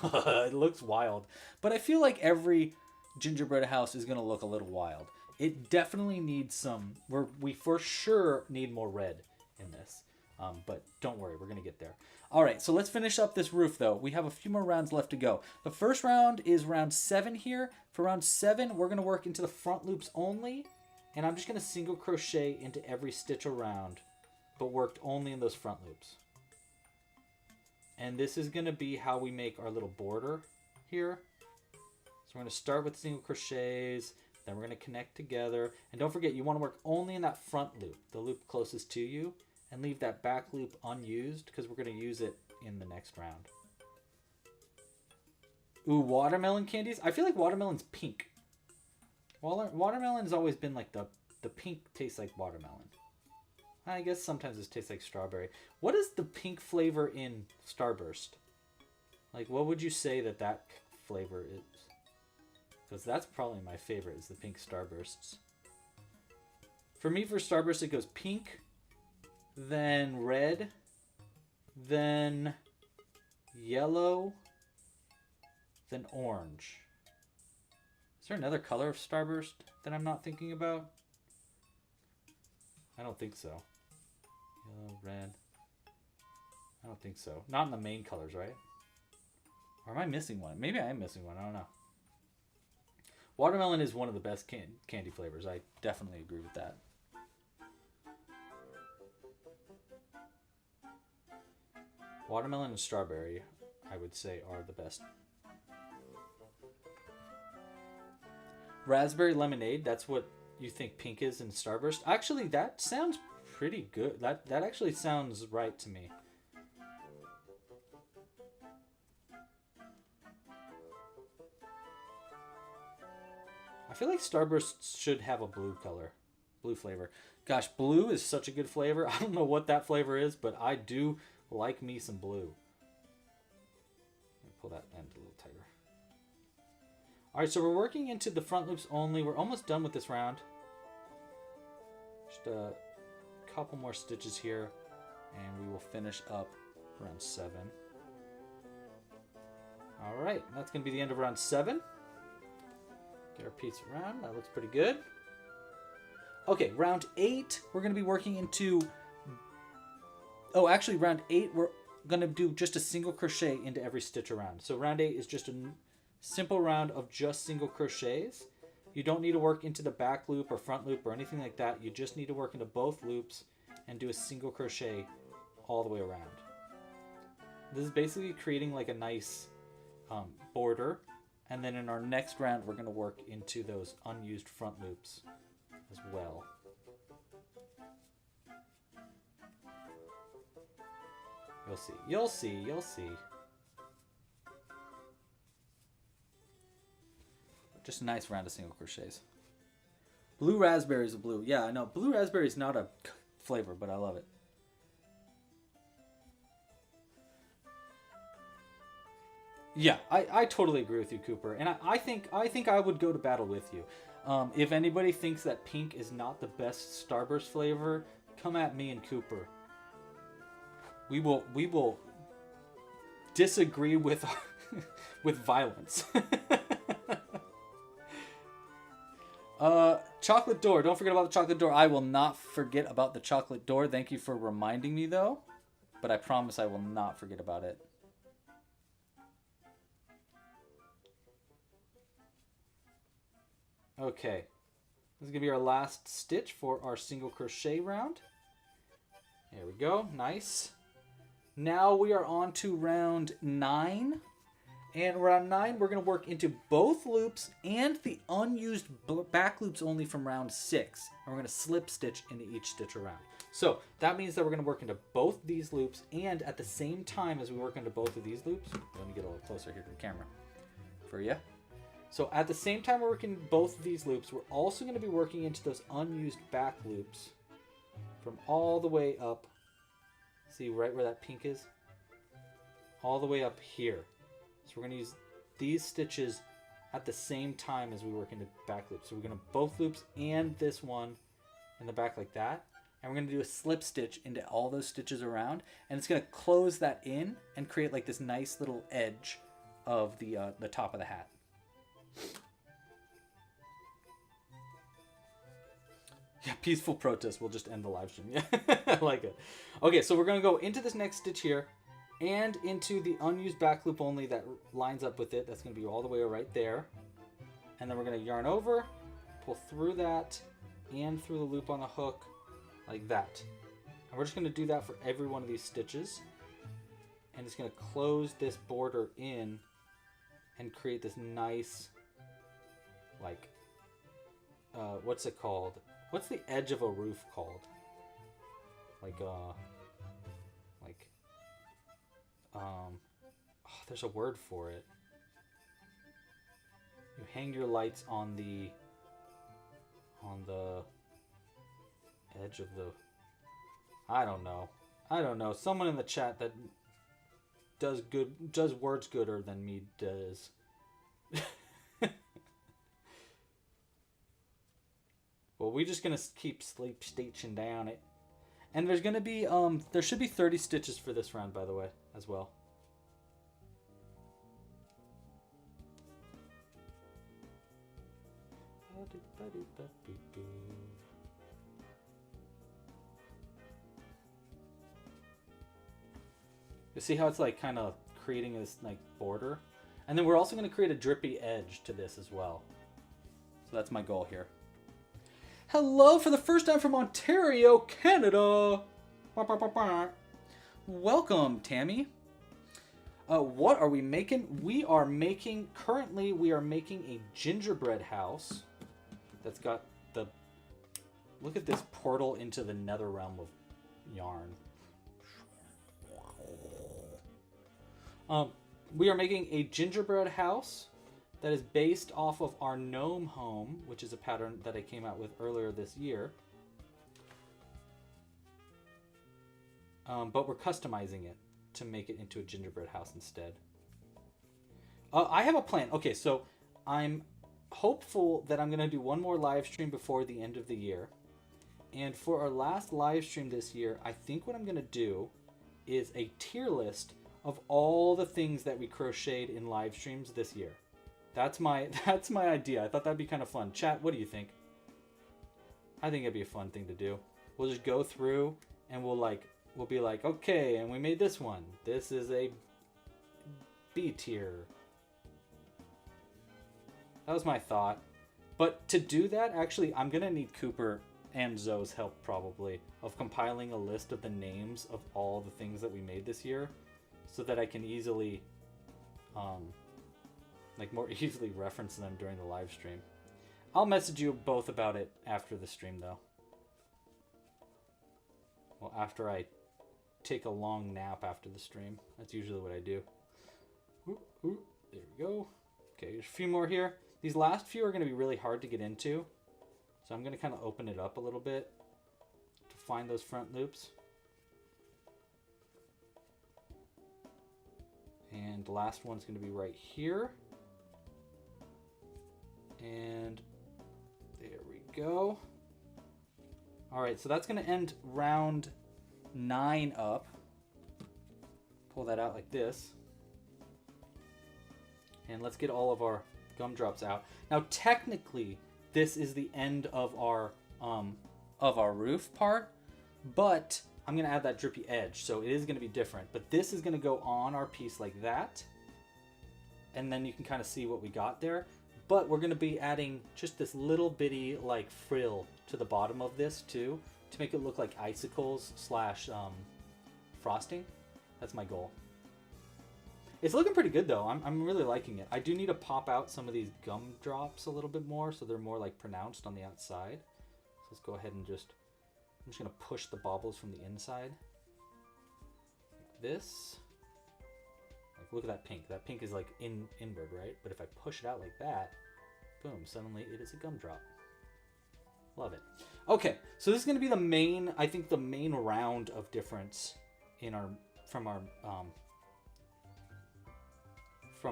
It looks wild. But I feel like every gingerbread house is going to look a little wild. It definitely needs some... We for sure need more red in this. But don't worry, we're going to get there. All right, so let's finish up this roof, though. We have a few more rounds left to go. The first round is round 7 here. For round 7, we're going to work into the front loops only. And I'm just going to single crochet into every stitch around, but worked only in those front loops. And this is going to be how we make our little border here. So we're going to start with single crochets, then we're going to connect together. And don't forget, you want to work only in that front loop, the loop closest to you, and leave that back loop unused because we're going to use it in the next round. Ooh, watermelon candies. I feel like watermelon's pink. Watermelon's always been like the pink tastes like watermelon. I guess sometimes it tastes like strawberry. What is the pink flavor in Starburst? Like, what would you say that flavor is? Because that's probably my favorite, is the pink Starbursts. For me, for Starburst, it goes pink, then red, then yellow, then orange. Is there another color of Starburst that I'm not thinking about? I don't think so. Yellow, red. I don't think so. Not in the main colors, right? Or am I missing one? Maybe I am missing one. I don't know. Watermelon is one of the best candy flavors. I definitely agree with that. Watermelon and strawberry, I would say, are the best. Raspberry lemonade, that's what you think pink is in Starburst. Actually, that sounds pretty good. That actually sounds right to me. I feel like Starburst should have a blue color. Blue flavor. Gosh, blue is such a good flavor. I don't know what that flavor is, but I do like me some blue. Let me pull that end a little tighter. All right, so we're working into the front loops only. We're almost done with this round. Just a couple more stitches here, and we will finish up round 7. All right, that's going to be the end of round 7. Get our piece around. That looks pretty good. Okay, round 8, we're going to be working into... Oh, actually, round 8, we're going to do just a single crochet into every stitch around. So round 8 is just a simple round of just single crochets. You don't need to work into the back loop or front loop or anything like that. You just need to work into both loops and do a single crochet all the way around. This is basically creating like a nice border. And then in our next round, we're going to work into those unused front loops as well. You'll see. You'll see. You'll see. Just a nice round of single crochets. Blue raspberry is a blue. Yeah, I know. Blue raspberry is not a flavor, but I love it. Yeah, I totally agree with you, Cooper. And I think I would go to battle with you. If anybody thinks that pink is not the best Starburst flavor, come at me and Cooper. We will disagree with with violence. Chocolate door. Don't forget about the chocolate door. I will not forget about the chocolate door. Thank you for reminding me, though. But I promise I will not forget about it. Okay. This is going to be our last stitch for our single crochet round. There we go. Nice. Now we are on to round 9. And round 9, we're going to work into both loops and the unused back loops only from round 6. And we're going to slip stitch into each stitch around. So that means that we're going to work into both these loops, and at the same time as we work into both of these loops, let me get a little closer here to the camera for you. So at the same time we're working both of these loops, we're also going to be working into those unused back loops from all the way up. See right where that pink is? All the way up here. So we're going to use these stitches at the same time as we work into back loops. So we're going to both loops and this one in the back like that. And we're going to do a slip stitch into all those stitches around. And it's going to close that in and create like this nice little edge of the top of the hat. Yeah, peaceful protest. We'll just end the live stream. Yeah, I like it. Okay, so we're going to go into this next stitch here and into the unused back loop only that lines up with it. That's going to be all the way right there. And then we're going to yarn over, pull through that, and through the loop on the hook, like that. And we're just going to do that for every one of these stitches. And it's going to close this border in and create this nice, like, what's it called? What's the edge of a roof called? There's a word for it. You hang your lights on the edge of the, I don't know. Someone in the chat that does words gooder than me does. Well, we're just gonna keep sleep stitching down it. And there's gonna be there should be 30 stitches for this round, by the way, as well. You see how it's like kind of creating this like border? And then we're also going to create a drippy edge to this as well. So that's my goal here. Hello for the first time from Ontario, Canada. Welcome, Tammy. What are we making? Currently we are making a gingerbread house that's got the, look at this portal into the nether realm of yarn. We are making a gingerbread house that is based off of our gnome home, which is a pattern that I came out with earlier this year. But we're customizing it to make it into a gingerbread house instead. I have a plan. Okay, so I'm hopeful that I'm going to do one more live stream before the end of the year. And for our last live stream this year, I think what I'm going to do is a tier list of all the things that we crocheted in live streams this year. That's my idea. I thought that'd be kind of fun. Chat, what do you think? I think it'd be a fun thing to do. We'll just go through and we'll be like, okay, and we made this one. This is a B tier. That was my thought. But to do that, actually, I'm gonna need Cooper and Zoe's help probably of compiling a list of the names of all the things that we made this year, so that I can easily, more easily reference them during the live stream. I'll message you both about it after the stream, though. Well, after I take a long nap after the stream. That's usually what I do. Ooh, there we go. Okay, there's a few more here. These last few are going to be really hard to get into. So I'm going to kind of open it up a little bit to find those front loops. And the last one's going to be right here. And there we go. All right, so that's going to end round 9 up. Pull that out like this. And let's get all of our gumdrops out. Now, technically, this is the end of our roof part, but I'm going to add that drippy edge, so it is going to be different. But this is going to go on our piece like that, and then you can kind of see what we got there. But we're going to be adding just this little bitty like frill to the bottom of this too, to make it look like icicles slash frosting. That's my goal. It's looking pretty good though. I'm really liking it. I do need to pop out some of these gumdrops a little bit more so they're more like pronounced on the outside. So let's go ahead and I'm just going to push the baubles from the inside. Like this. Like, look at that pink. That pink is like inward, right? But if I push it out like that, boom, suddenly it is a gumdrop. Love it. Okay, so this is going to be the main, I think the main round of difference in from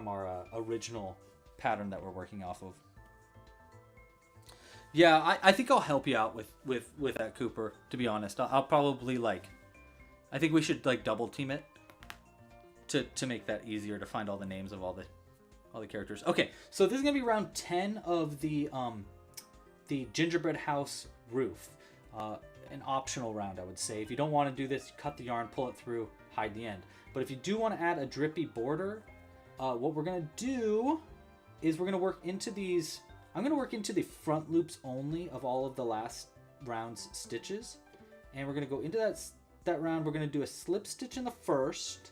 our original pattern that we're working off of. Yeah, I think I'll help you out with that, Cooper, to be honest. I'll probably I think we should double team it to make that easier to find all the names of all the characters. Okay, so this is gonna be round 10 of the Gingerbread House roof. An optional round, I would say. If you don't want to do this, cut the yarn, pull it through, hide the end. But if you do want to add a drippy border, what we're gonna do is we're gonna work into these. I'm gonna work into the front loops only of all of the last round's stitches, and we're gonna go into that round. We're gonna do a slip stitch in the first.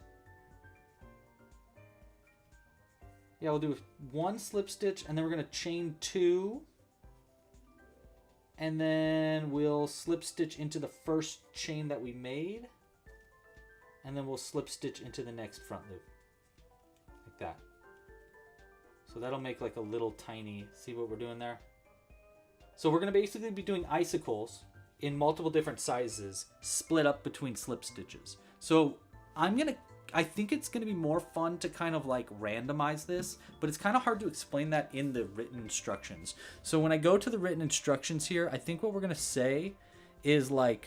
Yeah, we'll do 1 slip stitch, and then we're going to chain 2. And then we'll slip stitch into the first chain that we made. And then we'll slip stitch into the next front loop. Like that. So that'll make like a little tiny, see what we're doing there? So we're going to basically be doing icicles in multiple different sizes, split up between slip stitches. So I think it's going to be more fun to kind of randomize this, but it's kind of hard to explain that in the written instructions. So when I go to the written instructions here, I think what we're going to say is the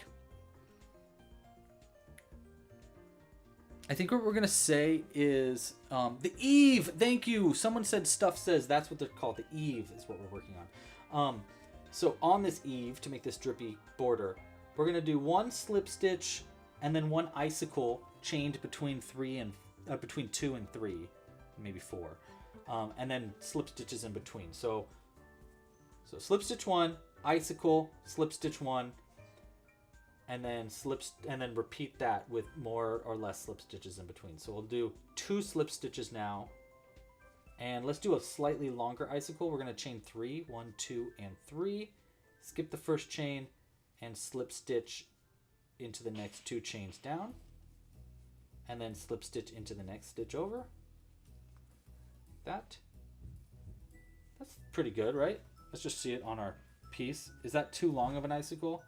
eave. Thank you. Someone said Stuff Says that's what they're called. The eave is what we're working on. So on this eave, to make this drippy border, we're going to do 1 slip stitch and then 1 icicle chained between 2 and 3, maybe 4, and then slip stitches in between. So slip stitch 1, icicle, slip stitch 1, and then repeat that with more or less slip stitches in between. So we'll do 2 slip stitches now, and let's do a slightly longer icicle. We're going to chain 3, 1, 2, and 3, skip the first chain, and slip stitch into the next 2 chains down, and then slip stitch into the next stitch over. That's pretty good, right? Let's just see it on our piece. Is that too long of an icicle?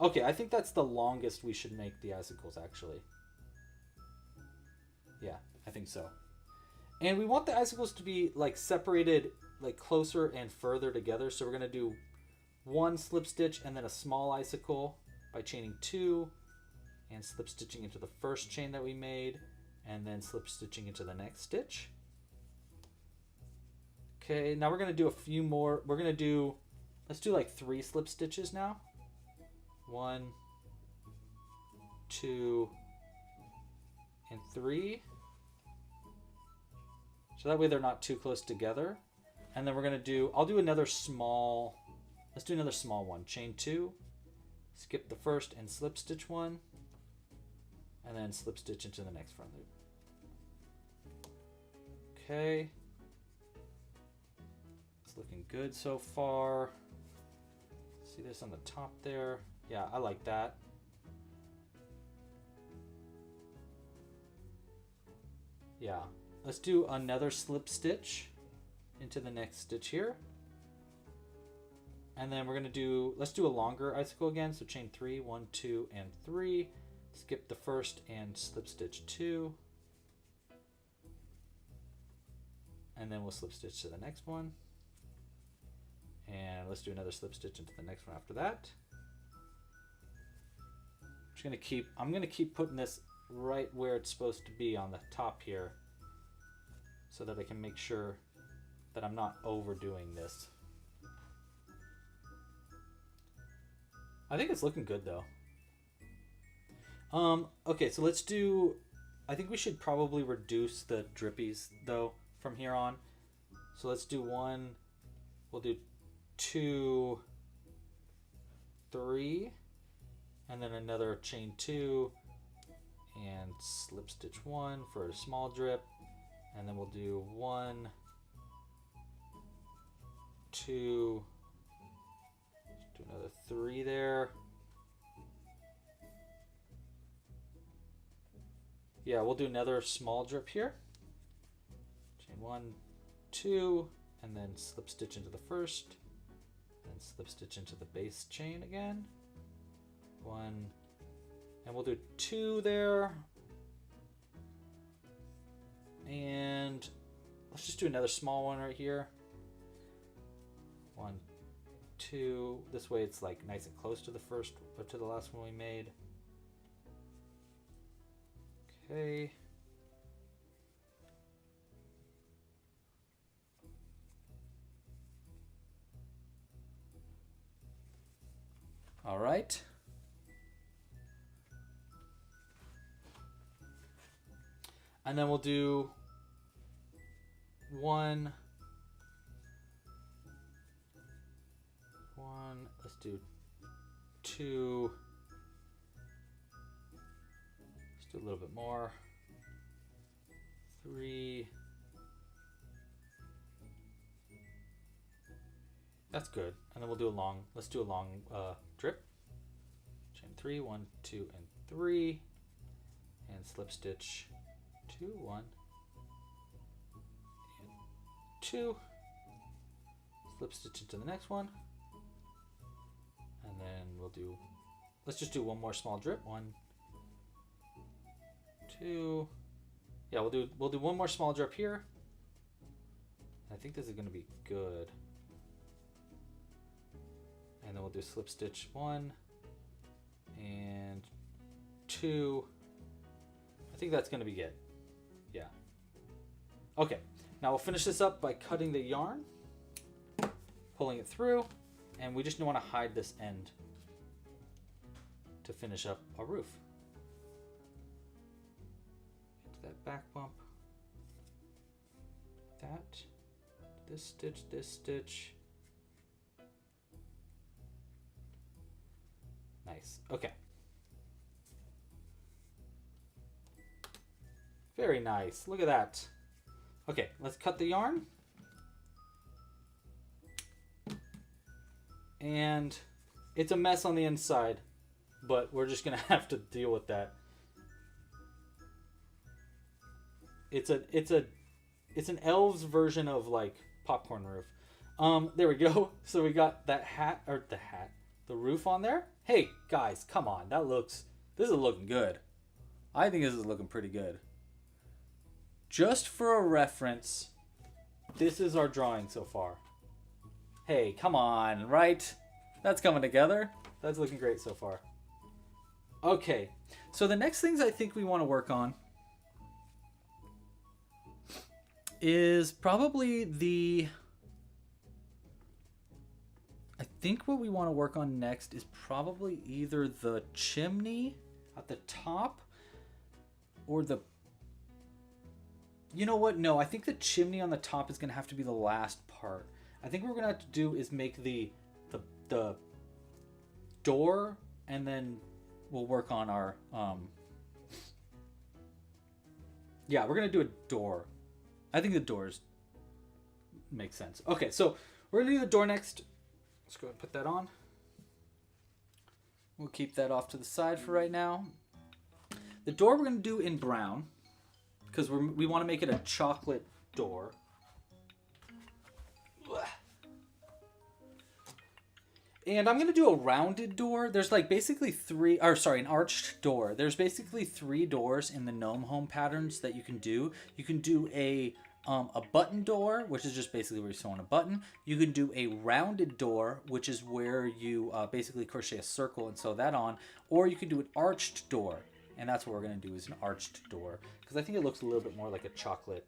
Okay, I think that's the longest we should make the icicles, actually. Yeah, I think so. And we want the icicles to be separated closer and further together. So we're going to do 1 slip stitch and then a small icicle by chaining 2 and slip stitching into the first chain that we made, and then slip stitching into the next stitch. Okay, now we're going to do a few more. Let's do 3 slip stitches now. 1, 2, and 3. So that way they're not too close together. And then we're going to I'll do another small, let's do another small one. Chain 2, skip the first and slip stitch 1, and then slip stitch into the next front loop. Okay. It's looking good so far. See this on the top there? Yeah, I like that. Yeah. Let's do another slip stitch into the next stitch here. And then we're going to do, let's do a longer icicle again. So chain 3, 1, 2, and 3. Skip the first and slip stitch 2. And then we'll slip stitch to the next one. And let's do another slip stitch into the next one after that. I'm gonna keep putting this right where it's supposed to be on the top here, so that I can make sure that I'm not overdoing this. I think it's looking good though. Okay, so let's do, I think we should probably reduce the drippies though from here on. So let's do 1, we'll do 2, 3, and then another chain 2 and slip stitch 1 for a small drip, and then we'll do 1, 2, let's do another 3 there. Yeah, we'll do another small drip here. Chain 1, 2, and then slip stitch into the first, and slip stitch into the base chain again. 1, and we'll do 2 there. And let's just do another small one right here. 1, 2. This way it's like nice and close to the first or to the last one we made. Okay. All right. And then we'll do 1, let's do 2, let's do a little bit more, 3, that's good. And then we'll do a long, let's do a long drip. Chain 3, 1, 2, and 3, and slip stitch 2, 1, and 2, slip stitch into the next one, and then we'll do, let's just do one more small drip. 1, 2, yeah, we'll do one more small drip here. I think this is going to be good. And then we'll do slip stitch 1 and 2. I think that's going to be good. Yeah. Okay, now we'll finish this up by cutting the yarn, pulling it through, and we just want to hide this end to finish up our roof. Into that back bump. That. This stitch, this stitch. Nice. Okay. Very nice. Look at that. Okay, let's cut the yarn. And it's a mess on the inside, but we're just gonna have to deal with that. It's an elves version of like popcorn roof. There we go. So we got that the roof on there. Hey guys, come on. This is looking good. I think this is looking pretty good. Just for a reference, this is our drawing so far. Hey, come on, right? That's coming together. That's looking great so far. Okay, so the next things I think we want to work on is probably I think what we want to work on next is probably either the chimney at the top or you know what? No, I think the chimney on the top is going to have to be the last part. I think what we're going to have to do is make the door, and then we'll work on our yeah, we're going to do a door. I think the doors make sense. Okay, so we're going to do the door next. Let's go ahead and put that on. We'll keep that off to the side for right now. The door we're going to do in brown, because we want to make it a chocolate door. And I'm going to do a rounded door. There's like basically an arched door. There's basically 3 doors in the gnome home patterns that you can do. You can do a button door, which is just basically where you sew on a button. You can do a rounded door, which is where you basically crochet a circle and sew that on. Or you can do an arched door. And that's what we're going to do, is an arched door. Because I think it looks a little bit more like a chocolate,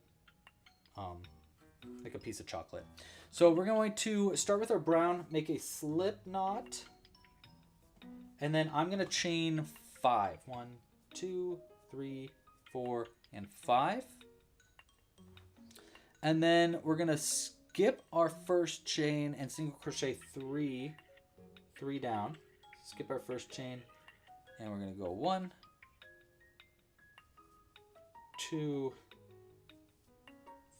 like a piece of chocolate. So we're going to start with our brown, make a slip knot. And then I'm going to chain 5. 1, 2, 3, 4, and 5. And then we're going to skip our first chain and single crochet 3 down. Skip our first chain. And we're going to go 1, 2,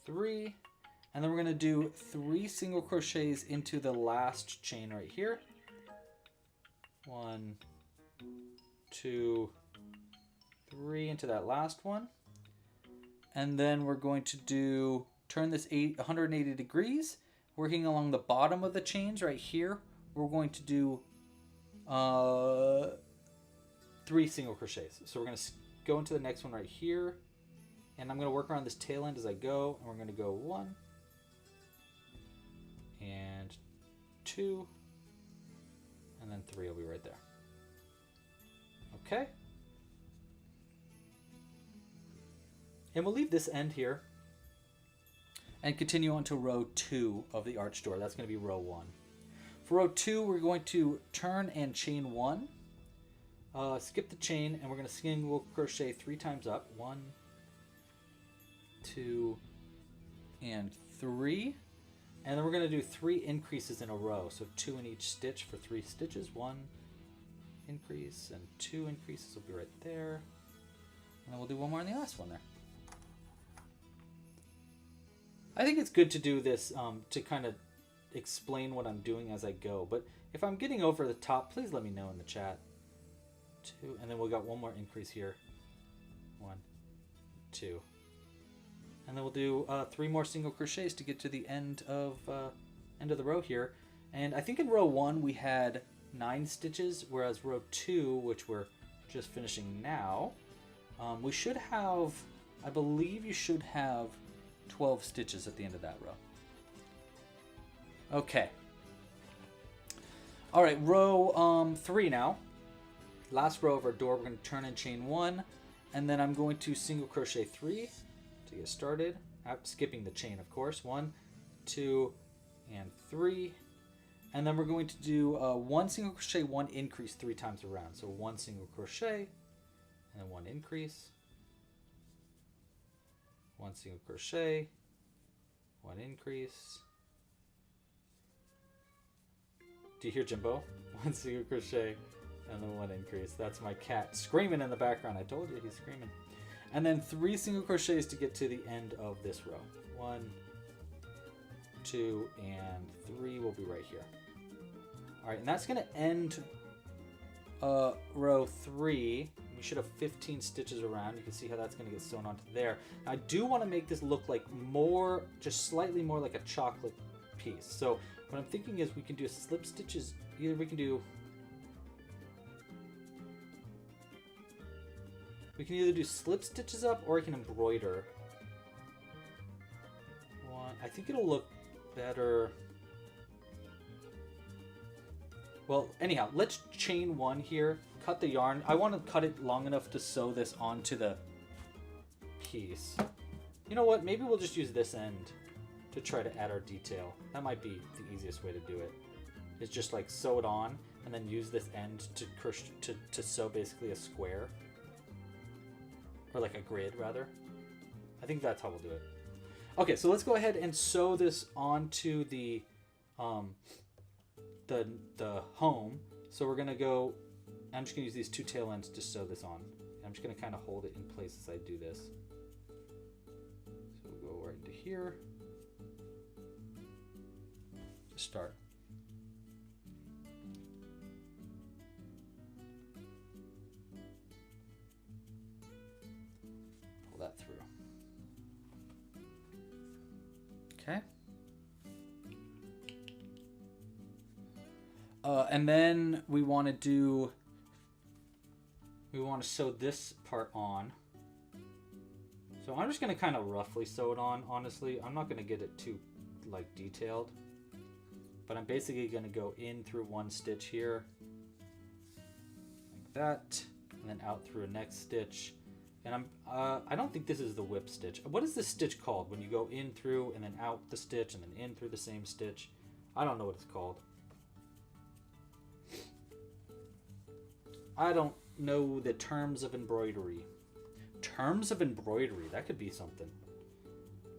3, and then we're going to do 3 single crochets into the last chain right here. 1, 2, 3 into that last one. And then we're going to turn this 180 degrees, working along the bottom of the chains right here. We're going to do 3 single crochets. So we're going to go into the next one right here. And I'm going to work around this tail end as I go. And we're going to go 1 and 2. And then 3 will be right there. Okay. And we'll leave this end here. And continue on to row 2 of the arch door. That's going to be row 1. For row 2, we're going to turn and chain 1. Skip the chain, and we're going to single crochet 3 times up. 1, 2, and 3. And then we're going to do 3 increases in a row. So 2 in each stitch for 3 stitches. 1 increase and 2 increases will be right there. And then we'll do 1 more in the last one there. I think it's good to do this to kind of explain what I'm doing as I go. But if I'm getting over the top, please let me know in the chat. 2, and then we got 1 more increase here. 1, 2. And then we'll do 3 more single crochets to get to the end of the row here. And I think in row 1 we had 9 stitches, whereas row 2, which we're just finishing now, we should have, I believe you should have 12 stitches at the end of that row. Okay. All right, row 3 now. Last row of our door, we're going to turn and chain 1, and then I'm going to single crochet 3 to get started. Skipping the chain, of course. 1, 2, and 3. And then we're going to do 1 single crochet, 1 increase 3 times around. So 1 single crochet, and then 1 increase. 1 single crochet, 1 increase. Do you hear Jimbo? 1 single crochet, and then 1 increase. That's my cat screaming in the background. I told you he's screaming. And then 3 single crochets to get to the end of this row. 1, 2, and 3 will be right here. All right, and that's going to end row 3. We should have 15 stitches around. You can see how that's going to get sewn onto there. Now, I do want to make this look like more, just slightly more like a chocolate piece. So what I'm thinking is we can do slip stitches. Either we can either do slip stitches up, or I can embroider. I think it'll look better. Well, anyhow, let's chain 1 here. Cut the yarn. I want to cut it long enough to sew this onto the piece. You know what? Maybe we'll just use this end to try to add our detail. That might be the easiest way to do it. Is just like sew it on and then use this end to sew basically a square. Or like a grid, rather. I think that's how we'll do it. Okay, so let's go ahead and sew this onto the home. So we're gonna go. I'm just gonna use these 2 tail ends to sew this on. I'm just gonna kind of hold it in place as I do this. So we'll go right into here. Just start. Pull that through. Okay. And then we want to sew this part on. So I'm just going to kind of roughly sew it on, honestly. I'm not going to get it too like detailed. But I'm basically going to go in through one stitch here. Like that. And then out through a next stitch. And I don't think this is the whip stitch. What is this stitch called? When you go in through and then out the stitch and then in through the same stitch. I don't know what it's called. I don't know the terms of embroidery. Terms of embroidery, that could be something.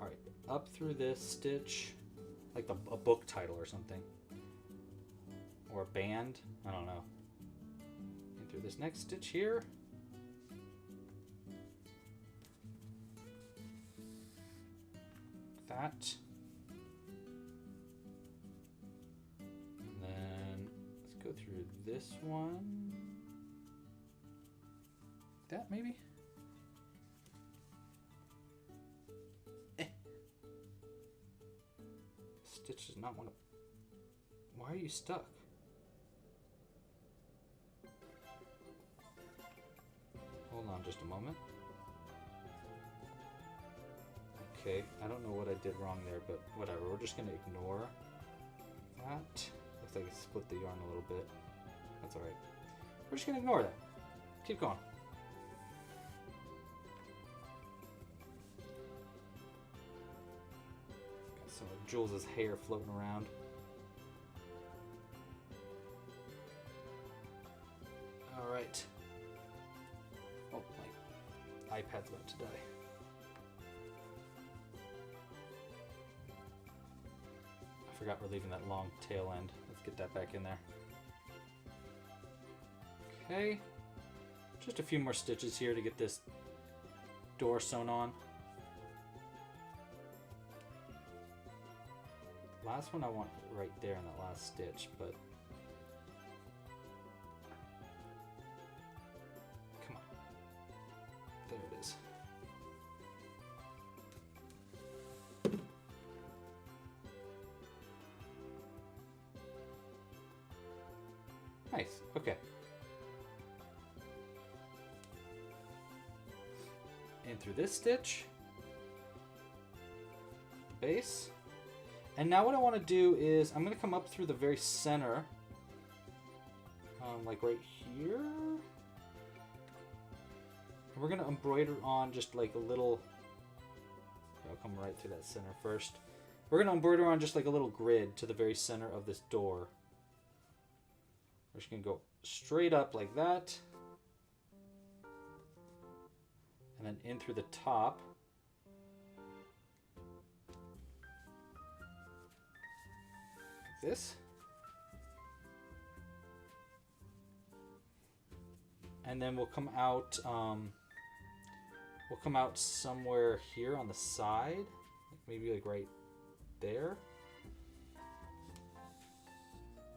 All right, up through this stitch, like a book title or something. Or a band, I don't know. In through this next stitch here. That. And then let's go through this one. That maybe? Stitch does not want to. Why are you stuck? Hold on just a moment. Okay, I don't know what I did wrong there, but whatever. We're just going to ignore that. Looks like it split the yarn a little bit. That's alright. We're just going to ignore that. Keep going. Got some of Jules' hair floating around. Alright. Oh, my iPad's about to die. I forgot we're leaving that long tail end. Let's get that back in there. Okay. Just a few more stitches here to get this door sewn on. Last one I want right there in that last stitch, but come on. There it is. Nice, okay. In through this stitch, the base. And now what I want to do is I'm going to come up through the very center, like right here. And we're going to embroider on just like a little, I'll come right through that center first. We're going to embroider on just like a little grid to the very center of this door. We're just going to go straight up like that. And then in through the top. Like this. And then we'll come out somewhere here on the side. Like maybe like right there.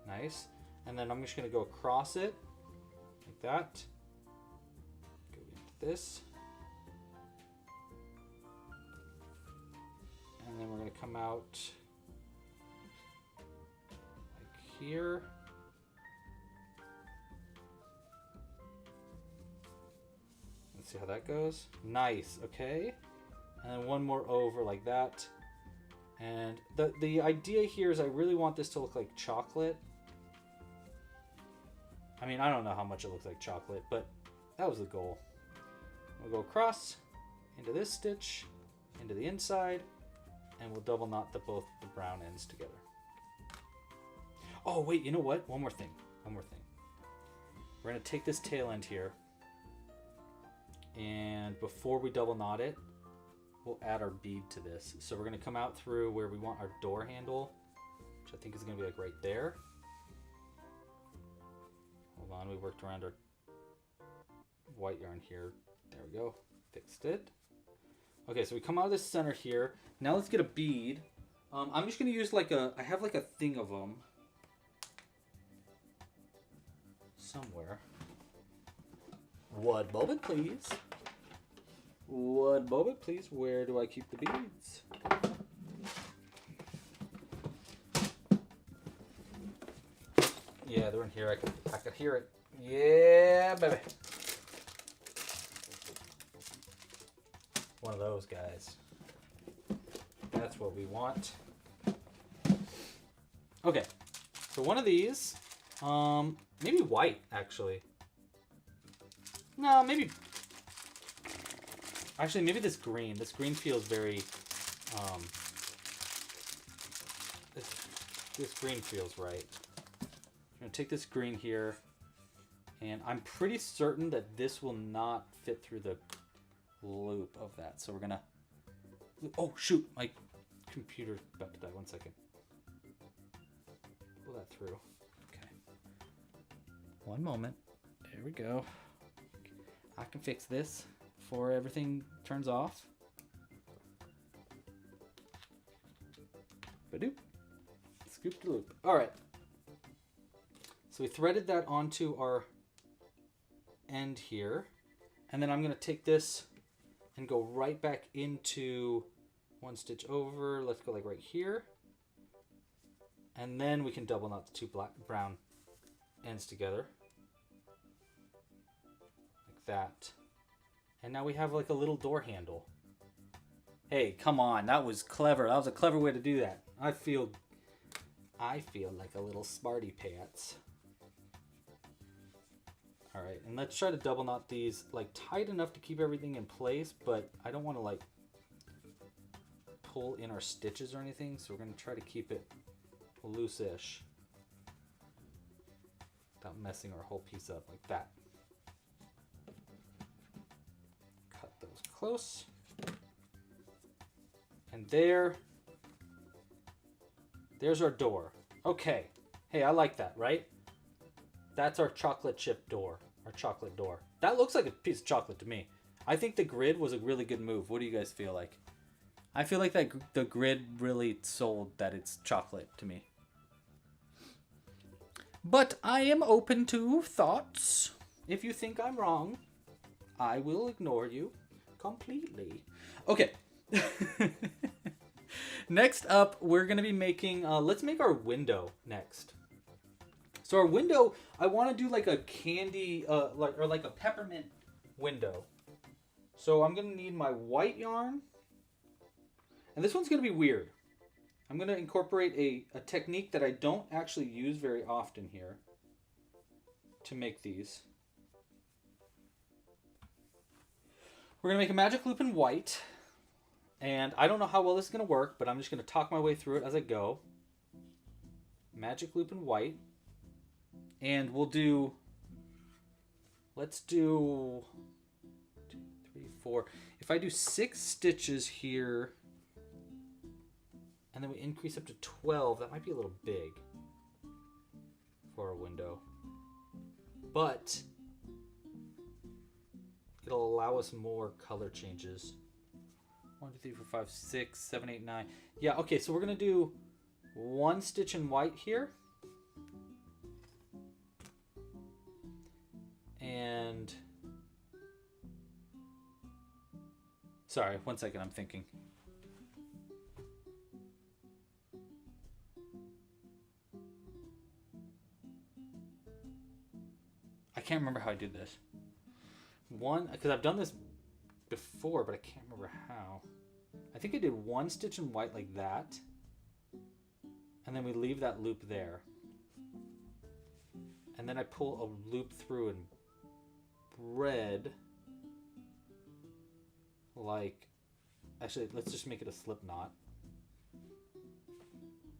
Nice. And then I'm just going to go across it, like that. Go into this. And then we're going to come out like here. Let's see how that goes. Nice, okay. And then one more over like that. And the idea here is I really want this to look like chocolate. I mean, I don't know how much it looks like chocolate, but that was the goal. We'll go across into this stitch, into the inside, and we'll double knot both the brown ends together. Oh, wait, you know what? One more thing. We're going to take this tail end here, and before we double knot it, we'll add our bead to this. So we're going to come out through where we want our door handle, which I think is going to be like right there. Hold on, we worked around our white yarn here. There we go, fixed it. Okay, so we come out of the center here. Now let's get a bead. I'm just gonna use I have like a thing of them somewhere. One moment, please. One moment, please. Where do I keep the beads? Yeah, together in here. I could hear it. Yeah, baby. One of those guys. That's what we want. Okay, so one of these, maybe white actually. No, maybe. Actually, maybe this green. This green feels very. This green feels right. I'm gonna take this green here, and I'm pretty certain that this will not fit through the loop of that. So we're gonna. Oh shoot! My computer's about to die. 1 second. Pull that through. Okay. One moment. There we go. I can fix this before everything turns off. Badoop. Scoop the loop. All right. So we threaded that onto our end here. And then I'm going to take this and go right back into one stitch over. Let's go like right here. And then we can double knot the two brown ends together. Like that. And now we have like a little door handle. Hey, come on. That was clever. That was a clever way to do that. I feel like a little smarty pants. All right, and let's try to double knot these like tight enough to keep everything in place, but I don't want to like pull in our stitches or anything, so we're going to try to keep it loose-ish without messing our whole piece up like that. Cut those close. And there's our door. Okay. Hey, I like that, right? That's our chocolate chip door. Our chocolate door. That looks like a piece of chocolate to me. I think the grid was a really good move. What do you guys feel like? I feel like that the grid really sold that it's chocolate to me. But I am open to thoughts. If you think I'm wrong, I will ignore you completely. Okay. Next up, we're going to be making, let's make our window next. So our window, I want to do like a candy, like a peppermint window. So I'm going to need my white yarn. And this one's going to be weird. I'm going to incorporate a technique that I don't actually use very often here to make these. We're going to make a magic loop in white. And I don't know how well this is going to work, but I'm just going to talk my way through it as I go. Magic loop in white. And we'll do, let's do 2, 3, 4. If I do 6 stitches here, and then we increase up to 12, that might be a little big for a window. But it'll allow us more color changes. 1, 2, 3, 4, 5, 6, 7, 8, 9. Yeah, okay, so we're going to do 1 stitch in white here. And sorry, 1 second, I'm thinking. I can't remember how I did this. Because I've done this before, but I can't remember how. I think I did 1 stitch in white like that, and then we leave that loop there. And then I pull a loop through in red, like, actually, let's just make it a slip knot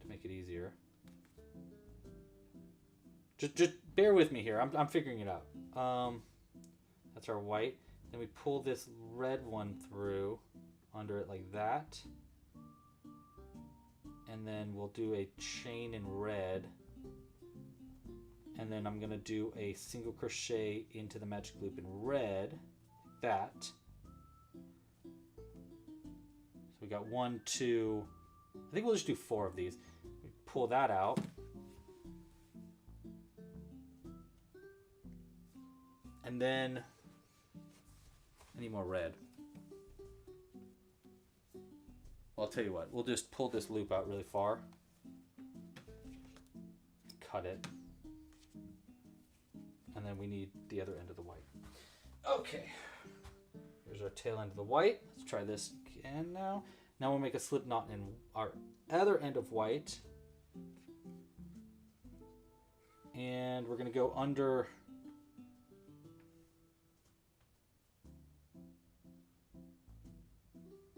to make it easier. Just bear with me here. I'm figuring it out. That's our white. Then we pull this red one through under it like that. And then we'll do a chain in red. And then I'm going to do a single crochet into the magic loop in red, like that. So we got 1, 2, I think we'll just do 4 of these. We pull that out. And then I need more red. Well, I'll tell you what, we'll just pull this loop out really far. Cut it. then we need the other end of the white. Okay, here's our tail end of the white. Let's try this again now. Now we'll make a slip knot in our other end of white. And we're going to go under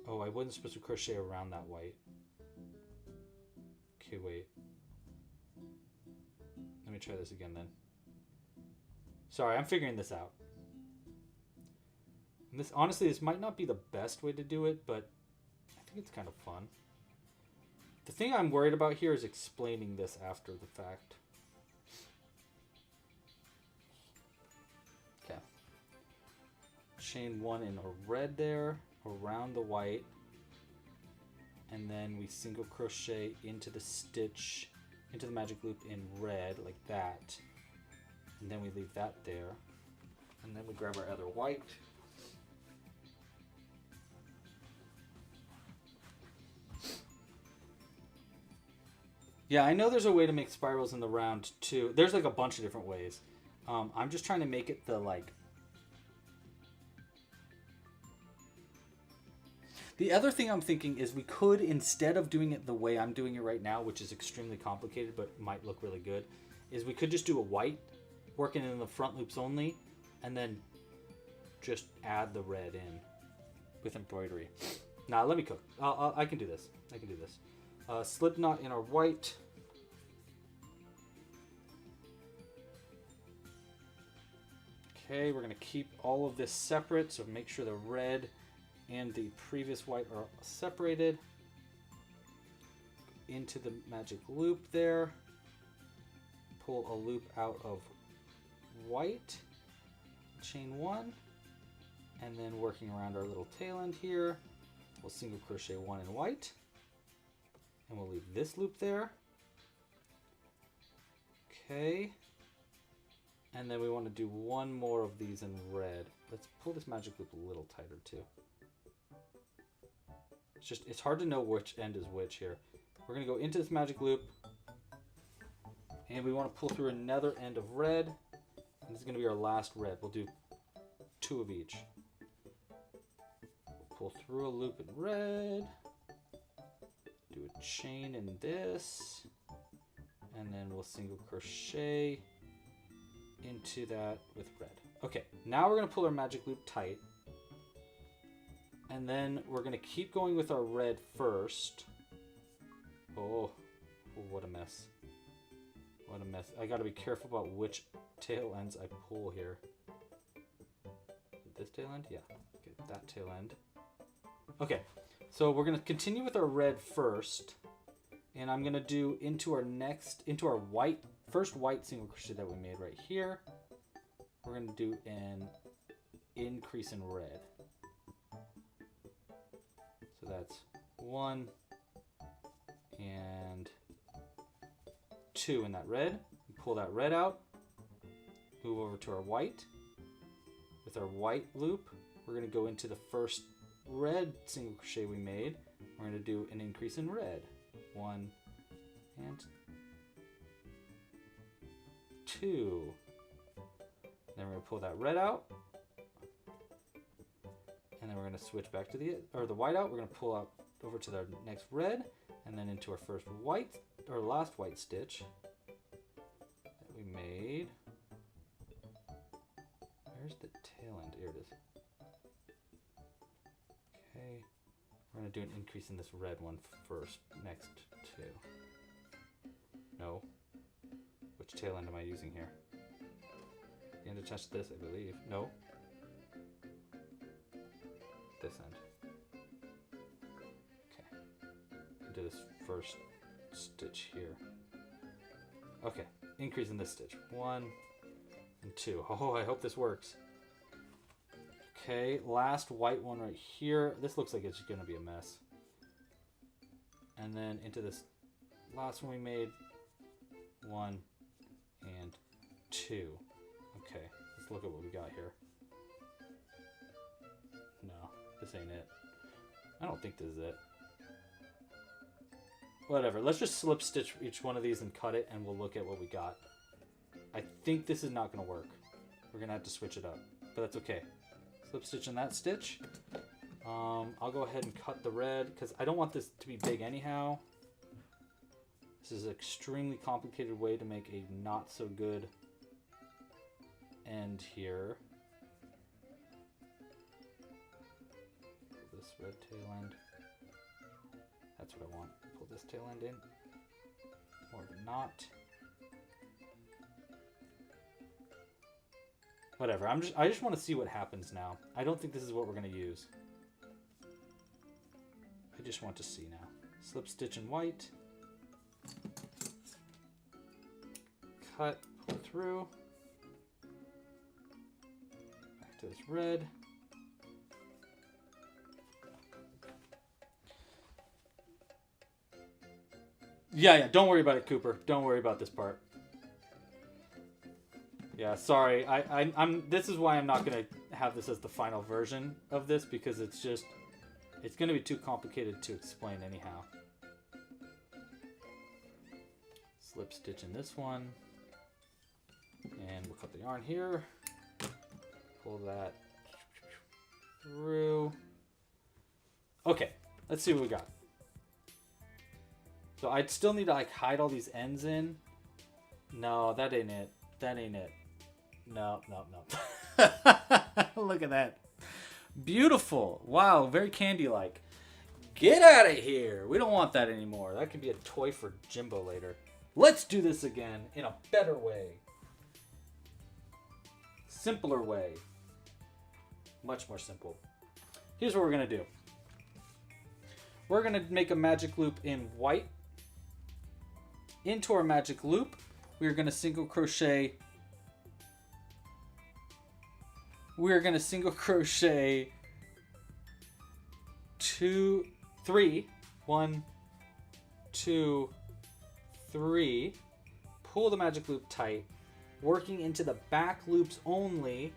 oh, I wasn't supposed to crochet around that white. Okay, wait. Let me try this again then. Sorry, I'm figuring this out. And this, honestly, this might not be the best way to do it, but I think it's kind of fun. The thing I'm worried about here is explaining this after the fact. Okay. Chain 1 in a red there, around the white. And then we single crochet into the stitch, into the magic loop in red, like that. And then we leave that there. And then we grab our other white. Yeah, I know there's a way to make spirals in the round too. There's like a bunch of different ways. I'm just trying to make it the like... The other thing I'm thinking is we could, instead of doing it the way I'm doing it right now, which is extremely complicated but might look really good, is we could just do a white, working in the front loops only, and then just add the red in with embroidery. Now let me cook. I can do this. I can do this. Slip knot in our white. Okay, we're going to keep all of this separate, so make sure the red and the previous white are separated. Into the magic loop there. Pull a loop out of white. Chain 1. And then working around our little tail end here, we'll single crochet 1 in white. And we'll leave this loop there. Okay. And then we want to do one more of these in red. Let's pull this magic loop a little tighter too. It's hard to know which end is which here. We're going to go into this magic loop. And we want to pull through another end of red. And this is going to be our last red. We'll do 2 of each. We'll pull through a loop in red. Do a chain in this, and then we'll single crochet into that with red. Okay, now we're going to pull our magic loop tight, and then we're going to keep going with our red first. Oh, what a mess. What a mess. I got to be careful about which tail ends I pull here. This tail end? Yeah, get that tail end. Okay. So we're going to continue with our red first, and I'm going to do into our first white single crochet that we made right here. We're going to do an increase in red. So that's 1 and 2 in that red. Pull that red out, move over to our white. With our white loop, we're going to go into the first red single crochet we made. We're going to do an increase in red. 1 and 2. Then we're going to pull that red out. And then we're going to switch back to the white out. We're going to pull out over to the next red, and then into our first white, or last white stitch that we made. Where's the tail end? Here it is. Okay, we're going to do an increase in this red one first, next to. No. Which tail end am I using here? The end attached to this, I believe. No. This end. Okay. Into this first stitch here. Okay, increase in this stitch. 1 and 2. Oh, I hope this works. Okay, last white one right here. This looks like it's going to be a mess. And then into this last one we made. 1 and 2. Okay, let's look at what we got here. No, this ain't it. I don't think this is it. Whatever, let's just slip stitch each one of these and cut it, and we'll look at what we got. I think this is not going to work. We're gonna have to switch it up, but that's okay. Slip stitch in that stitch. I'll go ahead and cut the red because I don't want this to be big anyhow. This is an extremely complicated way to make a not so good end here. Pull this red tail end. That's what I want. Pull this tail end in. More of a knot. Whatever. I just want to see what happens now. I don't think this is what we're going to use. I just want to see now. Slip stitch in white. Cut, pull through. Back to this red. Yeah, don't worry about it, Cooper. Don't worry about this part. Yeah, sorry. I'm. This is why I'm not gonna have this as the final version of this because it's gonna be too complicated to explain anyhow. Slip stitch in this one, and we'll cut the yarn here. Pull that through. Okay, let's see what we got. So I'd still need to like hide all these ends in. No, that ain't it. That ain't it. No. Look at that. Beautiful. Wow, very candy-like. Get out of here. We don't want that anymore. That could be a toy for Jimbo later. Let's do this again in a better way. Simpler way. Much more simple. Here's what we're going to do. We're going to make a magic loop in white. Into our magic loop, we're going to single crochet. We're going to single crochet 2, 3, 1, 2, 3. Pull the magic loop tight. Working into the back loops only,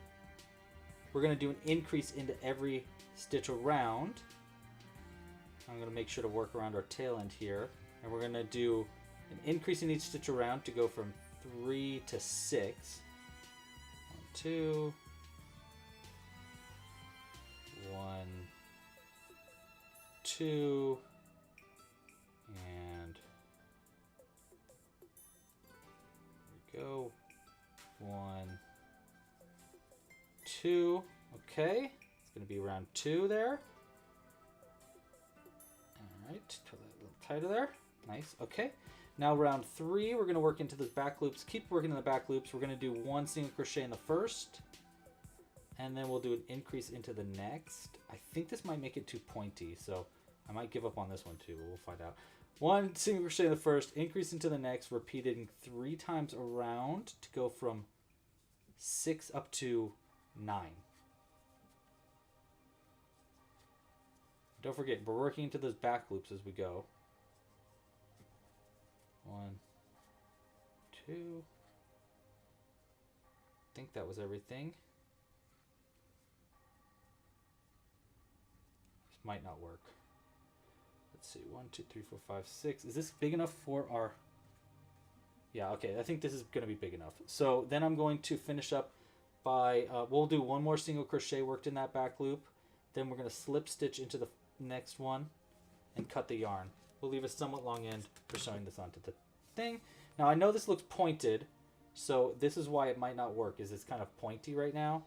we're going to do an increase into every stitch around. I'm going to make sure to work around our tail end here. And we're going to do an increase in each stitch around to go from 3 to 6. 1, 2. 1, 2. And there we go. 1, 2. Okay. It's going to be around 2 there. Alright, pull that a little tighter there. Nice. Okay. Now round 3, we're going to work into those back loops. Keep working in the back loops. We're going to do 1 single crochet in the first. And then we'll do an increase into the next. I think this might make it too pointy, so I might give up on this one too, but we'll find out. 1 single crochet in the first, increase into the next, repeated 3 times around to go from 6 up to 9. Don't forget, we're working into those back loops as we go. 1, 2. I think that was everything. This might not work. Let's see. 1, 2, 3, 4, 5, 6. Is this big enough for our... Yeah, okay. I think this is going to be big enough. So then I'm going to finish up by... we'll do 1 more single crochet worked in that back loop. Then we're going to slip stitch into the next one and cut the yarn. We'll leave a somewhat long end for sewing this onto the thing. Now I know this looks pointed, so this is why it might not work, is it's kind of pointy right now.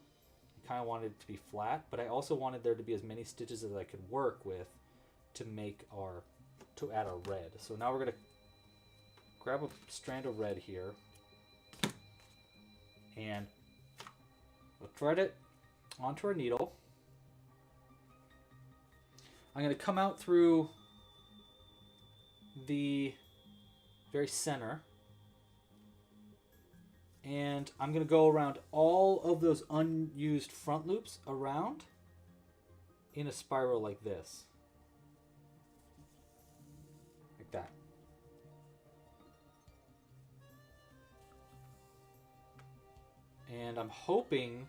I kind of wanted it to be flat, but I also wanted there to be as many stitches as I could work with to add our red. So now we're going to grab a strand of red here and we'll thread it onto our needle. I'm going to come out through the very center, and I'm going to go around all of those unused front loops around in a spiral like this. Like that. And I'm hoping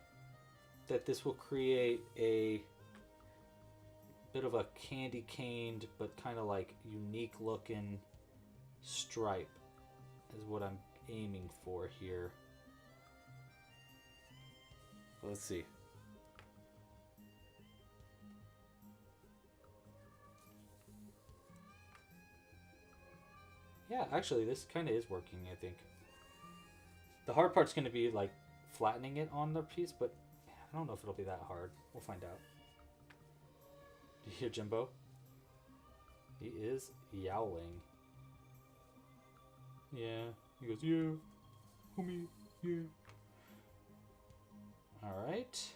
that this will create a bit of a candy caned but kind of like unique looking stripe is what I'm aiming for here. Let's see. Yeah, actually, this kind of is working, I think. The hard part's going to be, like, flattening it on the piece, but I don't know if it'll be that hard. We'll find out. Do you hear Jimbo? He is yowling. Yeah. He goes, yeah. Homie, yeah. Alright.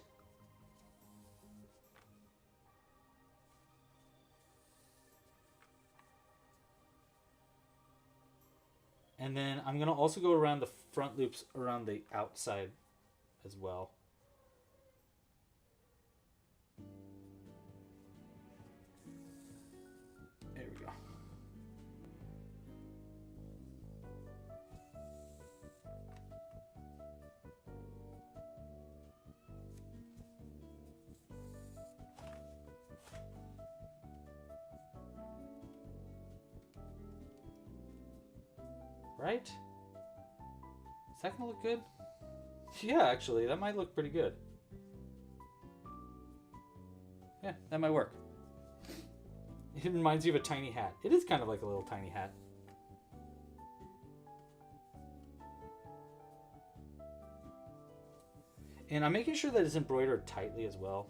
And then I'm going to also go around the front loops around the outside as well. There we go. Right? Is that gonna look good? Yeah, actually, that might look pretty good. Yeah, that might work. It reminds you of a tiny hat. It is kind of like a little tiny hat. And I'm making sure that it's embroidered tightly as well.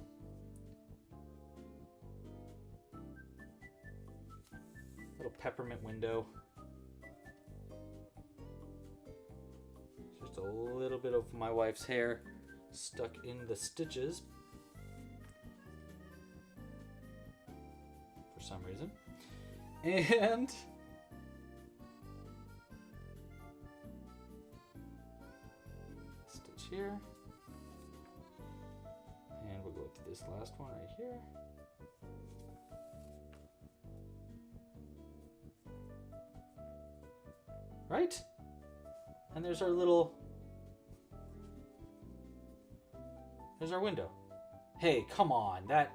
Little peppermint window. Just a little bit of my wife's hair stuck in the stitches for some reason. And stitch here. And we'll go to this last one right here. Right? And there's our little, there's our window. Hey, come on, that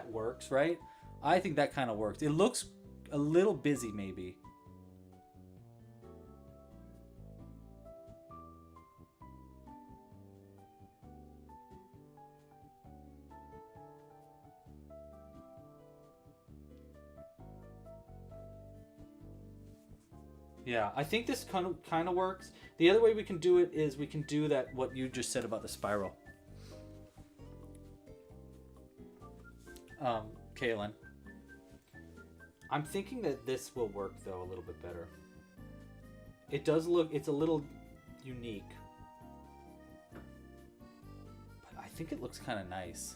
works, right? I think that kind of works. It looks a little busy, maybe. Yeah, I think this kind of works. The other way we can do it is we can do that, what you just said about the spiral. Kaylin. I'm thinking that this will work, though, a little bit better. It does look, it's a little unique. But I think it looks kind of nice.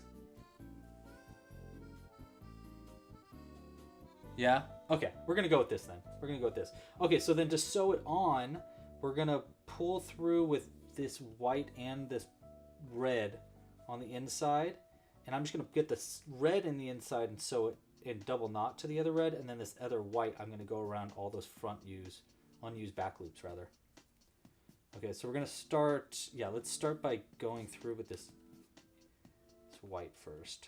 Yeah? Okay, we're going to go with this then. We're going to go with this. Okay, so then to sew it on, we're going to pull through with this white and this red on the inside. And I'm just going to get this red in the inside and sew it in double knot to the other red. And then this other white, I'm going to go around all those unused back loops, rather. Okay, so we're going to start, yeah, let's start by going through with this white first.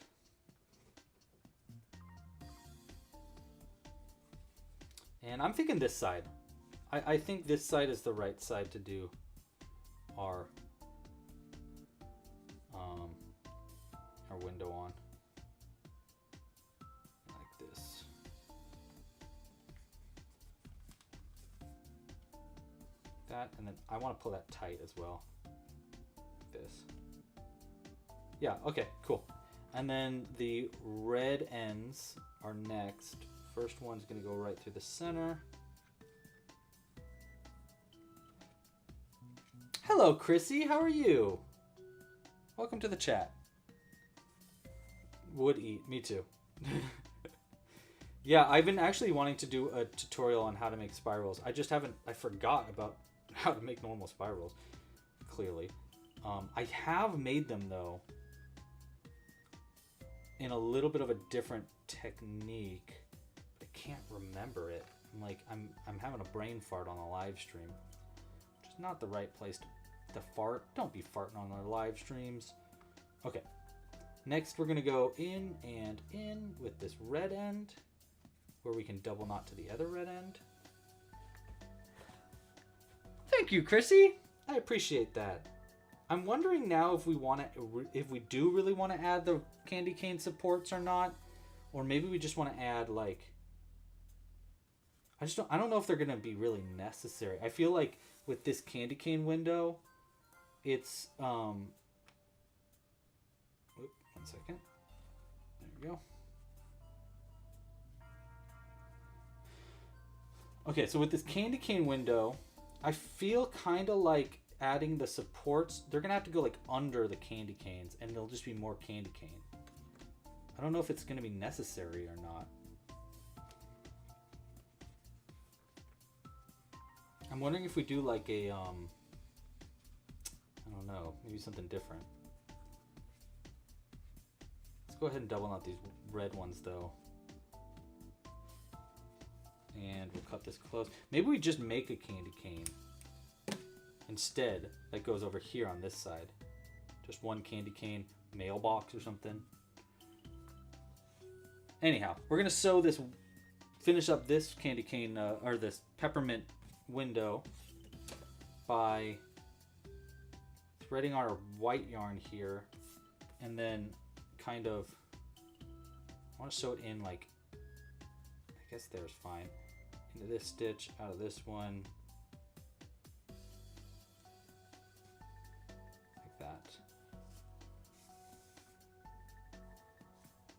And I'm thinking this side. I think this side is the right side to do our window on. Like this. That, and then I want to pull that tight as well. Like this. Yeah, okay, cool. And then the red ends are next. First one's going to go right through the center. Hello, Chrissy. How are you? Welcome to the chat. Would eat. Me too. Yeah, I've been actually wanting to do a tutorial on how to make spirals. I just haven't, I forgot about how to make normal spirals, clearly. I have made them, though, in a little bit of a different technique. I can't remember it. I'm having a brain fart on the live stream, which is not the right place to fart. Don't be farting on our live streams. Okay. Next, we're going to go in and in with this red end, where we can double knot to the other red end. Thank you, Chrissy. I appreciate that. I'm wondering now if we want to, if we do really want to add the candy cane supports or not, or maybe we just want to add like. I don't know if they're gonna be really necessary. I feel like with this candy cane window, it's One second. There we go. Okay, so with this candy cane window, I feel kind of like adding the supports. They're gonna have to go like under the candy canes, and there'll just be more candy cane. I don't know if it's gonna be necessary or not. I'm wondering if we do like a I don't know, maybe something different. Let's go ahead and double knot these red ones though. And we'll cut this close. Maybe we just make a candy cane instead that goes over here on this side. Just one candy cane mailbox or something. Anyhow, we're gonna sew this, finish up this candy cane or this peppermint window by threading our white yarn here, and then kind of I want to sew it in like, I guess there's fine, into this stitch, out of this one, like that.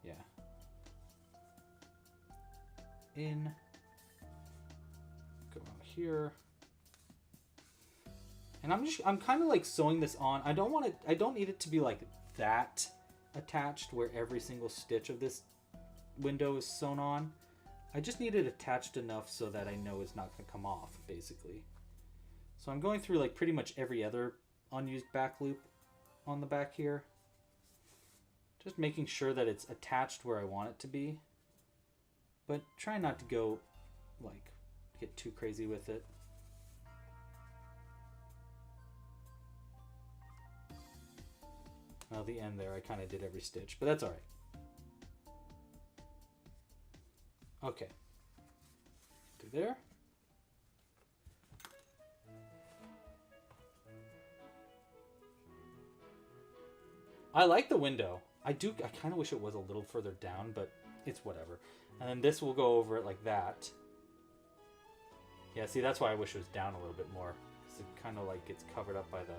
Yeah. In. Go out here. And I'm kind of like sewing this on. I don't need it to be like that attached where every single stitch of this window is sewn on. I just need it attached enough so that I know it's not going to come off, basically. So I'm going through like pretty much every other unused back loop on the back here. Just making sure that it's attached where I want it to be. But try not to go like get too crazy with it. Well, the end there, I kind of did every stitch, but that's all right. Okay. To there. I like the window. I kind of wish it was a little further down, but it's whatever. And then this will go over it like that. Yeah, see, that's why I wish it was down a little bit more. Because it kind of like gets covered up by the...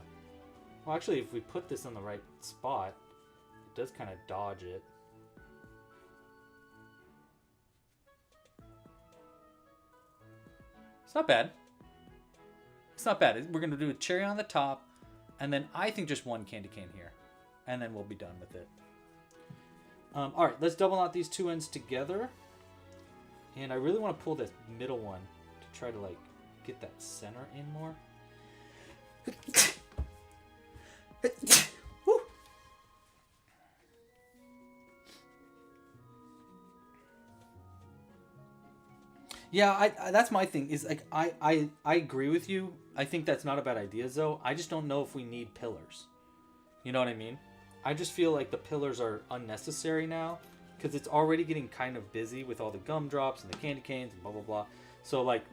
Well, actually, if we put this in the right spot, it does kind of dodge it. It's not bad. It's not bad. We're going to do a cherry on the top, and then I think just one candy cane here. And then we'll be done with it. All right, let's double knot these two ends together. And I really want to pull this middle one to try to like get that center in more. Yeah, that's my thing. Is like I agree with you. I think that's not a bad idea, though. I just don't know if we need pillars. You know what I mean? I just feel like the pillars are unnecessary now because it's already getting kind of busy with all the gumdrops and the candy canes and blah blah blah. So like,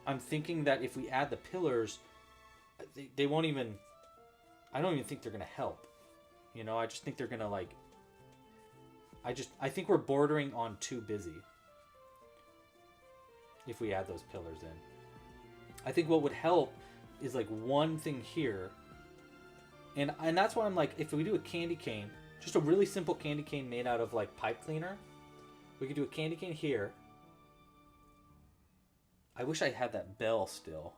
I'm thinking that if we add the pillars, they won't even. I don't even think they're gonna help. You know, I just think they're gonna like. I think we're bordering on too busy. If we add those pillars in, I think what would help is like one thing here, and that's why I'm like, if we do a candy cane, just a really simple candy cane made out of like pipe cleaner, we could do a candy cane here. I wish I had that bell still,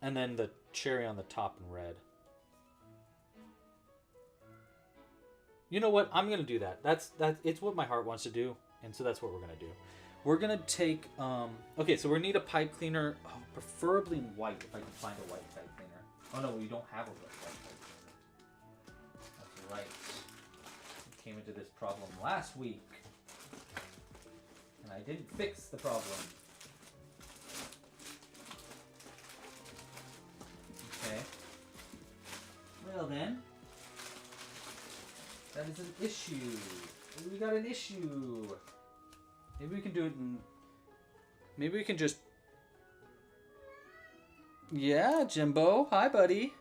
and then the cherry on the top in red. You know what? I'm gonna do that. That's it's what my heart wants to do, and so that's what we're gonna do. We're gonna take okay, so we need a pipe cleaner, preferably in white if I can find a white pipe cleaner. Oh no, we don't have a white pipe cleaner. That's right. We came into this problem last week, and I didn't fix the problem. Okay. Well then, that is an issue. We got an issue. Maybe we can do it in... Maybe we can just Yeah, Jimbo. Hi, buddy.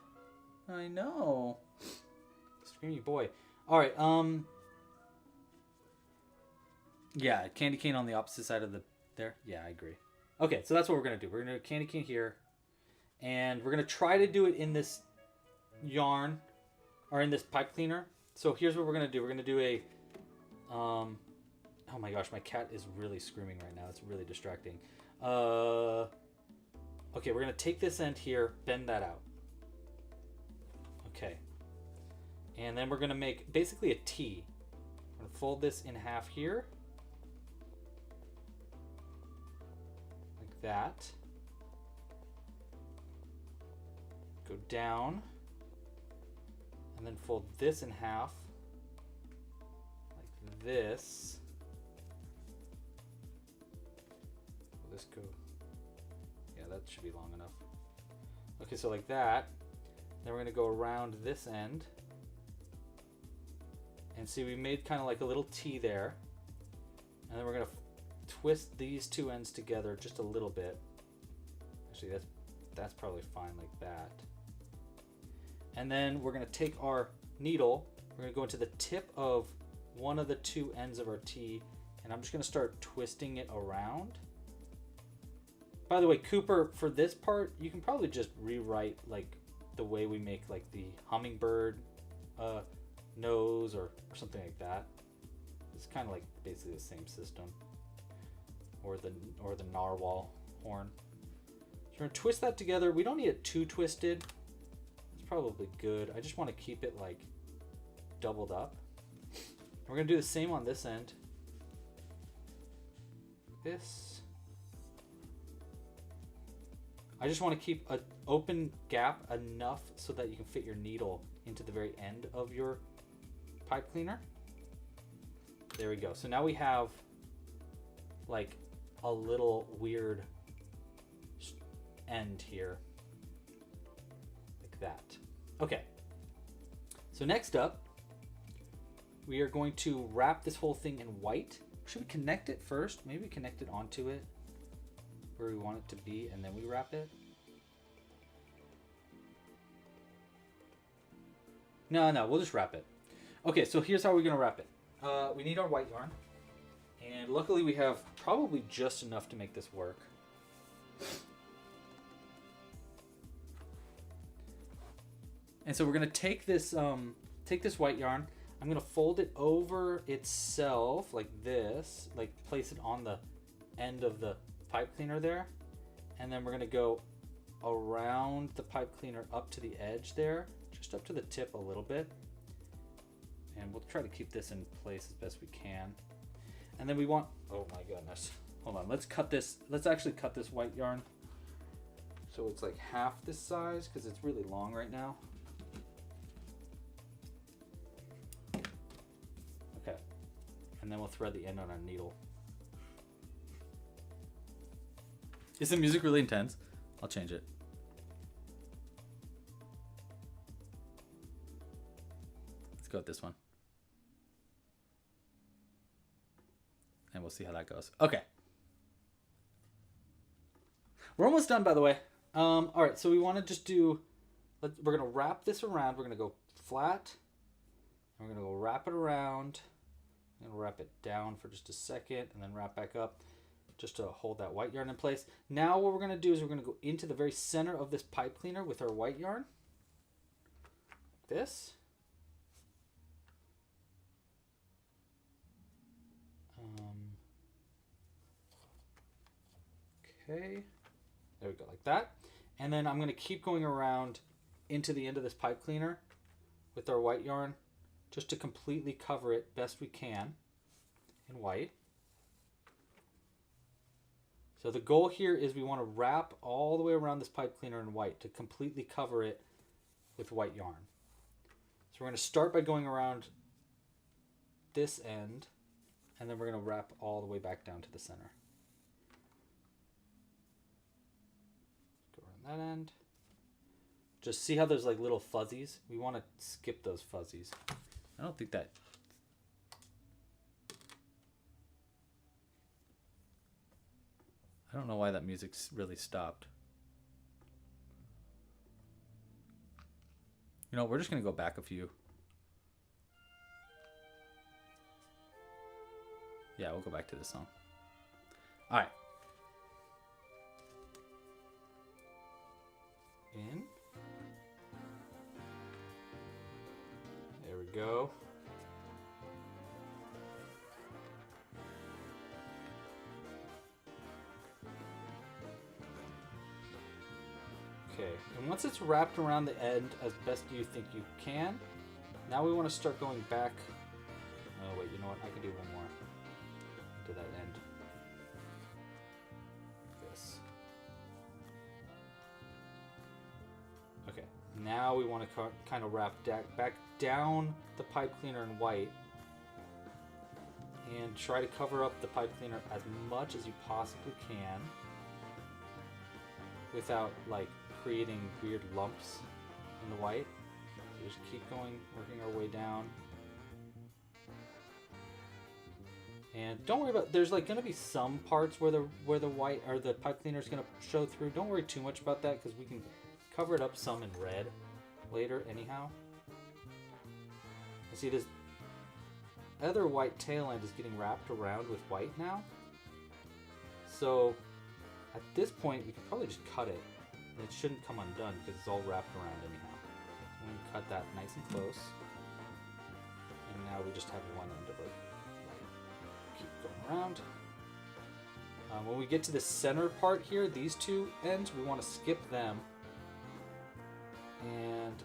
I know. Screamy boy. All right. Yeah, candy cane on the opposite side of the there. Yeah, I agree. Okay, so that's what we're gonna do. We're gonna do a candy cane here, and we're gonna try to do it in this yarn or in this pipe cleaner. So here's what we're gonna do. We're gonna do a oh my gosh, my cat is really screaming right now. It's really distracting. Okay, we're gonna take this end here, bend that out. Okay, and then we're gonna make basically a T. We're gonna fold this in half here, like that. Go down, and then fold this in half, like this. Will this go? Yeah, that should be long enough. Okay, so like that. Then we're gonna go around this end. And see, we made kind of like a little T there. And then we're gonna twist these two ends together just a little bit. Actually, that's probably fine like that. And then we're gonna take our needle, we're gonna go into the tip of one of the two ends of our T, and I'm just gonna start twisting it around. By the way, Cooper, for this part, you can probably just rewrite like the way we make like the hummingbird nose or something like that. It's kind of like basically the same system, or the narwhal horn. So we're gonna twist that together. We don't need it too twisted. It's probably good. I just want to keep it like doubled up. We're gonna do the same on this end. This. I just want to keep an open gap enough so that you can fit your needle into the very end of your pipe cleaner. There we go. So now we have like a little weird end here, like that. Okay. So next up, we are going to wrap this whole thing in white. Should we connect it first? Maybe connect it onto it where we want it to be, and then we wrap it. No, we'll just wrap it. Okay, so here's how we're gonna wrap it. We need our white yarn, and luckily we have probably just enough to make this work. And so we're gonna take this white yarn. I'm gonna fold it over itself like this, like place it on the end of the pipe cleaner there, and then we're gonna go around the pipe cleaner up to the edge there, just up to the tip a little bit, and we'll try to keep this in place as best we can. And then we want, oh my goodness, hold on, let's actually cut this white yarn so it's like half this size because it's really long right now. Okay, and then we'll thread the end on our needle. Is the music really intense? I'll change it. Let's go with this one. And we'll see how that goes. Okay. We're almost done, by the way. All right, so we want to just do, we're going to wrap this around. We're going to go flat. And we're going to go wrap it around. I'm going to wrap it down for just a second and then wrap back up, just to hold that white yarn in place. Now what we're going to do is we're going to go into the very center of this pipe cleaner with our white yarn. This. Okay. There we go, like that. And then I'm going to keep going around into the end of this pipe cleaner with our white yarn just to completely cover it best we can in white. So the goal here is we want to wrap all the way around this pipe cleaner in white to completely cover it with white yarn. So we're going to start by going around this end, and then we're going to wrap all the way back down to the center. Go around that end. Just see how there's like little fuzzies? We want to skip those fuzzies. I don't think that... I don't know why that music's really stopped. You know, we're just going to go back a few. Yeah, we'll go back to this song. All right. In. There we go. Okay, and once it's wrapped around the end as best you think you can, now we want to start going back. Oh wait, you know what? I can do one more to that end. This. Okay, now we want to kind of wrap back down the pipe cleaner in white and try to cover up the pipe cleaner as much as you possibly can without like creating weird lumps in the white. So just keep going, working our way down. And don't worry about, there's like going to be some parts where the white or the pipe cleaner is going to show through. Don't worry too much about that because we can cover it up some in red later anyhow. You see this other white tail end is getting wrapped around with white now. So at this point we can probably just cut it. And it shouldn't come undone because it's all wrapped around anyhow. So I'm going to cut that nice and close. And now we just have one end of it. Keep going around. When we get to the center part here, these two ends, we want to skip them and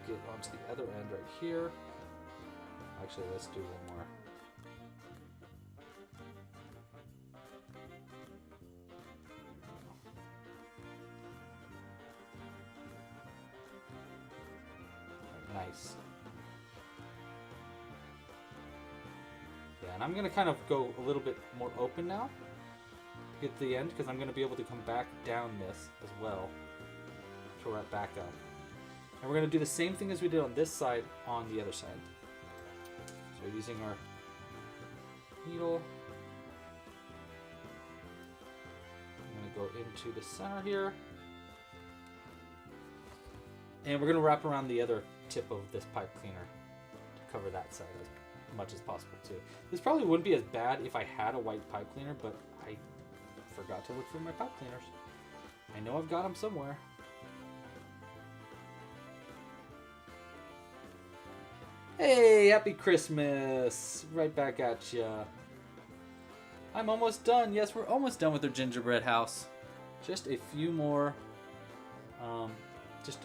get onto the other end right here. Actually, let's do one more. Nice. Yeah, and I'm going to kind of go a little bit more open now. Get to the end, because I'm going to be able to come back down this as well to wrap back up. And we're going to do the same thing as we did on this side on the other side. So we're using our needle. I'm going to go into the center here. And we're going to wrap around the other tip of this pipe cleaner to cover that side as much as possible too. This probably wouldn't be as bad if I had a white pipe cleaner, but I forgot to look for my pipe cleaners. I know I've got them somewhere. Hey, happy Christmas! Right back at ya. I'm almost done. Yes, we're almost done with our gingerbread house. Just a few more.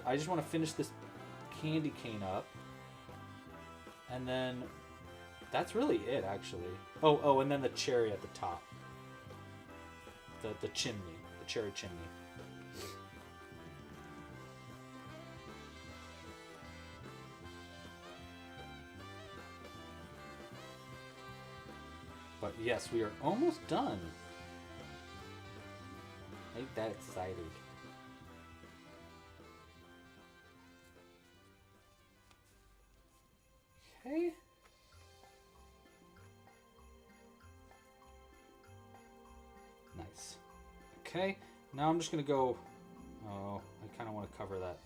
I just want to finish this candy cane up, and then that's really it, actually. Oh, and then the cherry at the top. The chimney, the cherry chimney. But yes, we are almost done. Ain't that excited? Okay. Nice. Okay, now I'm just gonna go. Oh, I kind of want to cover that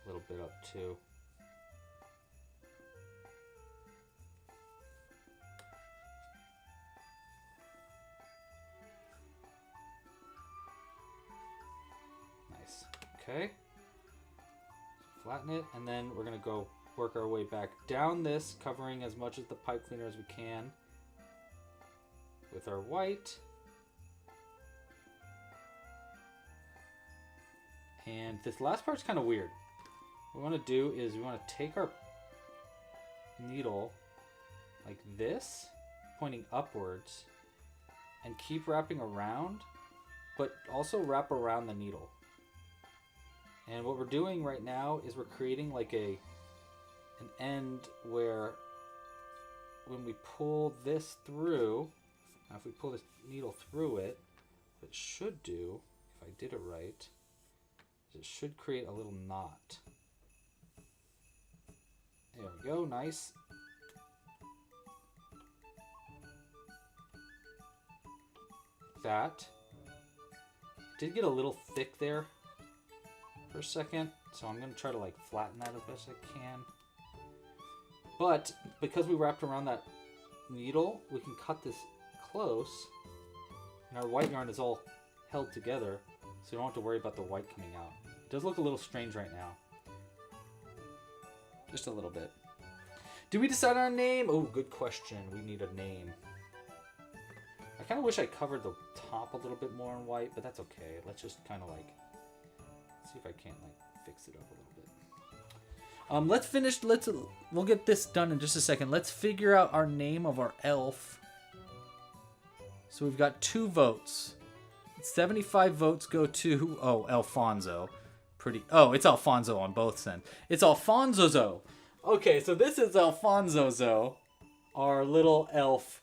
a little bit up too. Nice. Okay. Flatten it, and then we're gonna go work our way back down this, covering as much of the pipe cleaner as we can with our white. And this last part's kind of weird. What we want to do is we want to take our needle like this, pointing upwards, and keep wrapping around, but also wrap around the needle. And what we're doing right now is we're creating like an end where when we pull this through, now if we pull this needle through it, what it should do, if I did it right, is it should create a little knot. There we go, nice. That did get a little thick there for a second. So I'm going to try to like flatten that as best I can. But because we wrapped around that needle, we can cut this close. And our white yarn is all held together, so you don't have to worry about the white coming out. It does look a little strange right now. Just a little bit. Do we decide on a name? Oh, good question. We need a name. I kind of wish I covered the top a little bit more in white, but that's okay. Let's just kind of like, see if I can't like fix it up a little bit. Let's finish, we'll get this done in just a second. Let's figure out our name of our elf. So we've got 2 votes. 75 votes go to, oh, Alfonso. It's Alfonso on both ends. It's Alfonso-zo. Okay, so this is Alfonso-zo, our little elf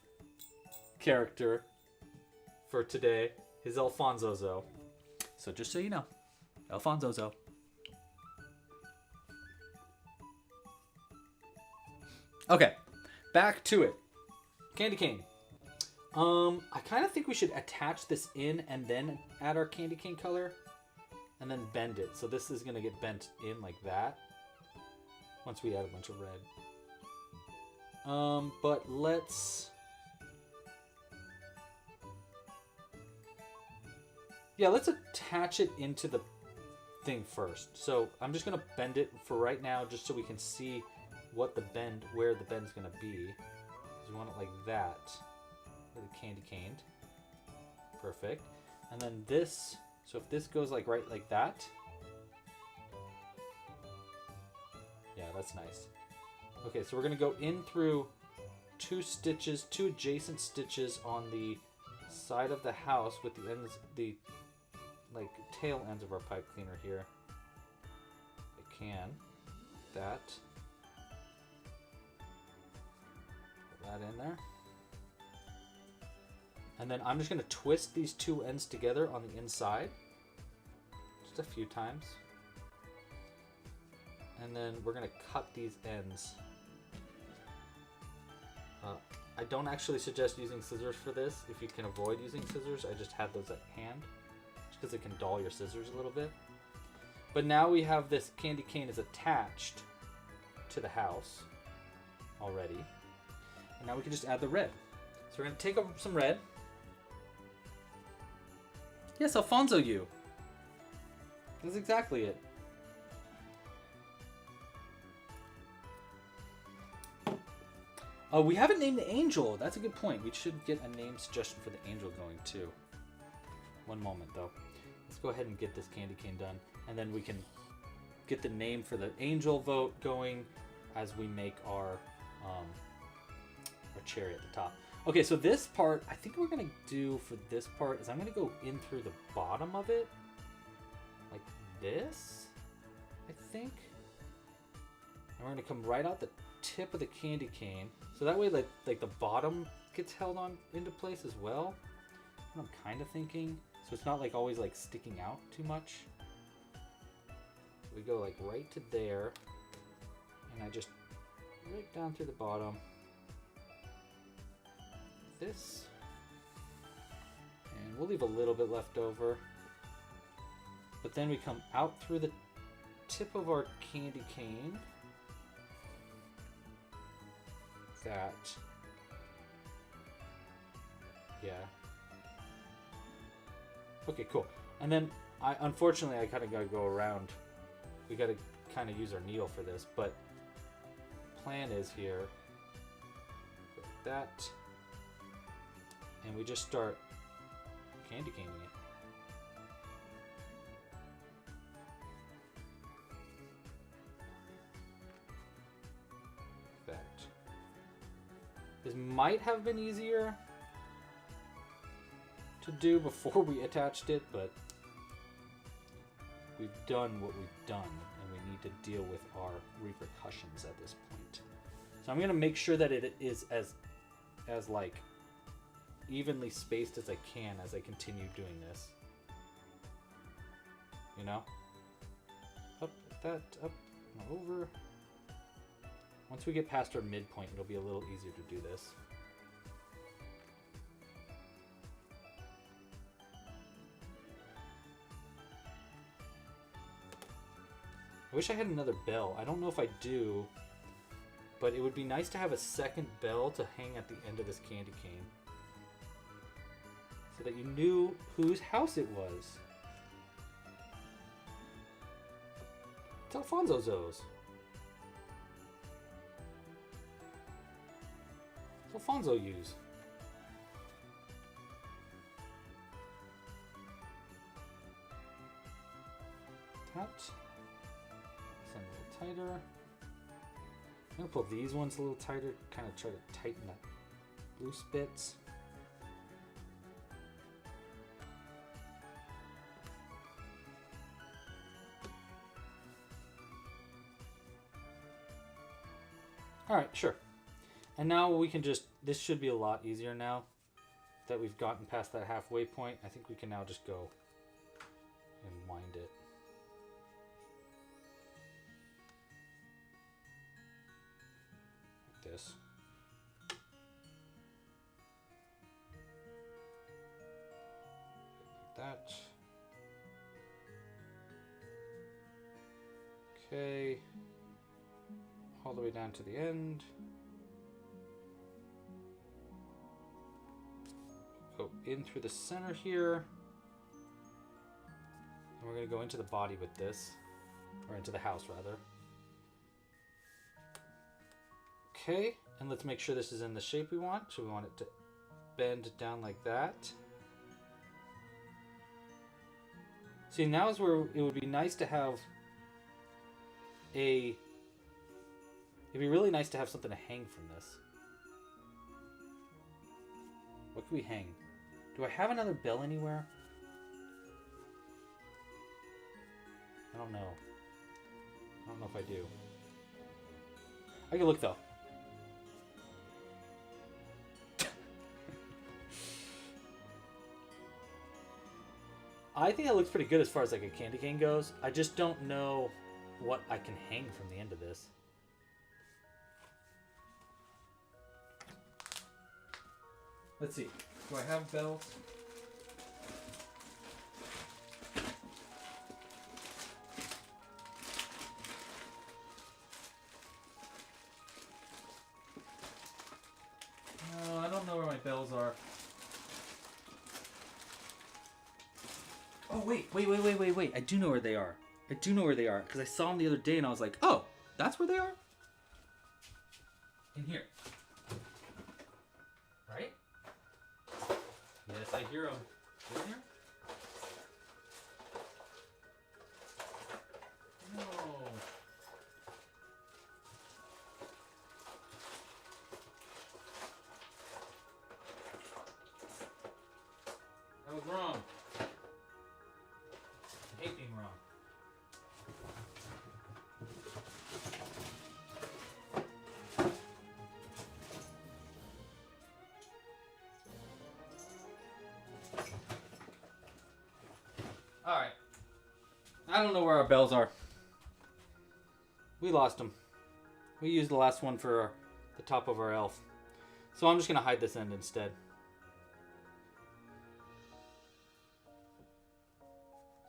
character for today. Is Alfonso-zo. So just so you know, Alfonso-zo. Okay, back to it. Candy cane. I kind of think we should attach this in and then add our candy cane color and then bend it. So this is going to get bent in like that once we add a bunch of red. But let's attach it into the thing first. So I'm just going to bend it for right now just so we can see where the bend's going to be. Because we want it like that. With a candy caned. Perfect. And then this, so if this goes like right like that. Yeah, that's nice. Okay, so we're gonna go in through 2 adjacent stitches on the side of the house with the ends, the like tail ends of our pipe cleaner here. I can. That. Put that in there. And then I'm just going to twist these 2 ends together on the inside. Just a few times. And then we're going to cut these ends. I don't actually suggest using scissors for this. If you can avoid using scissors, I just have those at hand. Just because it can dull your scissors a little bit. But now we have this candy cane is attached to the house already. And now we can just add the red. So we're going to take some red. Yes, Alfonso, you. That's exactly it. We haven't named the angel. That's a good point. We should get a name suggestion for the angel going too. One moment though. Let's go ahead and get this candy cane done, and then we can get the name for the angel vote going as we make our cherry at the top. Okay, so this part, I think what we're going to do for this part is I'm going to go in through the bottom of it. Like this, I think. And we're going to come right out the tip of the candy cane. So that way, like the bottom gets held on into place as well. That's what I'm kind of thinking. So it's not like always like sticking out too much. We go like right to there. And I just right down through the bottom. This, and we'll leave a little bit left over, but then we come out through the tip of our candy cane, that, yeah, okay, cool. And then unfortunately I kind of gotta go around, we gotta kind of use our needle for this, but plan is here, like that. And we just start candy caning it. That. This might have been easier to do before we attached it, but we've done what we've done, and we need to deal with our repercussions at this point. So I'm gonna make sure that it is as like evenly spaced as I can as I continue doing this. You know? Up, that, up, and over. Once we get past our midpoint, it'll be a little easier to do this. I wish I had another bell. I don't know if I do, but it would be nice to have a second bell to hang at the end of this candy cane so that you knew whose house it was. It's Alfonso's. What's Alfonso use? That. Send a little tighter. I'm gonna pull these ones a little tighter, kind of try to tighten that loose bits. All right, sure. And now we can just, this should be a lot easier now that we've gotten past that halfway point. I think we can now just go and wind it. Like this. Like that. Okay. All the way down to the end. Go in through the center here. And we're going to go into the body with this. Or into the house, rather. Okay, and let's make sure this is in the shape we want. So we want it to bend down like that. See, now is where it would be nice to have a... It'd be really nice to have something to hang from this. What can we hang? Do I have another bell anywhere? I don't know. I don't know if I do. I can look though. I think that looks pretty good as far as like a candy cane goes. I just don't know what I can hang from the end of this. Let's see. Do I have bells? No, I don't know where my bells are. Oh, wait. I do know where they are. I do know where they are because I saw them the other day and I was like, oh, that's where they are? In here. Right? Yes, I hear them. In here? No. I was wrong. I hate being wrong. Alright. I don't know where our bells are. We lost them. We used the last one for the top of our elf. So I'm just going to hide this end instead.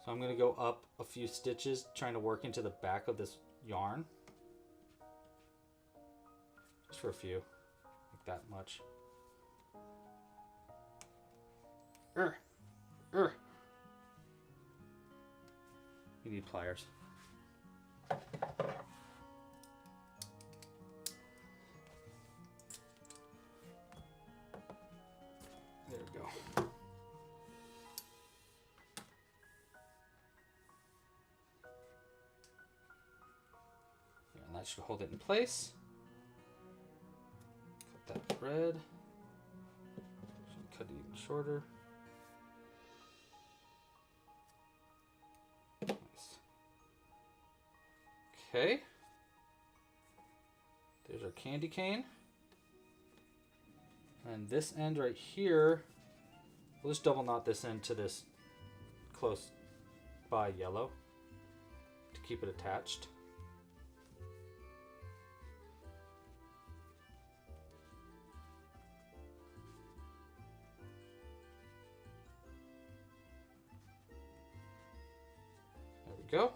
So I'm going to go up a few stitches, trying to work into the back of this yarn. Just for a few. Like that much. You need pliers. There we go. And that should hold it in place. Cut that thread. Should cut it even shorter. Okay, there's our candy cane. And this end right here, we'll just double knot this end to this close by yellow to keep it attached. There we go.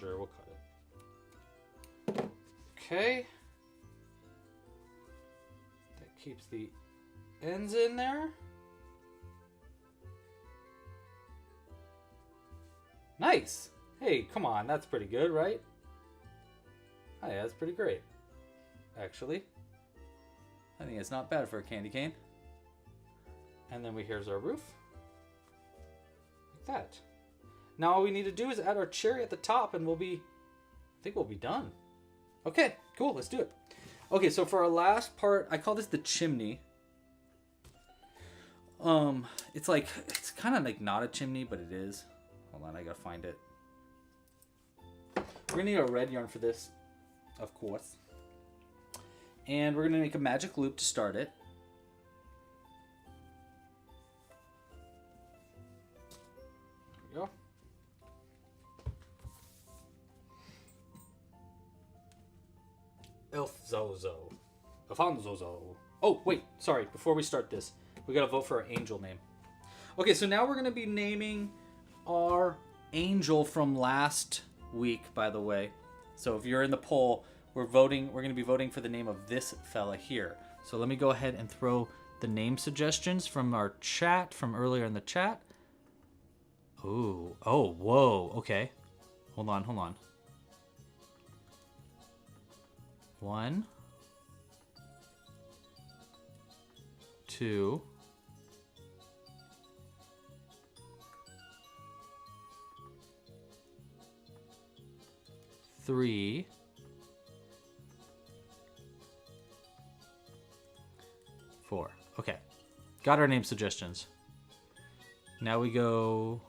Sure, we'll cut it. Okay. That keeps the ends in there. Nice. Hey, come on. That's pretty good, right? Oh, yeah, that's pretty great. Actually, I think it's not bad for a candy cane. And then here's our roof. Like that. Now all we need to do is add our cherry at the top and I think we'll be done. Okay, cool. Let's do it. Okay, so for our last part, I call this the chimney. It's kind of like not a chimney, but it is. Hold on, I gotta find it. We're gonna need a red yarn for this, of course. And we're gonna make a magic loop to start it. There we go. Elf Zozo. Alfonso. Oh, wait, sorry. Before we start this, we gotta vote for our angel name. Okay, so now we're gonna be naming our angel from last week, by the way. So if you're in the poll, we're going to be voting for the name of this fella here. So let me go ahead and throw the name suggestions from our chat, from earlier in the chat. Ooh, oh, whoa, okay. Hold on. 1, 2, 3, 4. Okay. Got our name suggestions. Now we go...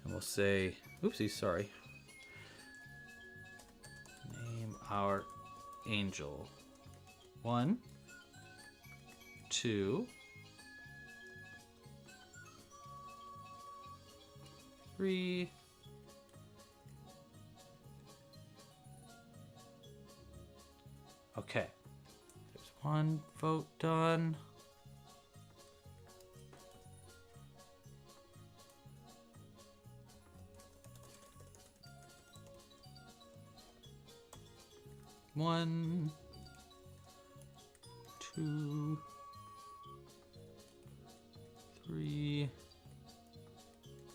and we'll say... Oopsie, sorry. Name our angel. 1, 2, 3... 4. Okay. There's one vote done. One, 2, 3,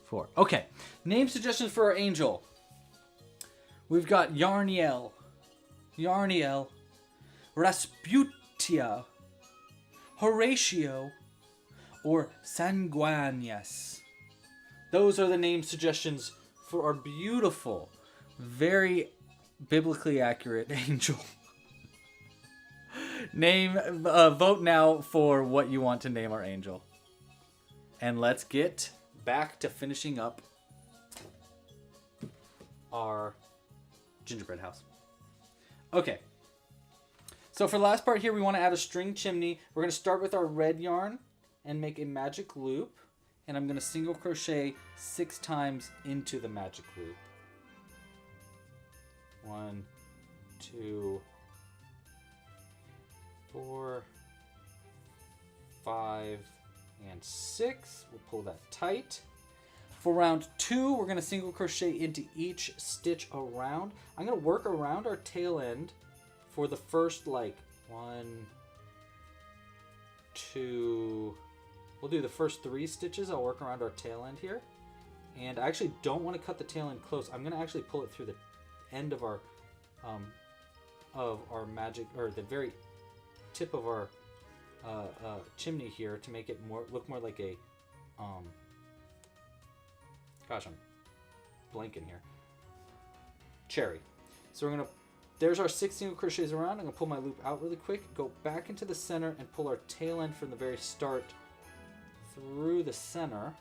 4. Okay. Name suggestions for our angel. We've got Yarniel, Rasputia, Horatio, or Sanguinius. Those are the name suggestions for our beautiful, very biblically accurate angel. Vote now for what you want to name our angel. And let's get back to finishing up our gingerbread house. Okay. So for the last part here, we want to add a string chimney. We're going to start with our red yarn and make a magic loop. And I'm going to single crochet 6 times into the magic loop. 1, 2, 4, 5, and 6. We'll pull that tight. For round 2, we're going to single crochet into each stitch around. I'm going to work around our tail end for the first, 1, 2, we'll do the first 3 stitches. I'll work around our tail end here. And I actually don't want to cut the tail end close. I'm going to actually pull it through the end of our magic, or the very tip of our chimney here, to make it look more like a gosh, I'm blanking here, cherry. So we're gonna, there's our 6 single crochets around. I'm gonna pull my loop out really quick, go back into the center, and pull our tail end from the very start through the center,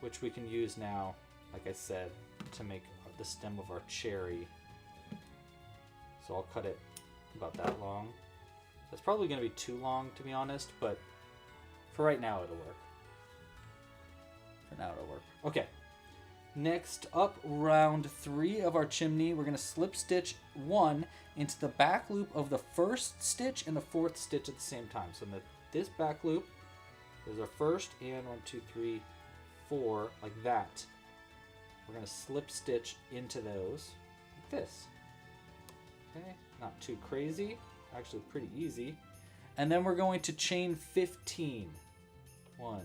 which we can use now, like I said, to make the stem of our cherry. So I'll cut it about that long. That's probably going to be too long, to be honest, but for right now it'll work. Okay. Next up, round 3 of our chimney, we're going to slip stitch 1 into the back loop of the first stitch and the 4th stitch at the same time. So this back loop is our first, and 1, 2, 3, 4, like that. we're going to slip stitch into those like this. Okay, not too crazy, actually pretty easy. And then we're going to chain 15. 1,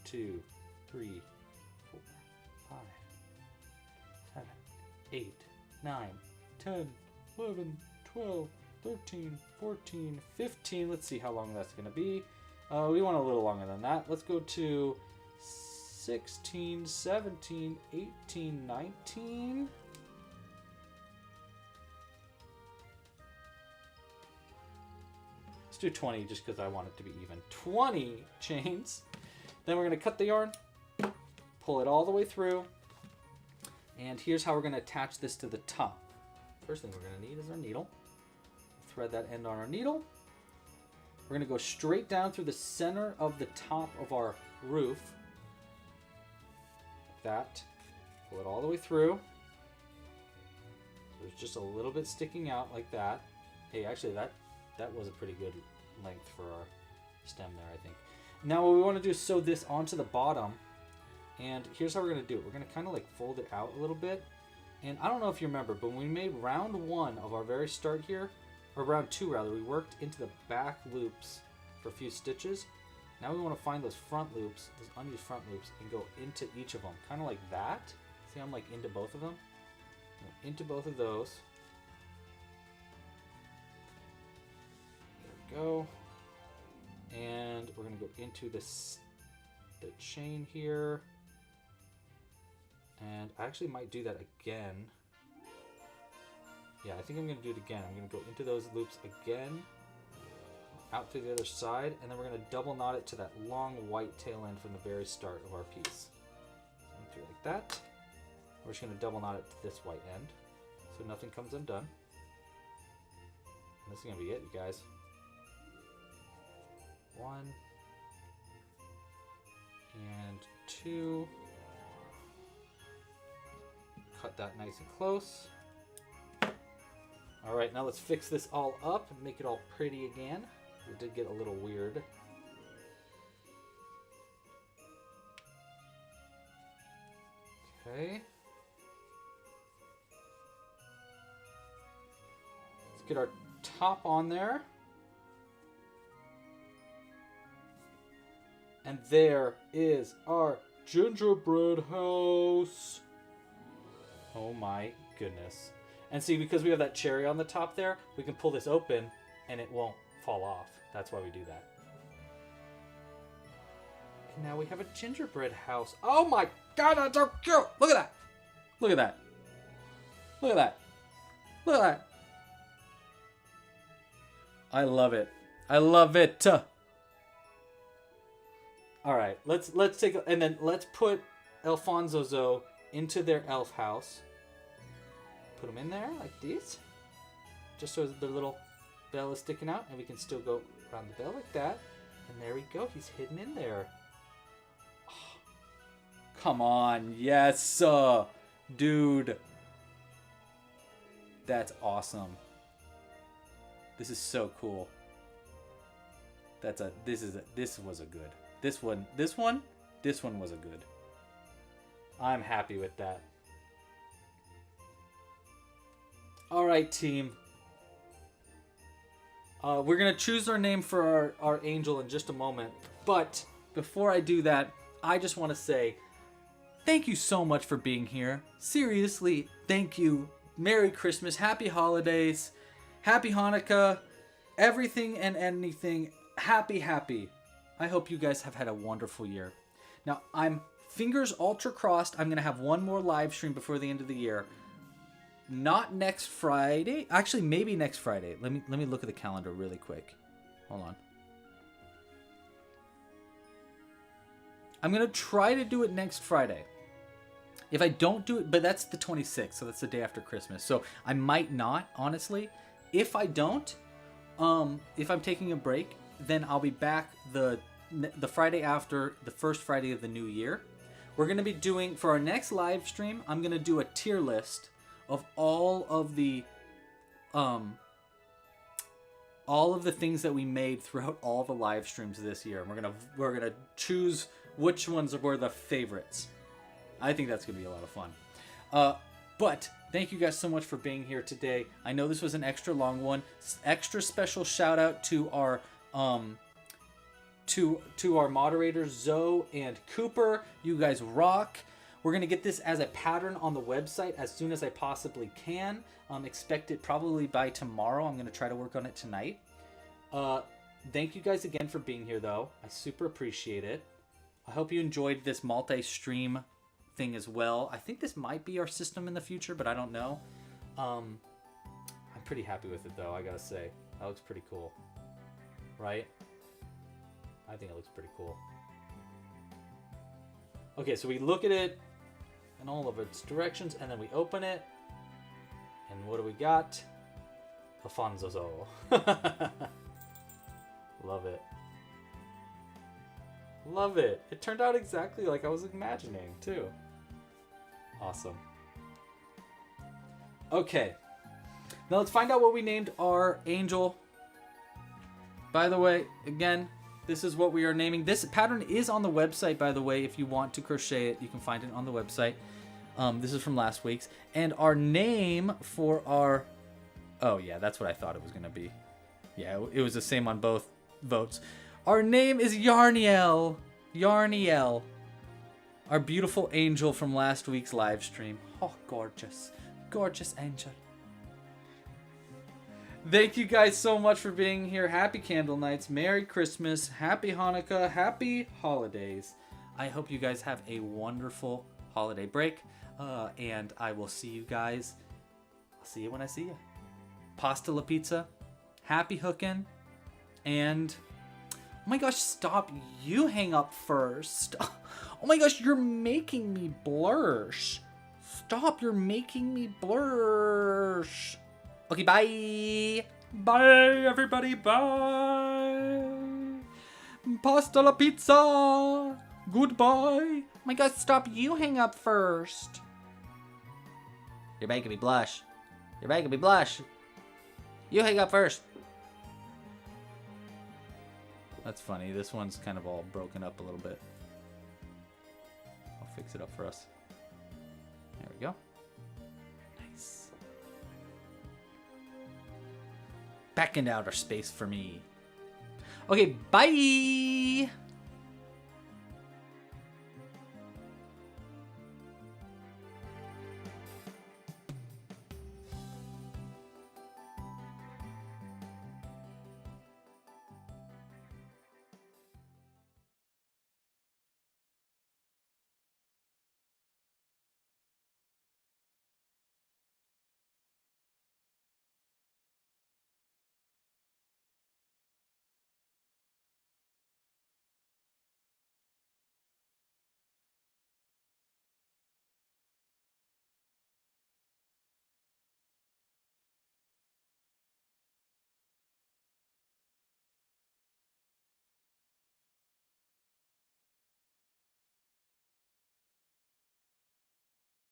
2, 3, 4, 5, 7, 8, 9, 10, 11, 12, 13, 14, 15. Let's see how long that's going to be. We want a little longer than that. Let's go to 16, 17, 18, 19. Let's do 20 just because I want it to be even. 20 chains. Then we're going to cut the yarn, pull it all the way through, and here's how we're going to attach this to the top. First thing we're going to need is our needle. Thread that end on our needle. We're going to go straight down through the center of the top of our roof. Like that. Pull it all the way through. So there's just a little bit sticking out like that. Hey, actually that was a pretty good length for our stem there, I think. Now what we want to do is sew this onto the bottom, and here's how we're going to do it. We're going to kind of like fold it out a little bit, and I don't know if you remember, but when we made round 1 of our very start here, or round 2 rather, we worked into the back loops for a few stitches. Now we want to find those front loops, those unused front loops, and go into each of them, kind of like that. See, I'm like into both of them. Into both of those. There we go. And we're going to go into the chain here. And I actually might do that again. Yeah, I think I'm going to do it again. I'm going to go into those loops again, out to the other side, and then we're going to double knot it to that long white tail end from the very start of our piece. So I'm going to do it like that. We're just going to double knot it to this white end, so nothing comes undone. And this is going to be it, you guys. 1 and 2. Cut that nice and close. All right, now let's fix this all up and make it all pretty again. It did get a little weird. Okay. Let's get our top on there. And there is our gingerbread house. Oh my goodness. And see, because we have that cherry on the top there, we can pull this open and it won't fall off. That's why we do that. And now we have a gingerbread house. Oh my god, that's so cute! Look at that! Look at that! Look at that! Look at that! I love it. I love it! Alright, let's take and then let's put Alfonso into their elf house. Put them in there like this. Just so the little bell is sticking out, and we can still go around the bell like that. And there we go, he's hidden in there. Oh, come on, yes, dude. That's awesome. This is so cool. This was a good. This one was a good. I'm happy with that. All right, team. We're going to choose our name for our angel in just a moment. But before I do that, I just want to say thank you so much for being here. Seriously, thank you. Merry Christmas. Happy holidays. Happy Hanukkah. Everything and anything. Happy. I hope you guys have had a wonderful year. Now, I'm fingers ultra crossed. I'm going to have one more live stream before the end of the year. Not next Friday. Actually, maybe next Friday. Let me look at the calendar really quick. Hold on. I'm going to try to do it next Friday. If I don't do it, but that's the 26th, so that's the day after Christmas. So I might not, honestly. If I don't, if I'm taking a break, then I'll be back the Friday after the first Friday of the new year. We're going to be doing, for our next live stream, I'm going to do a tier list of all of the things that we made throughout all the live streams this year. And we're gonna choose which ones were the favorites. I think that's going to be a lot of fun. But thank you guys so much for being here today. I know this was an extra long one. Extra special shout out to our to our moderators Zoe and Cooper. You guys rock. We're gonna get this as a pattern on the website as soon as I possibly can. Expect it probably by tomorrow. I'm gonna try to work on it tonight. Thank you guys again for being here, though. I super appreciate it. I hope you enjoyed this multi-stream thing as well. I think this might be our system in the future, but I don't know. I'm pretty happy with it, though, I gotta say. That looks pretty cool. Right? I think it looks pretty cool. Okay, so we look at it in all of its directions, and then we open it. And what do we got? Alfonso. Love it. Love it. It turned out exactly like I was imagining, too. Awesome. Okay. Now let's find out what we named our angel. By the way, again, this is what we are naming. This pattern is on the website, by the way. If you want to crochet it, you can find it on the website. This is from last week's. And our name for our... Oh, yeah, that's what I thought it was going to be. Yeah, it was the same on both votes. Our name is Yarniel. Yarniel. Our beautiful angel from last week's live stream. Oh, gorgeous. Gorgeous angel. Thank you guys so much for being here. Happy Candle Nights. Merry Christmas. Happy Hanukkah. Happy holidays. I hope you guys have a wonderful holiday break. And I will see you guys. I'll see you when I see you. Pasta la pizza. Happy hooking. And... Oh my gosh, stop. You hang up first. Oh my gosh, you're making me blursh. Stop, you're making me blursh. Okay, bye. Bye, everybody. Bye. Pasta la pizza. Goodbye. Oh my gosh, stop. You hang up first. You're making me blush. You're making me blush. You hang up first. That's funny. This one's kind of all broken up a little bit. I'll fix it up for us. There we go. Nice. Back into outer space for me. Okay, bye!